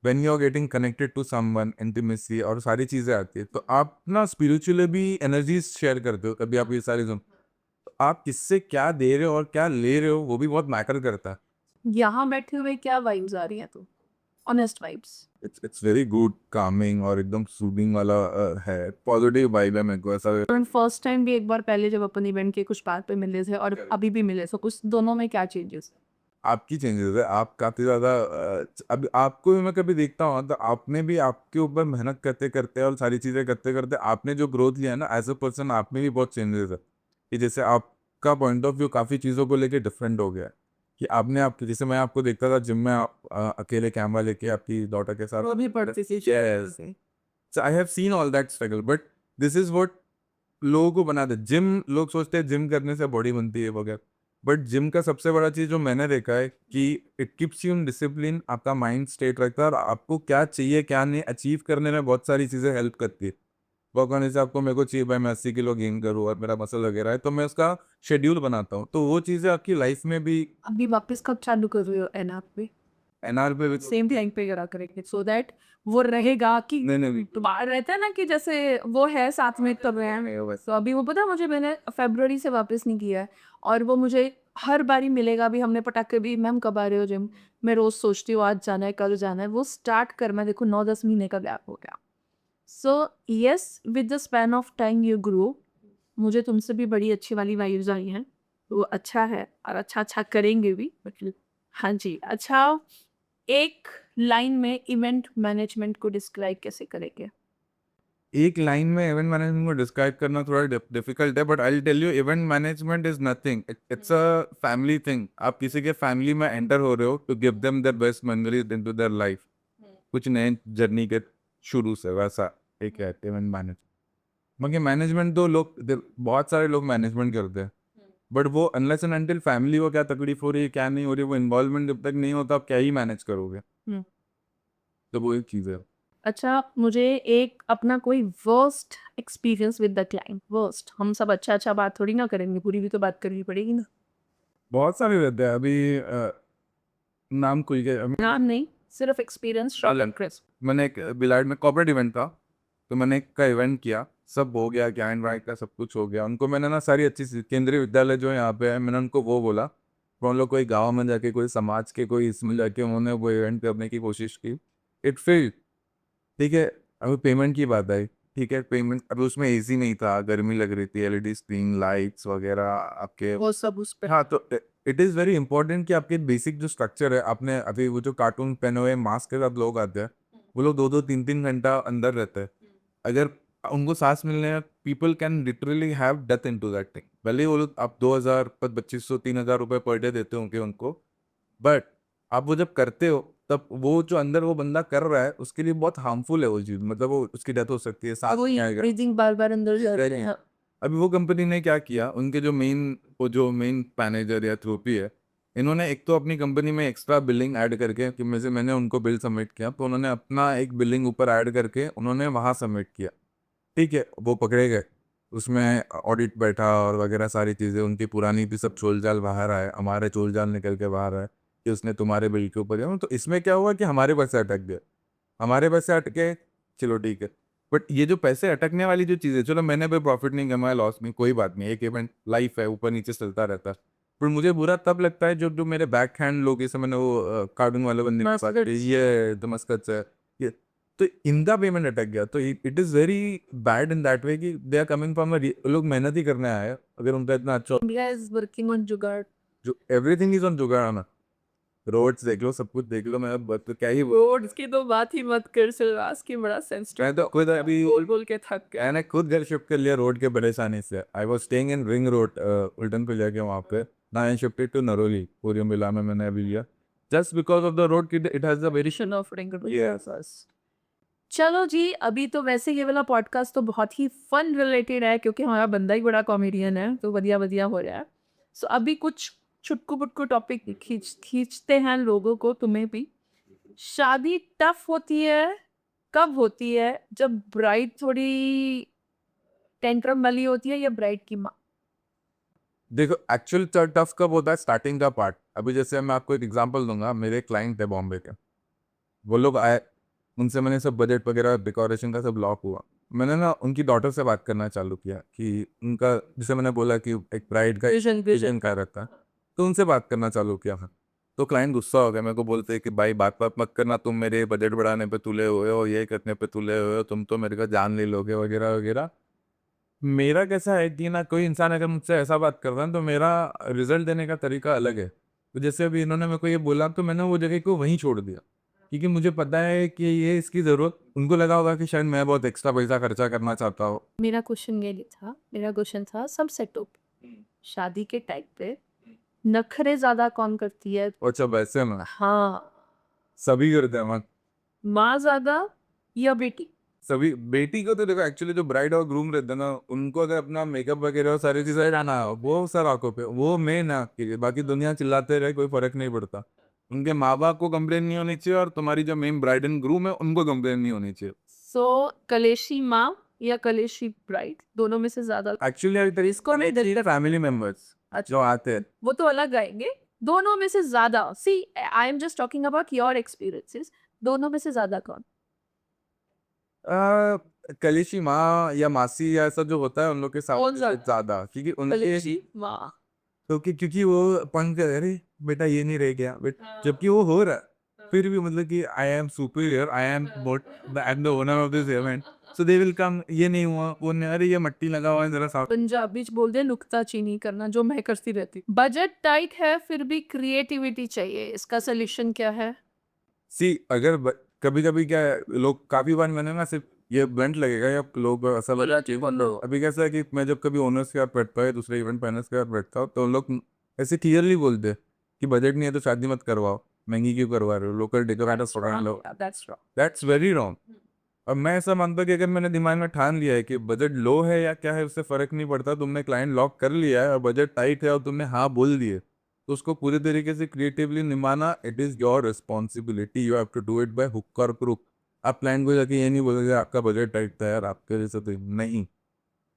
when you are getting connected to someone intimacy और सारी चीज़ें आती है तो आप ना स्पिरिचुअली भी एनर्जीज शेयर करते हो कभी आप ये सारी सुन तो आप किससे क्या दे रहे हो और क्या ले रहे हो वो भी बहुत मैटर करता है। यहाँ बैठे हुए क्या वाइब्स आ रही हैं तो? Honest vibes. It's very good, Kameng और एकदम सूदिंग वाला है, पॉजिटिव वाइब है मेरे को ऐसा। फर्स्ट टाइम भी एक बार पहले जब अपन इवेंट के कुछ बात पे मिले थे और अभी भी मिले, तो उस दोनों में क्या चेंजेस? आपकी चेंजेस है, आप काफ़ी ज़्यादा अब आपको भी मैं कभी देखता हूँ तो आपने भी आपके ऊपर मेहनत करते करते और सारी चीज़ें करते करते आपने जो ग्रोथ लिया है ना एज अ पर्सन, आप में भी बहुत चेंजेस है कि जैसे आपका पॉइंट ऑफ व्यू काफ़ी चीज़ों को लेके डिफरेंट हो गया है कि आपने आप जैसे मैं आपको देखता था जिम में आप अकेले कैमरा लेके आपकी डॉटर के साथ वो भी पढ़ती थी Yes. So I have seen all that struggle, but this is what लोगों को बना दे। जिम लोग सोचते हैं जिम करने से बॉडी बनती है वगैरह, बट जिम का सबसे बड़ा चीज़ जो मैंने देखा है कि it keeps you in discipline, आपका माइंड स्टेट रखता है और आपको क्या चाहिए क्या नहीं अचीव करने में बहुत सारी चीज़ें हेल्प करती है। वर्क होने से आपको मेरे को चाहिए भाई मैं 80 किलो गेन करूँ और मेरा मसल वगैरह है तो मैं उसका शेड्यूल बनाता हूँ, तो वो चीज़ें आपकी लाइफ में भी अभी वापस कब चालू कर रहे हो एनआर पे? एनआर पे भी सेम टाइम पे करा करेंगे सो दैट वो रहेगा कि नहीं नहीं तुम्हारा रहता है ना कि जैसे वो है साथ में कर रहे हैं, तो अभी वो पता है मुझे, मैंने फरवरी से वापस नहीं किया है और वो मुझे हर बारी मिलेगा भी, हमने पटाखे भी, मैम कब आ रहे हो जिम, मैं रोज सोचती हूँ आज जाना है कल जाना है, वो स्टार्ट कर, मैं देखो 9-10 महीने का गैप हो गया। So yes, with the span of time you grow. मुझे तुमसे भी बड़ी अच्छी वाली वाइब्स आई हैं, वो अच्छा है और अच्छा अच्छा करेंगे भी। हाँ जी, अच्छा, एक लाइन में इवेंट मैनेजमेंट को डिस्क्राइब कैसे करेंगे? एक लाइन में इवेंट मैनेजमेंट को डिस्क्राइब करना थोड़ा डिफिकल्ट है, but I will tell you event management is nothing, it's a family thing. आप किसी के फैमिली में एंटर हो रहे हो to give them their best memories into their life, कुछ नए जर्नी के शुरू से, वैसा एक है इवेंट मैनेज। बाकी मैनेजमेंट तो बहुत सारे लोग मैनेजमेंट करते हैं, बट वो अनलेस एंड अनटिल फैमिली को क्या तकलीफ हो रही है क्या नहीं हो रही है वो इन्वॉल्वमेंट जब तक नहीं होता आप क्या ही मैनेज करोगे, हम्म। तो वो एक चीज़ है। अच्छा, मुझे एक अपना कोई worst experience with the client, worst, हम सब अच्छा अच्छा बात थोड़ी ना करेंगे, पूरी भी तो बात करनी पड़ेगी ना। बहुत सारे रहते हैं अभी नाम कोई के नाम नहीं, सिर्फ एक्सपीरियंस, शॉर्ट एंड क्रिस्प। मैंने एक बिलाड में कॉर्पोरेट इवेंट था, तो मैंने एक का इवेंट किया, सब हो गया, ज्ञान राइट का सब कुछ हो गया, उनको मैंने ना सारी अच्छी केंद्रीय विद्यालय जो यहाँ पे है मैंने उनको वो बोला, तो उन लोग कोई गाँव में जाके कोई समाज के कोई इसमें जाके उन्होंने वो इवेंट करने की कोशिश की, इट फेल्ड। ठीक है, अभी पेमेंट की बात आई, ठीक है पेमेंट, अभी उसमें एसी नहीं था, गर्मी लग रही थी, एलईडी स्क्रीन लाइट्स वगैरह आपके, वो सब उस पे। हाँ तो इट इज़ वेरी इंपॉर्टेंट कि आपके बेसिक जो स्ट्रक्चर है, आपने अभी वो जो कार्टून पहने हुए मास्क के साथ लोग आते हैं, वो लोग 2-2 3-3 घंटा अंदर रहते हैं, अगर उनको सांस मिलने हैं people can literally have death in to that thing, भले ही वो लोग आप 2,000 2500 3,000 रुपये पर डे देते होंगे उनको, बट आप वो जब करते हो तब वो जो अंदर वो बंदा कर रहा है उसके लिए बहुत हार्मफुल है वो चीज़, मतलब वो उसकी डेथ हो सकती है, सांस वो नहीं आएगा। ब्रीदिंग बार बार अंदर जा रहे हैं। अभी वो कंपनी ने क्या किया, उनके जो मेन मैनेजर या थ्रोपी है, इन्होंने एक तो अपनी कंपनी में एक्स्ट्रा बिलिंग ऐड करके कि मैंने उनको बिल सबमिट किया तो उन्होंने अपना एक बिलिंग ऊपर ऐड करके उन्होंने वहाँ सबमिट किया, ठीक है वो पकड़े गए, उसमें ऑडिट बैठा और वगैरह सारी चीज़ें, उनकी पुरानी भी सब चोल जाल बाहर आए, हमारे चोल जाल निकल के बाहर आए कि उसने तुम्हारे बिल के ऊपर दिया, तो इसमें क्या हुआ कि हमारे पैसे अटक गए, हमारे पैसे अटके, चलो ठीक है, बट ये जो पैसे अटकने वाली जो चीज़ है, चलो मैंने भी प्रॉफिट नहीं कमाया, लॉस नहीं, कोई बात नहीं, एक इवेंट लाइफ है, ऊपर नीचे चलता रहता है, पर मुझे बुरा तब लगता है जो जो मेरे बैक हैंड लोग, जैसे मैंने वो कार्टून वाले बंदे के साथ Muscats. ये दमस्कत है ये, तो इनका पेमेंट अटक गया, तो it is very bad in that way कि दे आर कमिंग फ्रॉम लोग मेहनत ही करने आए हैं, अगर उनका इतना अच्छा, India is working on जुगाड़। जो एवरीथिंग इज ऑन जुगाड़ ना, रोड्स देख लो सब कुछ देख लो, मैं तो क्या ही रोड्स की तो बात ही मत कर, सिलवास की बड़ा सेंसिटिव, मैं तो खुद अभी बोल बोल के थक गया। मैंने खुद घर शिफ्ट कर लिया रोड के परेशानी से, I was staying in ring road उल्टन पे जाके वहाँ पे, ना आई शिफ्टेड टू नरोली पूरी मिला में मैंने अभी लिया, just because of the road, it has a very Vision of Ring Road. Yes. चलो जी, अभी तो वैसे ये वाला पॉडकास्ट तो बहुत ही फन रिलेटेड है क्योंकि हमारा बंदा ही बड़ा कॉमेडियन है, तो बढ़िया बढ़िया हो रहा है। सो अभी कुछ छुटकू पुटकू टॉपिक खींचते हैं लोगों को, तुम्हें भी। शादी टफ होती है कब होती है, जब ब्राइड थोड़ी टेंट्रम वाली होती है या ब्राइड की माँ? देखो एक्चुअल टफ कब होता है, स्टार्टिंग का पार्ट, अभी जैसे मैं आपको एक एग्जांपल दूंगा, मेरे क्लाइंट थे बॉम्बे के, वो लोग आए, उनसे मैंने सब बजट वगैरह डेकोरेशन का सब लॉक हुआ, मैंने ना उनकी डॉटर से बात करना चालू किया कि उनका, जैसे मैंने बोला कि एक ब्राइड का विजन विजन क्या रहता है, तो उनसे बात करना चालू किया था, तो क्लाइंट गुस्सा हो गया, मेरे को बोलते हैं कि भाई बात बात मत करना, तुम मेरे बजट बढ़ाने पे तुले हुए हो, ये करने पे तुले हुए हो, तुम तो मेरे का जान ले लोगे वगैरह वगैरह। मेरा कैसा है कि ना कोई इंसान अगर मुझसे ऐसा बात कर रहा है तो मेरा रिजल्ट देने का तरीका अलग है। तो जैसे अभी इन्होंने मेरे को ये बोला तो मैंने वो जगह को वहीं छोड़ दिया, क्योंकि मुझे पता है कि ये इसकी ज़रूरत उनको लगा होगा कि शायद मैं बहुत एक्स्ट्रा पैसा खर्चा करना चाहता हूँ। मेरा क्वेश्चन ये नहीं था, मेरा क्वेश्चन था सब सेटअप शादी के टाइम पे नखरे ज्यादा कौन करती है? और जब वैसे ना हाँ, सभी करते हैं, माँ ज्यादा या बेटी? सभी। बेटी को तो देखो एक्चुअली जो ब्राइड और ग्रूम रहते हैं ना, उनको अगर अपना मेकअप वगैरह और सारी चीजें जाना है वो सर आंखों पे, वो मेन है आपकी, बाकी दुनिया चिल्लाते रहे कोई फर्क नहीं पड़ता। उनके माँ बाप को कंप्लेन नहीं होनी चाहिए और तुम्हारी जो मेन ब्राइड एंड ग्रूम है उनको कंप्लेन नहीं होनी चाहिए। सो कलेशी माँ या कलेशी ब्राइड, दोनों में से ज्यादा? एक्चुअली अभी इसको नहीं देखते फैमिली मेंबर्स जो आते हैं। वो तो अलग आएंगे। दोनों में से ज्यादा, see I am just talking about your experiences, दोनों में से ज्यादा कौन? आ, कलिशी माँ या मासी या ऐसा जो होता है उन लोग के कौन साथ ज्यादा, क्योंकि उनके कलेशी माँ। क्योंकि वो पंख अरे बेटा ये नहीं रह गया बेटा, जबकि वो हो रहा है फिर भी मतलब कि I am superior, I am what, I am the owner of this event, so they will come, ये नहीं हुआ वो नहीं, अरे ये मट्टी लगा हुआ है जरा साफ। पंजाबी च बोलते हैं नुक्ताचीनी करना, जो मैं करती रहती हूँ। बजट टाइट है फिर भी क्रिएटिविटी चाहिए, इसका सोल्यूशन क्या है? सी अगर कभी कभी क्या है, लोग काफी बार मैंने ना सिर्फ ये ब्लंट लगेगा या लोग ऐसा बोला चाहिए बोलो, अभी कैसा है कि मैं जब कभी ओनर्स के साथ बैठता है दूसरे इवेंट प्लानर्स के साथ बैठता हूँ तो उन लोग ऐसे क्लियरली बोलते हैं कि बजट नहीं है तो शादी मत करवाओ, महंगी क्यों करवा रहे हो, लोकल डेकोरेटर्स पकड़ लो। That's wrong. That's very wrong. अब मैं ऐसा मानता हूँ कि अगर मैंने दिमाग में ठान लिया है कि बजट लो है या क्या है उससे फर्क नहीं पड़ता, तुमने क्लाइंट लॉक कर लिया है और बजट टाइट है और तुमने हाँ बोल दिए, तो उसको पूरे तरीके से क्रिएटिवली निभाना it is your responsibility, you have to do it by hook और क्रुक। आप क्लाइंट को जाके ये नहीं बोलोगे आपका बजट टाइट था यार आपके जैसे, तो नहीं,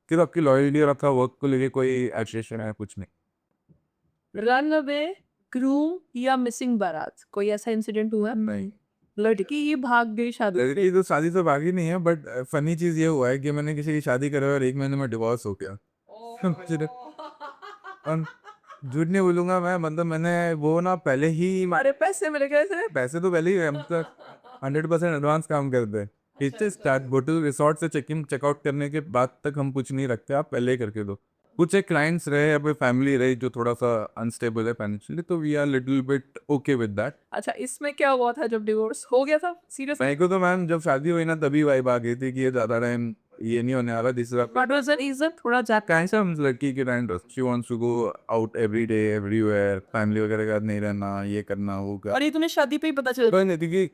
सिर्फ आपकी लॉयल्टी और आपका वर्क को लेके कोई एसोसिएशन है कुछ नहीं। रन अवे, ग्रूम या मिसिंग बारात, कोई ऐसा इंसिडेंट हुआ? नहीं, लड़की ही भाग गई शादी? लड़की तो शादी से भागी नहीं है, बट फनी चीज ये हुआ है कि मैंने किसी की शादी करा और 1 महीने में डिवोर्स हो गया। और झूठ नहीं बोलूंगा मैं, मतलब मैंने वो ना पहले ही हमारे पैसे मिल गए थे। पैसे तो पहले ही हम तो 100% एडवांस काम करते हैं। इससे स्टार्ट होटल रिसोर्ट से चेक इन चेकआउट करने के बाद तक हम कुछ नहीं रखते, आप पहले ही करके दो। कुछ एक क्लाइंट्स रहे या फिर फैमिली रही जो थोड़ा सा अनस्टेबल है फाइनेंशियली, तो we are little bit okay with that. अच्छा, इसमें क्या हुआ था जब डिवोर्स हो गया था? सीरियसली? मेरे को तो मैम जब शादी हुई ना तभी वाइब आ गई थी कि ये ज्यादा टाइम ये नहीं होने वाला, this what was the reason? थोड़ा जा कैसा लड़की के time she wants to go out every day everywhere, family वगैरह के साथ नहीं रहना, ये करना वो कर। और ये तुम्हें शादी पे ही पता चला? कोई नहीं, क्योंकि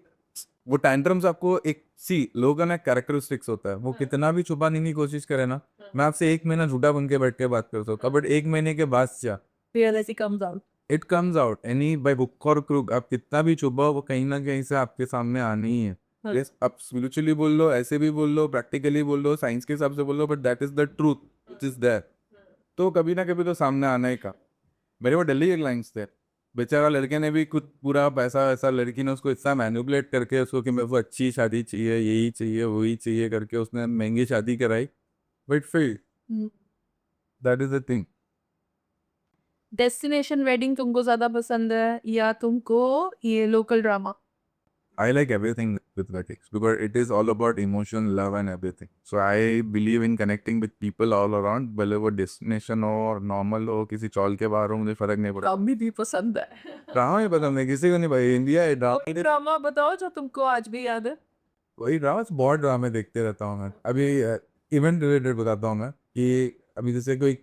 वो टैंट्रम्स आपको एक सी लोगों का ना कैरेक्टरिस्टिक्स होता है, वो कितना भी छुपाने की कोशिश करे ना, मैं आपसे 1 महीना झूठा बन के बैठ के बात कर सकता हूँ, बट 1 महीने के बाद क्या reality comes out. It comes out any bye hook और क्रूक, आप कितना भी छुपाओ वो कहीं ना कहीं से आपके सामने आनी ही है। Yes, आप स्पिरिचुअली बोल लो, ऐसे भी बोल लो, प्रैक्टिकली बोल लो, साइंस के हिसाब से बोल लो, but that is the truth which is there. तो कभी ना कभी तो सामने आना ही का। मेरे वो दिल्ली के क्लाइंट्स थे, बेचारा लड़के ने भी कुछ पूरा पैसा वैसा, लड़की ने उसको इतना मैनिपुलेट करके उसको कि मेरे को अच्छी शादी चाहिए, यही चाहिए वही चाहिए करके उसने महंगी शादी कराई, बट फिर that is the thing. Destination wedding तुमको ज्यादा पसंद है या तुमको ये local drama? I like everything with weddings because it is all about emotion, love and everything. So I believe in connecting with people all around, भले वो destination हो और normal हो, किसी चौल के बाहर हो, मुझे फर्क नहीं पड़ता। ड्रामा भी पसंद है। ड्रामा ही पसंद है, किसी को नहीं भाई, इंडिया है कोई ड्रामा। ड्रामा बताओ जो तुमको आज भी याद है। वही ड्रामा, बहुत ड्रामे देखते रहता हूँ मैं। अभी इवेंट रिलेटेड बताता हूँ मैं कि अभी जैसे कोई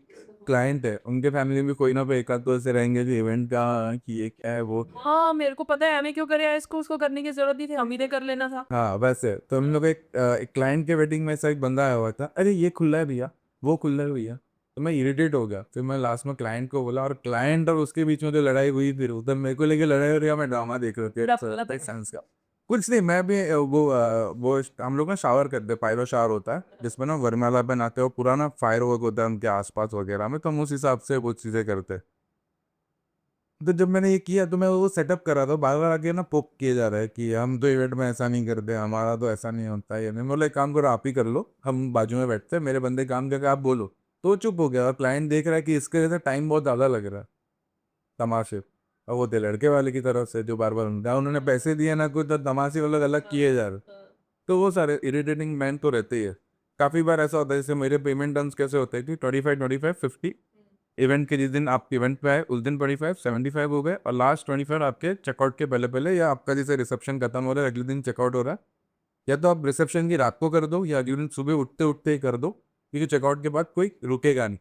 क्लाइंट है, उनके फैमिली में कोई ना कोई एक आध तो ऐसे रहेंगे जो इवेंट का कि ये क्या है वो। हाँ, मेरे को पता है, हमें क्यों करे इसको, उसको करने की जरूरत नहीं थी, हम ही ने कर लेना था। हाँ वैसे तो हम लोग एक क्लाइंट के वेडिंग में ऐसा एक बंदा आया हुआ था, अरे ये खुला है भैया, वो खुला है भैया, तो मैं इरिटेट हो गया, फिर मैं लास्ट में क्लाइंट को बोला, और क्लाइंट और उसके बीच में जो लड़ाई हुई फिर उधर मेरे को लेके लड़ाई हो रही है, मैं ड्रामा देख रहा था सेंस का कुछ नहीं। मैं भी वो हम लोग ना शावर करते, पायरो शावर होता है जिसमें ना वरमाला बनाते हो, पूरा ना फायर वर्क होता है उनके आसपास वगैरह में, तो हम उस हिसाब से वो चीज़ें करते हैं। तो जब मैंने ये किया तो मैं वो सेटअप कर रहा था, बार बार आगे ना पोक किए जा रहा है कि हम तो इवेंट में ऐसा नहीं करते, हमारा तो ऐसा नहीं होता है, मैं बोला एक काम करो आप ही कर लो, हम बाजू में बैठते हैं, मेरे बंदे काम करके आप बोलो। तो वो चुप हो गया और क्लाइंट देख रहा है कि इसके वजह से टाइम बहुत ज़्यादा लग रहा है तमाशे। और वो थे लड़के वाले की तरफ से जो बार बार उन्होंने पैसे दिए ना कुछ, तो तमाशे वो लोग अलग किए जा रहे। तो वो सारे इरिटेटिंग मैन तो रहते ही है। काफ़ी बार ऐसा होता है, जैसे मेरे पेमेंट टर्म्स कैसे होते हैं कि 25, 50, इवेंट के जिस दिन आप इवेंट पे आए उस दिन 25, 75 हो गए, और लास्ट 25 आपके चेकआउट के पहले पहले, या आपका जैसे रिसेप्शन खत्म हो रहा है अगले दिन चेकआउट हो रहा है, या तो आप रिसेप्शन की रात को कर दो या अगले दिन सुबह उठते उठते ही कर दो, क्योंकि चेकआउट के बाद कोई रुकेगा नहीं।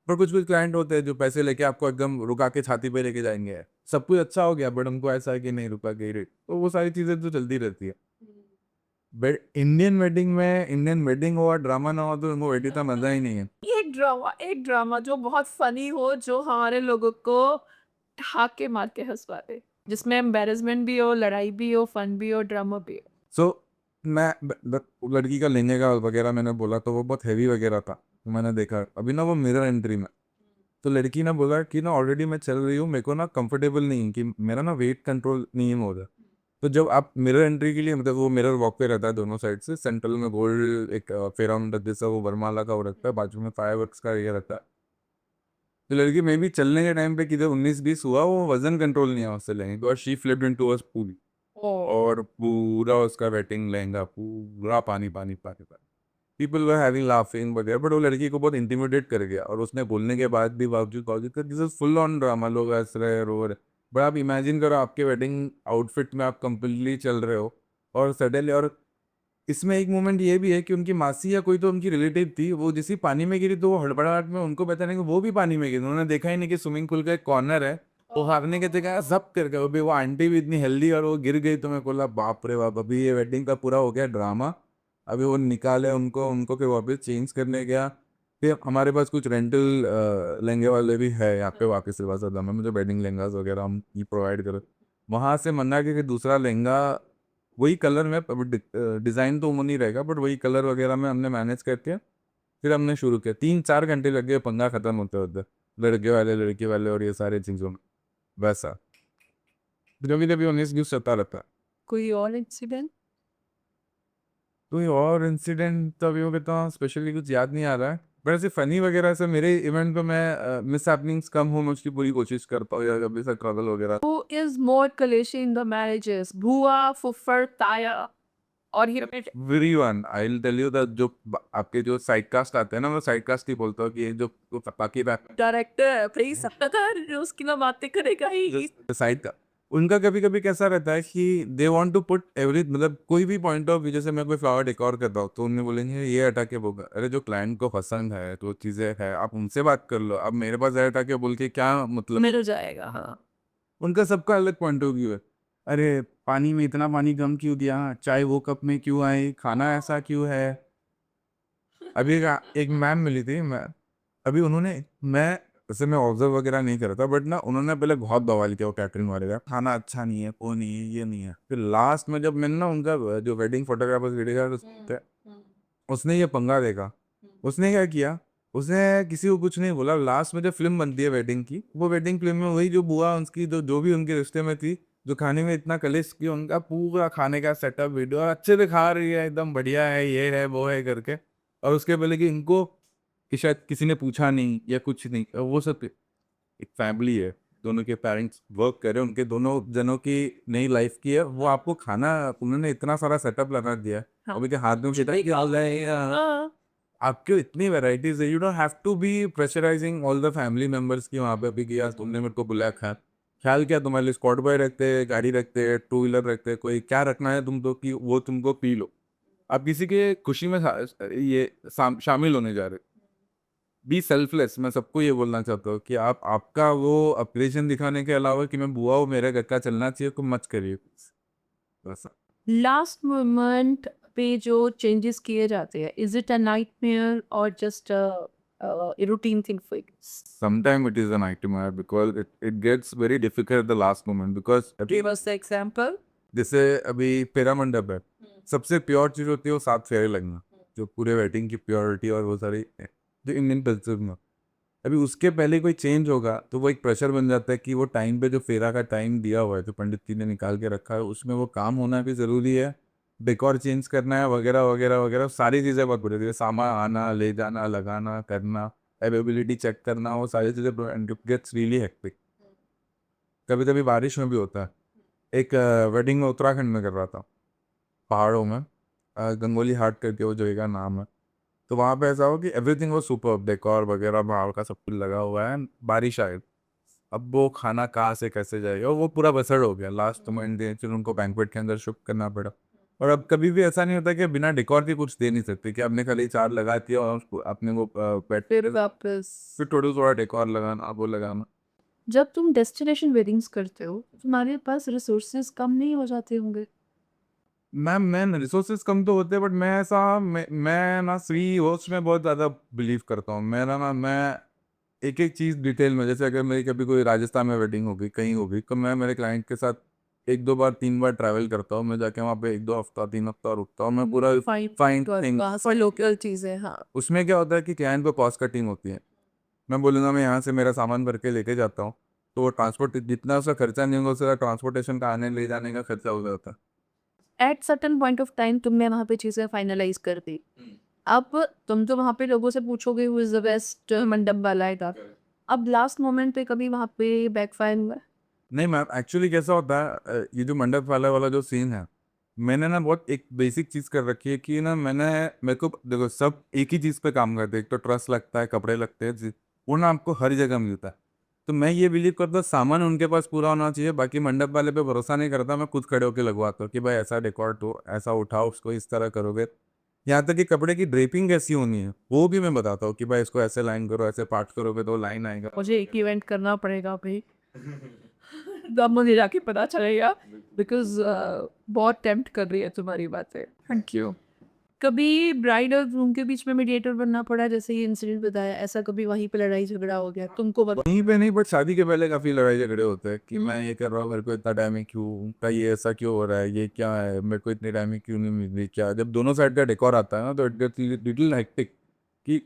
पर कुछ कुछ क्लाइंट होते हैं जो पैसे लेके आपको एकदम रुका के छाती पे लेके जाएंगे, सब कुछ अच्छा हो गया बट उनको ऐसा है कि नहीं रुका के रेट, तो वो सारी चीज़ें तो चलती रहती है। बट इंडियन वेडिंग हो और ड्रामा ना हो तो वो वेडिंग का मजा ही नहीं है। एक ड्रामा जो बहुत फनी हो, जो हमारे लोगों को ठाके मार के हंसवा दे, जिसमें एम्बेरसमेंट भी हो, लड़ाई भी हो, फन भी हो, ड्रामा भी हो। सो मैं लड़की का लेने का वगैरह मैंने बोला तो वो बहुत हैवी वगैरह था, तो मैंने देखा अभी ना वो मिरर एंट्री में, तो लड़की ने बोला कि ना ऑलरेडी मैं चल रही हूँ, मेरे को ना कंफर्टेबल नहीं है कि मेरा ना वेट कंट्रोल नहीं हो रहा। तो जब आप मिरर एंट्री के लिए, मतलब वो मिरर वॉक पे रहता है दोनों साइड से, सेंट्रल में गोल्ड एक फेराउंड जैसा वो वरमाला का वो रखता है, बाजू में फायरवर्क्स का ये रहता है। तो लड़की में भी चलने के टाइम पे किधर 19-20 हुआ, वो वजन कंट्रोल नहीं हुआ उससे लेंगे, और she flipped into a pool, और पूरा उसका वेटिंग लहंगा पूरा पानी पानी पानी पानी। पीपल वर हैविंग लाफिंग वगैरह, बट वो लड़की को बहुत इंटिमिडेट कर गया, और उसने बोलने के बाद भी बावजूद बावजूद this is full on drama, लोग हंस रहे हैं रो रहे हैं। बट आप इमेजिन करो आपके वेडिंग आउटफिट में आप कंप्लीटली चल रहे हो, और सडनली, और इसमें एक मोमेंट ये भी है कि उनकी मासी या कोई तो उनकी रिलेटिव थी, वो जैसी पानी में गिरी तो वो हड़बड़ाहट में उनको पता नहीं कि वो भी पानी में गिरी, उन्होंने देखा ही नहीं कि स्विमिंग पूल का एक कॉर्नर है, वो हारने के देखा सब कर गए, वो आंटी भी इतनी हेल्दी और वो गिर गई, तो मैं बोला बाप रे बाप, अभी ये वेडिंग का पूरा हो गया ड्रामा। अभी वो निकाले उनको उनको फिर वापस चेंज करने गया। फिर हमारे पास कुछ रेंटल लहंगे वाले भी है यहाँ पे वाकई सिलवा सकता मैं, मुझे वेडिंग लहंगास वगैरह हम ये प्रोवाइड करो। वहाँ से मना के दूसरा लहंगा वही कलर में, डिज़ाइन तो वो नहीं रहेगा बट वही कलर वगैरह में हमने मैनेज करके फिर हमने शुरू किया। 3-4 घंटे लग गए पंगा खत्म होते होते, लड़के वाले लड़की वाले और ये सारे चीज़ों में। वैसा कभी कभी 19-20 चलता रहता है। कोई और इंसिडेंट? कोई और इंसिडेंट तो अभी वो कहता हूँ स्पेशली कुछ याद नहीं आ रहा है, बट ऐसे फनी वगैरह से मेरे इवेंट पे मैं मिस हैपनिंग्स कम हो मैं उसकी पूरी कोशिश करता हूँ, या कभी सा ट्रबल वगैरह। Who is more कलेशी in the marriages? बुआ, फुफर, ताया, और ये everyone I will tell you that जो आपके जो साइड कास्ट आते हैं ना, मैं साइड कास्ट ही बोलता हूँ कि ये जो बाकी डायरेक्टर भाई सबका कर उसकी ना बातें करेगा ही। साइड का, उनका कभी कभी कैसा रहता है कि they want to put every, मतलब कोई भी पॉइंट ऑफ व्यू, जैसे मैं कोई फ्लावर डेकोर कर रहा हूँ तो उन्हें बोलेंगे ये हटा के बोगा, अरे जो क्लाइंट को पसंद है तो चीज़ें है आप उनसे बात कर लो, अब मेरे पास हटा के बोल के क्या मतलब। मिल जाएगा, हाँ। उनका सबका अलग पॉइंट ऑफ व्यू है। अरे पानी में इतना पानी कम क्यों दिया, चाय वो कप में क्यों आई, खाना ऐसा क्यों है। अभी एक मैम मिली थी, मैं अभी उन्होंने, मैं वैसे मैं ऑब्जर्व वगैरह नहीं कर रहा था, बट ना उन्होंने पहले बहुत बवाल किया वो कैटरिंग वाले का, खाना अच्छा नहीं है, वो नहीं है, ये नहीं है। फिर लास्ट में जब मैंने ना उनका जो वेडिंग फोटोग्राफर वीडियो उसने ये पंगा देखा, उसने क्या किया, उसने किसी को कुछ नहीं बोला, लास्ट में जब फिल्म बनती है वेडिंग की, वो वेडिंग फिल्म में वही जो बुआ उनकी जो भी उनके रिश्ते में थी, जो खाने में इतना कलिश की, उनका पूरा खाने का सेटअप वीडियो अच्छे से खा रही है, एकदम बढ़िया है, ये है वो है करके। और उसके पहले कि इनको कि शायद किसी ने पूछा नहीं या कुछ नहीं, वो सब एक फैमिली है, दोनों के पेरेंट्स वर्क कर रहे हैं, उनके दोनों जनों की नई लाइफ की है, वो आपको खाना, उन्होंने इतना सारा सेटअप लगा दिया है, हाँ। और उनके हाथ में शिटाई डाल रहे हैं, हाँ। आपके इतनी वेराइटीज है, you don't have to be pressurising all the family members की वहाँ पे अभी कि यार तुमने मेरे को बुलाया खा, ख्याल क्या तुम्हारे लिए स्पॉट बॉय रखते हैं, गाड़ी रखते हैं, टू व्हीलर रखते हैं, कोई क्या रखना है तुम तो कि वो तुमको पी लो, आप किसी के खुशी में शामिल होने जा रहे हो। बी सेल्फलेस, मैं सबको ये बोलना चाहता हूँ कि आप आपका वो अपग्रेशन दिखाने के अलावा कि मैं बुआ हूँ मेरे घर का चलना चाहिए को मत करिए बस। लास्ट मोमेंट पे जो चेंजेस किए जाते हैं, इज इट अ नाइटमेयर और just routine thing for you? Sometimes it is a nightmare because it gets very difficult at the last moment because give us example. जैसे अभी पेरा मंडप है, सबसे प्योर चीज होती है वो 7 फेरे लगना, जो पूरे वेडिंग की प्योरिटी और वो सारी जो इंडियन कल्चर में, अभी उसके पहले कोई चेंज होगा तो वो एक प्रेशर बन जाता है कि वो टाइम पे जो फेरा का टाइम दिया हुआ है जो पंडित जी ने निकाल के रखा है उसमें वो काम होना भी ज़रूरी है, डेकोर चेंज करना है वगैरह वगैरह वगैरह, सारी चीज़ें बहुत बुरी, सामान आना ले जाना लगाना करना, अवेलेबिलिटी चेक करना, वो सारी चीज़ें गेट्स रियली हेक्टिक। कभी कभी बारिश में भी होता है। एक वेडिंग में उत्तराखंड में कर रहा था, पहाड़ों में, गंगोली हाट करके वो जगह का नाम है। तो वहाँ पे ऐसा हो कि एवरीथिंग वो सुपर, डेकोर वगैरह बाहर का सब कुछ लगा हुआ है, बारिश आए। अब वो खाना कहाँ से कैसे जाएगा, वो पूरा बसड़ हो गया। लास्ट मोमेंट दे फिर उनको बैंक्वेट के अंदर शिफ्ट करना पड़ा। और अब कभी भी ऐसा नहीं होता कि बिना डेकोर के कुछ दे नहीं सकते, कि आपने खाली चार लगा दिया और उसको अपने वो बैठ फिर वापस फिर थोड़ा थोड़ा डेकोर लगाना, वो लगाना। जब तुम डेस्टिनेशन वेडिंग्स करते हो तुम्हारे पास रिसोर्सेज कम नहीं हो जाते होंगे? मैम रिसोर्सेज कम तो होते हैं, बट मैं ना फ्री होस्ट में बहुत ज़्यादा बिलीव करता हूँ। मेरा ना, मैं एक एक चीज़ डिटेल में, जैसे अगर मेरी कभी कोई राजस्थान में वेडिंग होगी, कहीं होगी, तो मैं मेरे क्लाइंट के साथ एक दो बार तीन बार ट्रैवल करता हूँ। मैं जाके वहाँ पे एक दो हफ्ता तीन हफ्ता रुकता हूँ, मैं पूरा फाइन थिंग। लोकल चीजें, हाँ। उसमें क्या होता है कि क्लाइंट को कॉस्ट कटिंग होती है। मैं बोलूँगा मैं यहाँ से मेरा सामान भर के लेके जाता हूँ, तो वो ट्रांसपोर्ट जितना उसका खर्चा नहीं होगा, उसका ट्रांसपोर्टेशन का आने ले जाने का खर्चा हो जाता है। At certain point of time तुमने वहाँ पे चीजें फाइनलाइज कर दी। अब तुम तो वहाँ पे लोगों से पूछोगे हु इज द बेस्ट मंडप वाला है का। अब लास्ट मोमेंट पे कभी वहाँ पे बैकफायर हुआ है? नहीं मैम, एक्चुअली कैसा होता है, ये जो मंडप वाला वाला जो सीन है, मैंने ना बहुत एक बेसिक चीज़ कर रखी है कि ना, मेरे को देखो, सब एक ही चीज़ पे काम करते हैं। एक तो ट्रस्ट लगता है, कपड़े लगते हैं वो ना आपको हर जगह मिलता है। तो मैं ये बिलीव करता हूँ सामान उनके पास पूरा होना चाहिए। बाकी मंडप वाले पे भरोसा नहीं करता, मैं खुद खड़े होकर लगवाता हूँ कि भाई ऐसा डेकोर हो, ऐसा उठाओ, उसको इस तरह करोगे। यहाँ तक कि कपड़े की ड्रेपिंग कैसी होनी है वो भी मैं बताता हूँ कि भाई इसको ऐसे लाइन करो, ऐसे पार्ट करोगे तो लाइन आएगा। मुझे एक इवेंट करना पड़ेगा भाई। तब मुझे जाके पता चलेगा, बिकॉज बहुत टेम्प्ट कर रही है तुम्हारी बातें। Thank you. कभी ब्राइड और ग्रूम के बीच में मीडिएटर बनना पड़ा, जैसे ये इंसिडेंट बताया, ऐसा कभी वहीं पे लड़ाई झगड़ा हो गया तुमको वहीं पे नहीं, बट शादी के पहले काफी लड़ाई झगड़े होते हैं कि मैं ये कर रहा हूँ, मेरे को इतना टाइम है क्यों, का ये ऐसा क्यों हो रहा है, ये क्या है, मेरे को इतनी टाइम क्यों नहीं मिल रही, क्या। जब दोनों साइड का डेकोर आता है ना, तो इट गेट्स लिटिल हेक्टिक। कि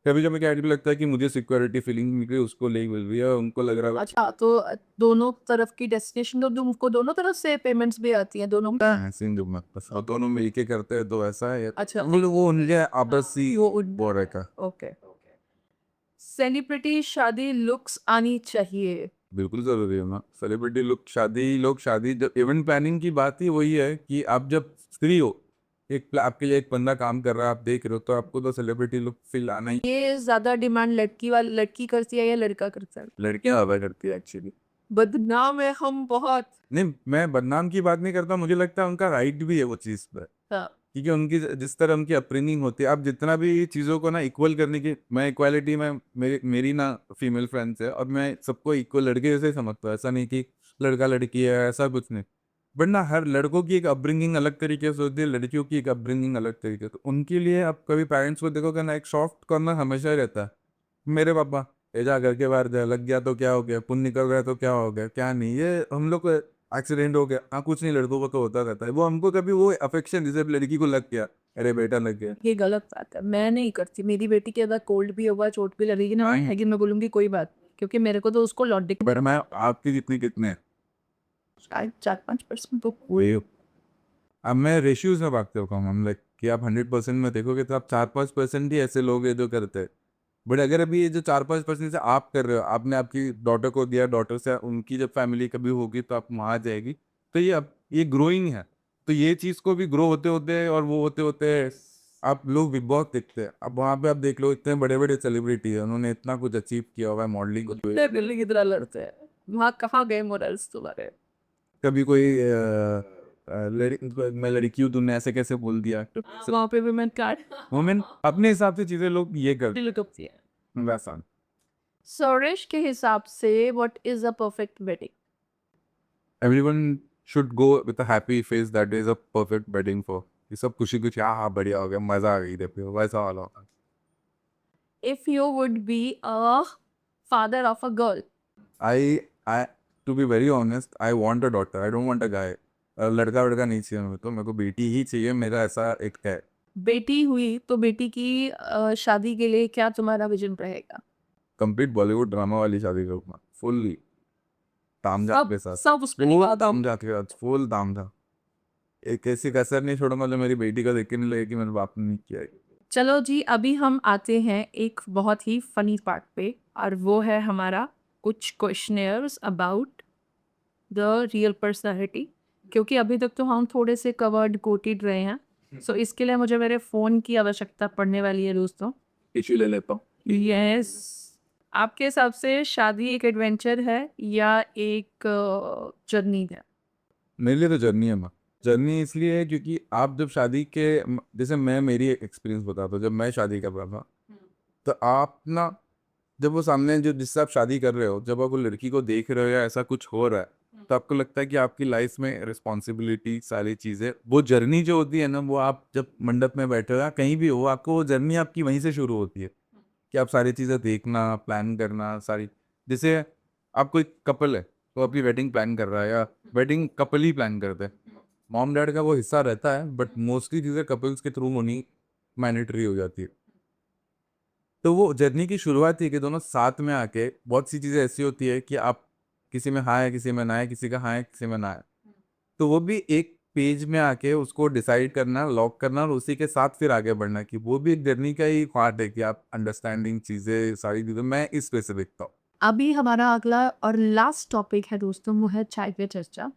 कभी कभी क्या लगता है कि मुझे सिक्योरिटी फीलिंग मिल रही है, उसको नहीं मिल रही है, उनको लग रहा है अच्छा, तो दोनों तरफ की डेस्टिनेशन तो तुमको दोनों तरफ से पेमेंट्स भी आती हैं दोनों? सीन जो मत बस, और दोनों मिलके करते हैं तो ऐसा है। अच्छा, वो उनके आपसी वो वो रहेगा। ओके। सेलिब्रिटी शादी लुक्स आनी चाहिए। बिल्कुल जरूरी है ना सेलिब्रिटी लुक। शादी लोग, शादी जब इवेंट प्लानिंग की बात ही वही है कि आप जब फ्री हो, आपके लिए एक बंदा काम कर रहा है, आप देख रहे हो, तो आपको तो सेलिब्रिटी लुक फील आना ही। ये ज्यादा डिमांड लड़की करती है या लड़का करता है? लड़कियां ज्यादा करती है एक्चुअली। बदनाम है हम बहुत। नहीं, मैं बदनाम की बात नहीं करता, मुझे लगता है उनका राइट भी है वो चीज़ पर। हाँ। क्योंकि उनकी जिस तरह उनकी अपब्रिंगिंग होती है, आप जितना भी चीज़ों को ना इक्वल करने की, मैं इक्वालिटी में, मेरी ना फीमेल फ्रेंड्स है, और मैं सबको इक्वल लड़के जैसे ही समझता हूँ। ऐसा नहीं कि लड़का लड़की है, ऐसा कुछ नहीं। बट ना, हर लड़कों की एक अपब्रिंगिंग अलग तरीके से होती है, लड़कियों की एक अपब्रिंगिंग अलग तरीके से। तो उनके लिए आप कभी पेरेंट्स को देखोगे ना, एक सॉफ्ट कॉर्नर हमेशा ही रहता है। मेरे पापा, ये जा घर के बाहर लग गया तो क्या हो गया, खून निकल गया तो क्या हो गया, क्या नहीं, ये हम लोग को एक्सीडेंट हो गया, हाँ कुछ नहीं, लड़कों को तो होता रहता है। वो हमको कभी वो अफेक्शन जैसे लड़की को लग गया, अरे बेटा लग गया। ये गलत बात है, मैं नहीं करती। मेरी बेटी के अगर कोल्ड भी होगा, चोट भी लगेगी ना, लेकिन मैं बोलूंगी कोई बात नहीं, क्योंकि मेरे को तो उसको लॉजिक पर मैं आपकी जितनी कितने हैं, शायद 4-5% तो। वही। अब मैं रेशियोज में बात करता हूँ, हम लाइक कि आप 100% में देखोगे तो आप 4-5% ही ऐसे लोग हैं जो करते हैं। बट अगर अभी ये जो 4-5% से आप कर रहे हो, आपने आपकी डॉटर को दिया, डॉटर से उनकी जब फैमिली कभी होगी तो आप वहाँ जाएगी, तो ये अब ये ग्रोइंग है। तो ये चीज़ को भी ग्रो होते होते और वो होते होते आप लोग भी बहुत दिखते हैं। अब वहाँ पे आप देख लो, इतने बड़े बड़े सेलिब्रिटी है, उन्होंने इतना कुछ अचीव किया हुआ है, मॉडलिंग। बिल्ली की तरह लड़ते हैं। वहाँ कहाँ गए मोरल्स तुम्हारे? कभी कोई मैं लड़की हूँ, तुमने ऐसे कैसे बोल दिया। वहाँ पे वुमेन कार्ड वुमेन अपने हिसाब से चीजें लोग ये कर लुकती है। वैसा। सुरेश के हिसाब से what is a perfect wedding? Everyone should go with a happy face, that is a perfect wedding for. ये सब खुशी खुशी, हाँ हाँ बढ़िया हो गया, मजा आ गई, देखो वैसा वाला होता if you would be a father of a girl. I to be very honest, I want a daughter, I don't want a guy. लड़का वड़का नहीं चाहिए मेरे को, मेरे को बेटी ही चाहिए, मेरा ऐसा एक है। बेटी हुई तो बेटी की शादी के लिए क्या तुम्हारा विजन रहेगा? कंप्लीट बॉलीवुड ड्रामा वाली शादी करूंगा, फुल्ली तामझाम के साथ। सब उसमें तामझाम के साथ, फुल तामझाम। एक ऐसी कसर नहीं छोड़ूंगा जो मेरी बेटी का देख के नहीं लगे कि मेरे बाप ने नहीं किया है। चलो जी, अभी हम आते हैं एक बहुत ही फनी पार्ट पे, और वो है हमारा कुछ questioners about the real personality, क्योंकि अभी तक तो हम थोड़े से कवर्ड कोटेड रहे हैं। सो इसके लिए मुझे मेरे फ़ोन की आवश्यकता पड़ने वाली है दोस्तों। इशू ले लेता हूँ। यस। आपके हिसाब से शादी एक एडवेंचर है या एक जर्नी है? मेरे लिए तो जर्नी है माँ। जर्नी इसलिए है क्योंकि आप जब शादी के जैसे मैं मेरी एक्सपीरियंस बताता हूँ, जब मैं शादी कर रहा था तो आप ना, जब वो सामने जो जिससे आप शादी कर रहे हो, जब आप वो लड़की को देख रहे हो या ऐसा कुछ हो रहा है, तो आपको लगता है कि आपकी लाइफ में रिस्पॉन्सिबिलिटी सारी चीज़ें, वो जर्नी जो होती है ना, वो आप जब मंडप में बैठे हो या कहीं भी हो, आपको वो जर्नी आपकी वहीं से शुरू होती है कि आप सारी चीज़ें देखना, प्लान करना सारी। जैसे आप कोई कपल है तो अपनी वेडिंग प्लान कर रहा है या वेडिंग कपल ही प्लान करते हैं, मॉम डैड का वो हिस्सा रहता है, बट मोस्टली चीज़ें कपल्स के थ्रू होनी मैंडेटरी हो जाती है। तो वो जर्नी की शुरुआत थी कि दोनों साथ में आके, बहुत सी चीज़ें ऐसी होती है कि आप किसी में हाँ है, किसी में ना है, किसी का हाँ है, किसी में ना है, तो वो भी एक पेज में आके उसको डिसाइड करना, लॉक करना और उसी के साथ फिर आगे बढ़ना, कि वो भी एक जर्नी का ही पार्ट है कि आप अंडरस्टैंडिंग चीज़ें सारी चीज़ें, मैं इस पे से देखता हूँ। अभी हमारा अगला और लास्ट टॉपिक है दोस्तों, वो है चाय पे चर्चा।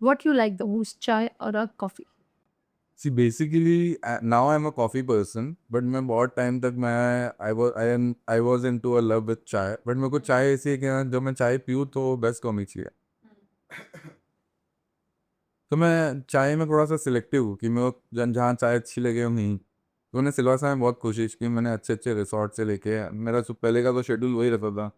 What you like the most, chai और a coffee? See basically now I am a coffee person, but मैं बहुत टाइम तक मैं I was in to a love with chai, but मेरे को चाय ऐसी है कि हाँ, जब मैं चाय पीऊँ तो बेस्ट होनी चाहिए। तो मैं चाय में थोड़ा सा सिलेक्टिव हूँ कि मैं जहाँ चाय अच्छी लगे वहीं। तो मैंने सिलवासा में बहुत कोशिश की, मैंने अच्छे अच्छे रिसोर्ट से लेके, मेरा पहले का तो शेड्यूल वही रहता था।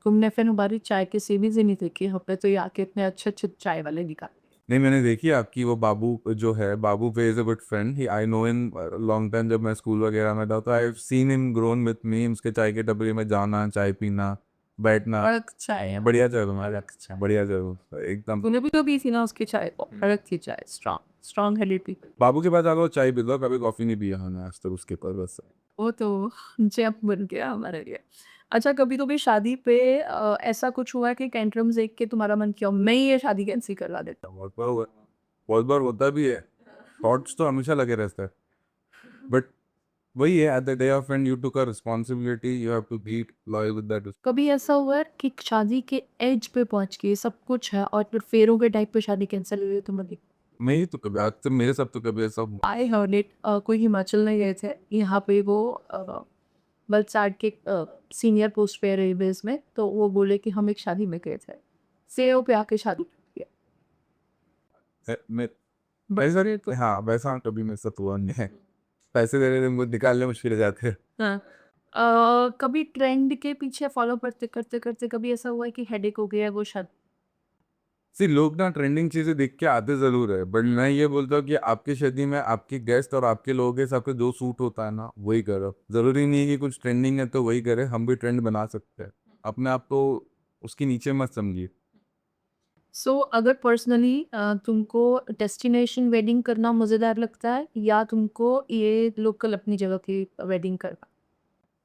तुमने फिर हमारी चाय की सीरीज ही नहीं देखी, हमने तो ये आके इतने अच्छे अच्छे चाय वाले निकाले। नहीं, मैंने देखी आपकी वो बाबू जो है, बाबू पे is a good friend, he I know in long time, जब मैं स्कूल वगैरह में था तो I have seen him grown with me, उसके चाय के डब्बे में जाना, चाय पीना, बैठना। कड़क चाय है। बढ़िया चाय तुम्हारे, अच्छा बढ़िया चाय एकदम। तूने भी तो पी थी ना उसकी चाय, वो कड़क थी चाय, स्ट्रॉन्ग स्ट्रॉन्ग हेडेड पीपल। बाबू के पास आकर चाय पीता, कभी कॉफी नहीं पिया हमने आज तक उसके पास, बस। वो तो जैप बन गया हमारे लिए। अच्छा, कभी तो भी शादी पे ऐसा कुछ हुआ है कि कैंट्रम्स देख के तुम्हारा मन किया मैं ये शादी कैंसिल करवा देता हूँ? बहुत बार हुआ, बहुत बार होता भी है, थॉट्स तो हमेशा लगे रहते हैं, बट वही है, at the day of end you took a responsibility, you have to be loyal with that. कभी ऐसा हुआ है कि शादी के एज पे पहुंच के सब कुछ है और फिर फेरों के टाइप पे शादी कैंसिल हुई है तुम्हारी? मैं ही तो कभी, आज तक मेरे साथ तो कभी ऐसा हुआ। आई हर्ड इट, कोई हिमाचल में गए थे, यहाँ पे वो वलसाड के सीनियर पोस्ट पे रेलवेज में, तो वो बोले कि हम एक शादी में गए थे, सेव पे आके शादी की है। मैं बट ऐसा नहीं, तो हाँ वैसा कभी मेरे साथ हुआ नहीं है, पैसे दे रहे थे मुझे, निकालने मुश्किल हो जाते हैं। हाँ, कभी ट्रेंड के पीछे फॉलो करते करते करते कभी ऐसा हुआ है कि हेडेक हो गया है वो शादी? सी लोग ना ट्रेंडिंग चीजें देख के आते जरूर है, बट मैं ये बोलता हूँ कि आपकी शादी में आपके गेस्ट और आपके लोगों के हिसाब से जो सूट होता है ना वही करो, जरूरी नहीं है कि कुछ ट्रेंडिंग है तो वही करे, हम भी ट्रेंड बना सकते हैं, अपने आप को उसके नीचे मत समझिए। सो अगर पर्सनली तुमको डेस्टिनेशन वेडिंग करना मज़ेदार लगता है या तुमको ये लोकल अपनी जगह की वेडिंग करना?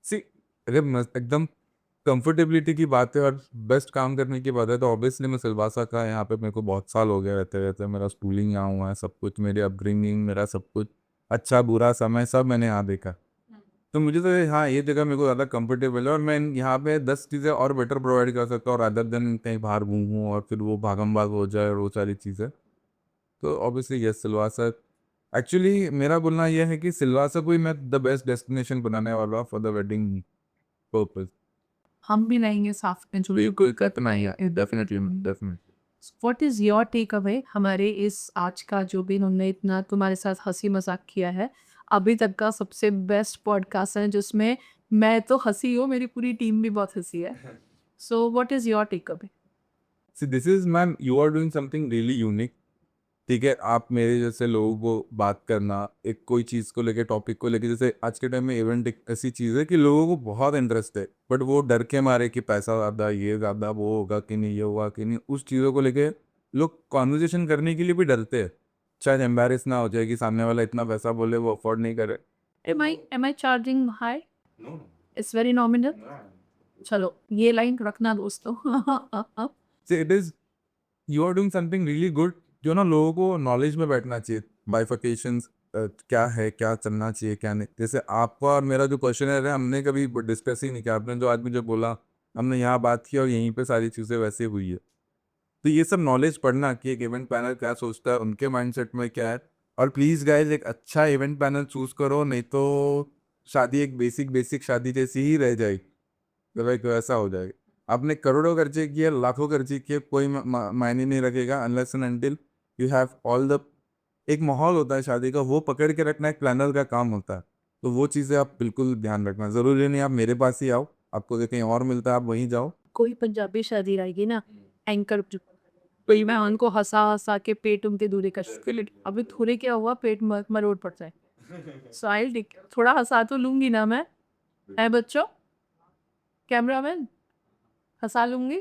सी अगर एकदम कंफर्टेबिलिटी की बात है और बेस्ट काम करने की बात है, तो ऑब्वियसली मैं सिलवासा का, यहाँ पे मेरे को बहुत साल हो गए रहते रहते, मेरा स्कूलिंग यहाँ हुआ है, सब कुछ मेरी अपब्रिंगिंग, मेरा सब कुछ अच्छा बुरा समय सब मैंने यहाँ देखा। तो मुझे तो हाँ, ये जगह मेरे को ज़्यादा कंफर्टेबल है और मैं यहाँ पे 10 चीज़ें और बेटर प्रोवाइड कर सकता हूँ, और अदर देन कहीं बाहर घूमूँ और फिर वो भागम भाग हो जाए और वो सारी चीज़ें। तो ऑब्वियसली यस, सिलवासा। एक्चुअली मेरा बोलना यह है कि सिलवासा को ही मैं द बेस्ट डेस्टिनेशन बनाने वाला फॉर द वेडिंग पर्पज। हम भी रहेंगे साथ में जो। बिल्कुल करना ही है, definitely definitely. What is your takeaway हमारे इस आज का, जो भी हमने इतना तुम्हारे साथ हंसी मजाक किया है, अभी तक का सबसे बेस्ट पॉडकास्ट है जिसमें मैं तो हंसी हूँ, मेरी पूरी टीम भी बहुत हंसी है। So what is your takeaway? See this is ma'am, you are doing something really unique. ठीक है, आप मेरे जैसे लोगों को बात करना एक कोई चीज़ को लेके, टॉपिक को लेके, जैसे आज के टाइम में इवेंट एक ऐसी चीज़ है कि लोगों को बहुत इंटरेस्ट है, बट वो डर के मारे कि पैसा ज़्यादा, ये ज़्यादा, वो होगा कि नहीं, ये होगा कि नहीं, उस चीज़ों को लेके लोग कॉन्वर्जेशन करने के लिए भी डरते हैं, शायद एम्बेरस ना हो जाए कि सामने वाला इतना पैसा बोले, वो अफोर्ड नहीं करे। Am I charging high? It's very nominal. चलो ये लाइन रखना दोस्तों। So it is, you are doing something really good, जो ना लोगों को नॉलेज में बैठना चाहिए, बाइफिकेशंस क्या है, क्या चलना चाहिए, क्या नहीं। जैसे आपका और मेरा जो क्वेश्चन है हमने कभी डिस्कस ही नहीं किया, आपने जो आज मुझे बोला, हमने यहाँ बात की और यहीं पे सारी चीज़ें वैसे हुई है। तो ये सब नॉलेज पढ़ना कि एक इवेंट प्लानर क्या सोचता है, उनके माइंडसेट में क्या है। और प्लीज़ गाइज एक अच्छा इवेंट प्लानर चूज करो, नहीं तो शादी एक बेसिक बेसिक शादी जैसी ही रह जाएगी। तो लाइक वैसा हो जाएगा। आपने करोड़ों खर्चे किए, लाखों खर्चे किए, कोई मायने नहीं रखेगा unless and until you have all the. एक माहौल होता है शादी का, वो पकड़ के रखना एक प्लानर का काम होता है। तो वो चीज़ें आप बिल्कुल ध्यान रखना। ज़रूरी नहीं आप मेरे पास ही आओ, आपको कहीं और मिलता है आप वहीं जाओ। कोई पंजाबी शादी रहेगी ना, एंकर कोई मैं उनको हंसा हंसा के पेट उनके दूरे का अभी थोड़े क्या हुआ, पेट मरोड़ पड़ता है। सो आई थोड़ा हंसा तो लूंगी ना मैं, है बच्चों, कैमरामैन, हंसा लूंगी।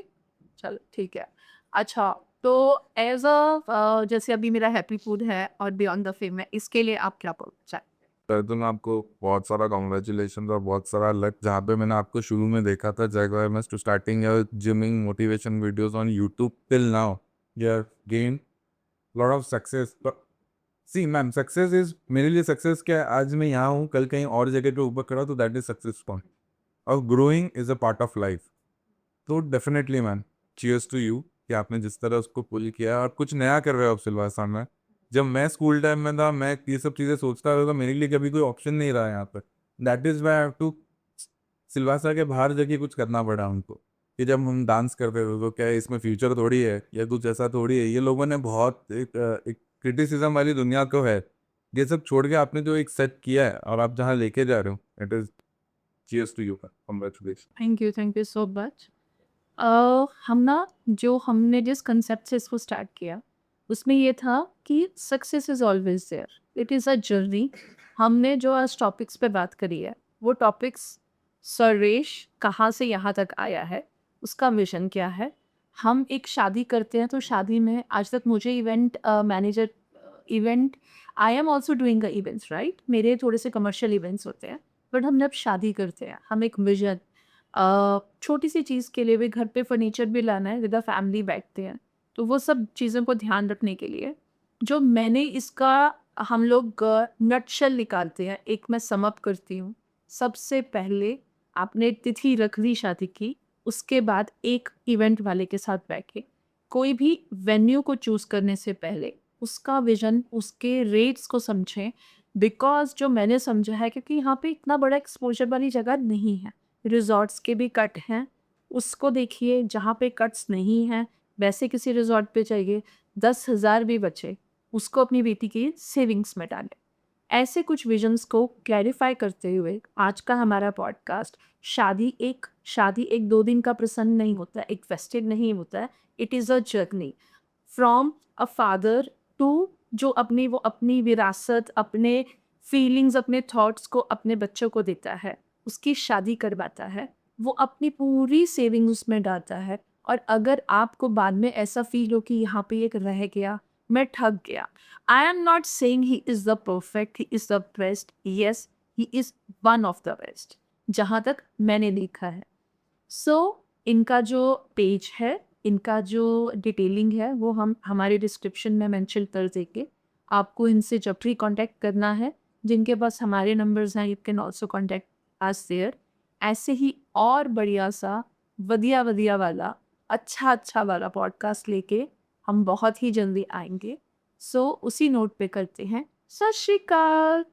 चलो ठीक है। अच्छा, तो एज अ जैसे अभी मेरा हैप्पी फूड है और बियॉन्ड द फेम है, इसके लिए आप क्या बोलना चाहें? तो मैं आपको बहुत सारा कॉन्ग्रेचुलेशन और बहुत सारा लक। जहाँ पे मैंने आपको शुरू में देखा था jack to starting your gyming motivation videos on YouTube till now, you have gain lot of success. See ma'am, success is मेरे लिए सक्सेस क्या है, आज मैं यहाँ हूँ, कल कहीं और जगह पे ऊपर खड़ा, तो दैट इज सक्सेस पॉइंट। और growing is a part of life. तो definitely ma'am, cheers to you कि आपने जिस तरह उसको पुल किया और कुछ नया कर रहे हो आप सिलवासा में। जब मैं स्कूल टाइम में था, मैं ये सब चीज़ें सोचता था, तो मेरे लिए कभी कोई ऑप्शन नहीं रहा यहाँ पर। That is why have to Silvassa के बाहर जाके कुछ करना पड़ा उनको। कि जब हम डांस करते थे तो क्या इसमें फ्यूचर थोड़ी है या कुछ ऐसा थोड़ी है। ये लोगों ने बहुत एक क्रिटिसिज्म वाली दुनिया को है, ये सब छोड़ के आपने जो एक सेट किया है और आप जहाँ लेके जा रहे हो, it is cheers to you, congratulation. Thank you so much. हम ना, जो हमने जिस कंसेप्ट से इसको स्टार्ट किया, उसमें ये था कि success is always there, it is a journey. हमने जो आज टॉपिक्स पे बात करी है, वो टॉपिक्स सर्वेश कहाँ से यहाँ तक आया है, उसका विजन क्या है। हम एक शादी करते हैं तो शादी में आज तक मुझे event manager, event, I am also doing a events right, मेरे थोड़े से कमर्शियल इवेंट्स होते हैं। बट हम जब शादी करते हैं, हम एक विजन, छोटी सी चीज़ के लिए भी, घर पे फर्नीचर भी लाना है, विद द फैमिली बैठते हैं, तो वो सब चीज़ों को ध्यान रखने के लिए जो मैंने इसका, हम लोग नटशेल निकालते हैं, एक मैं सम अप करती हूँ। सबसे पहले आपने तिथि रख दी शादी की, उसके बाद एक इवेंट वाले के साथ बैठे, कोई भी वेन्यू को चूज़ करने से पहले उसका विजन, उसके रेट्स को समझें। बिकॉज़ जो मैंने समझा है, क्योंकि यहाँ पे इतना बड़ा एक्सपोज़र वाली जगह नहीं है, रिज़ॉर्ट्स के भी कट हैं, उसको देखिए। जहाँ पे कट्स नहीं हैं, वैसे किसी रिज़ॉर्ट पे चाहिए, 10,000 भी बचे, उसको अपनी बेटी की सेविंग्स में डालें। ऐसे कुछ विजन्स को क्लैरिफ़ाई करते हुए आज का हमारा पॉडकास्ट, शादी एक 2 दिन का प्रसंग नहीं होता है, एक फेस्टिव नहीं होता है, it is a journey from a father to, जो वो अपनी विरासत, अपने फीलिंग्स, अपने थॉट्स को अपने बच्चों को देता है, उसकी शादी करवाता है, वो अपनी पूरी सेविंग उसमें डालता है। और अगर आपको बाद में ऐसा फील हो कि यहाँ पे एक रह गया, मैं ठग गया, I am not saying he is the perfect, he is the best, yes, he is one of the best, जहाँ तक मैंने देखा है। सो इनका जो पेज है, इनका जो डिटेलिंग है, वो हम हमारे डिस्क्रिप्शन में मेंशन कर देंगे। आपको इनसे जब भी कांटेक्ट करना है, जिनके पास हमारे नंबर्स हैं, you can also contact us there. ऐसे ही और बढ़िया सा, वधिया वधिया वाला, अच्छा वाला पॉडकास्ट लेके हम बहुत ही जल्दी आएंगे। सो उसी नोट पे करते हैं। सत श्री अकाल।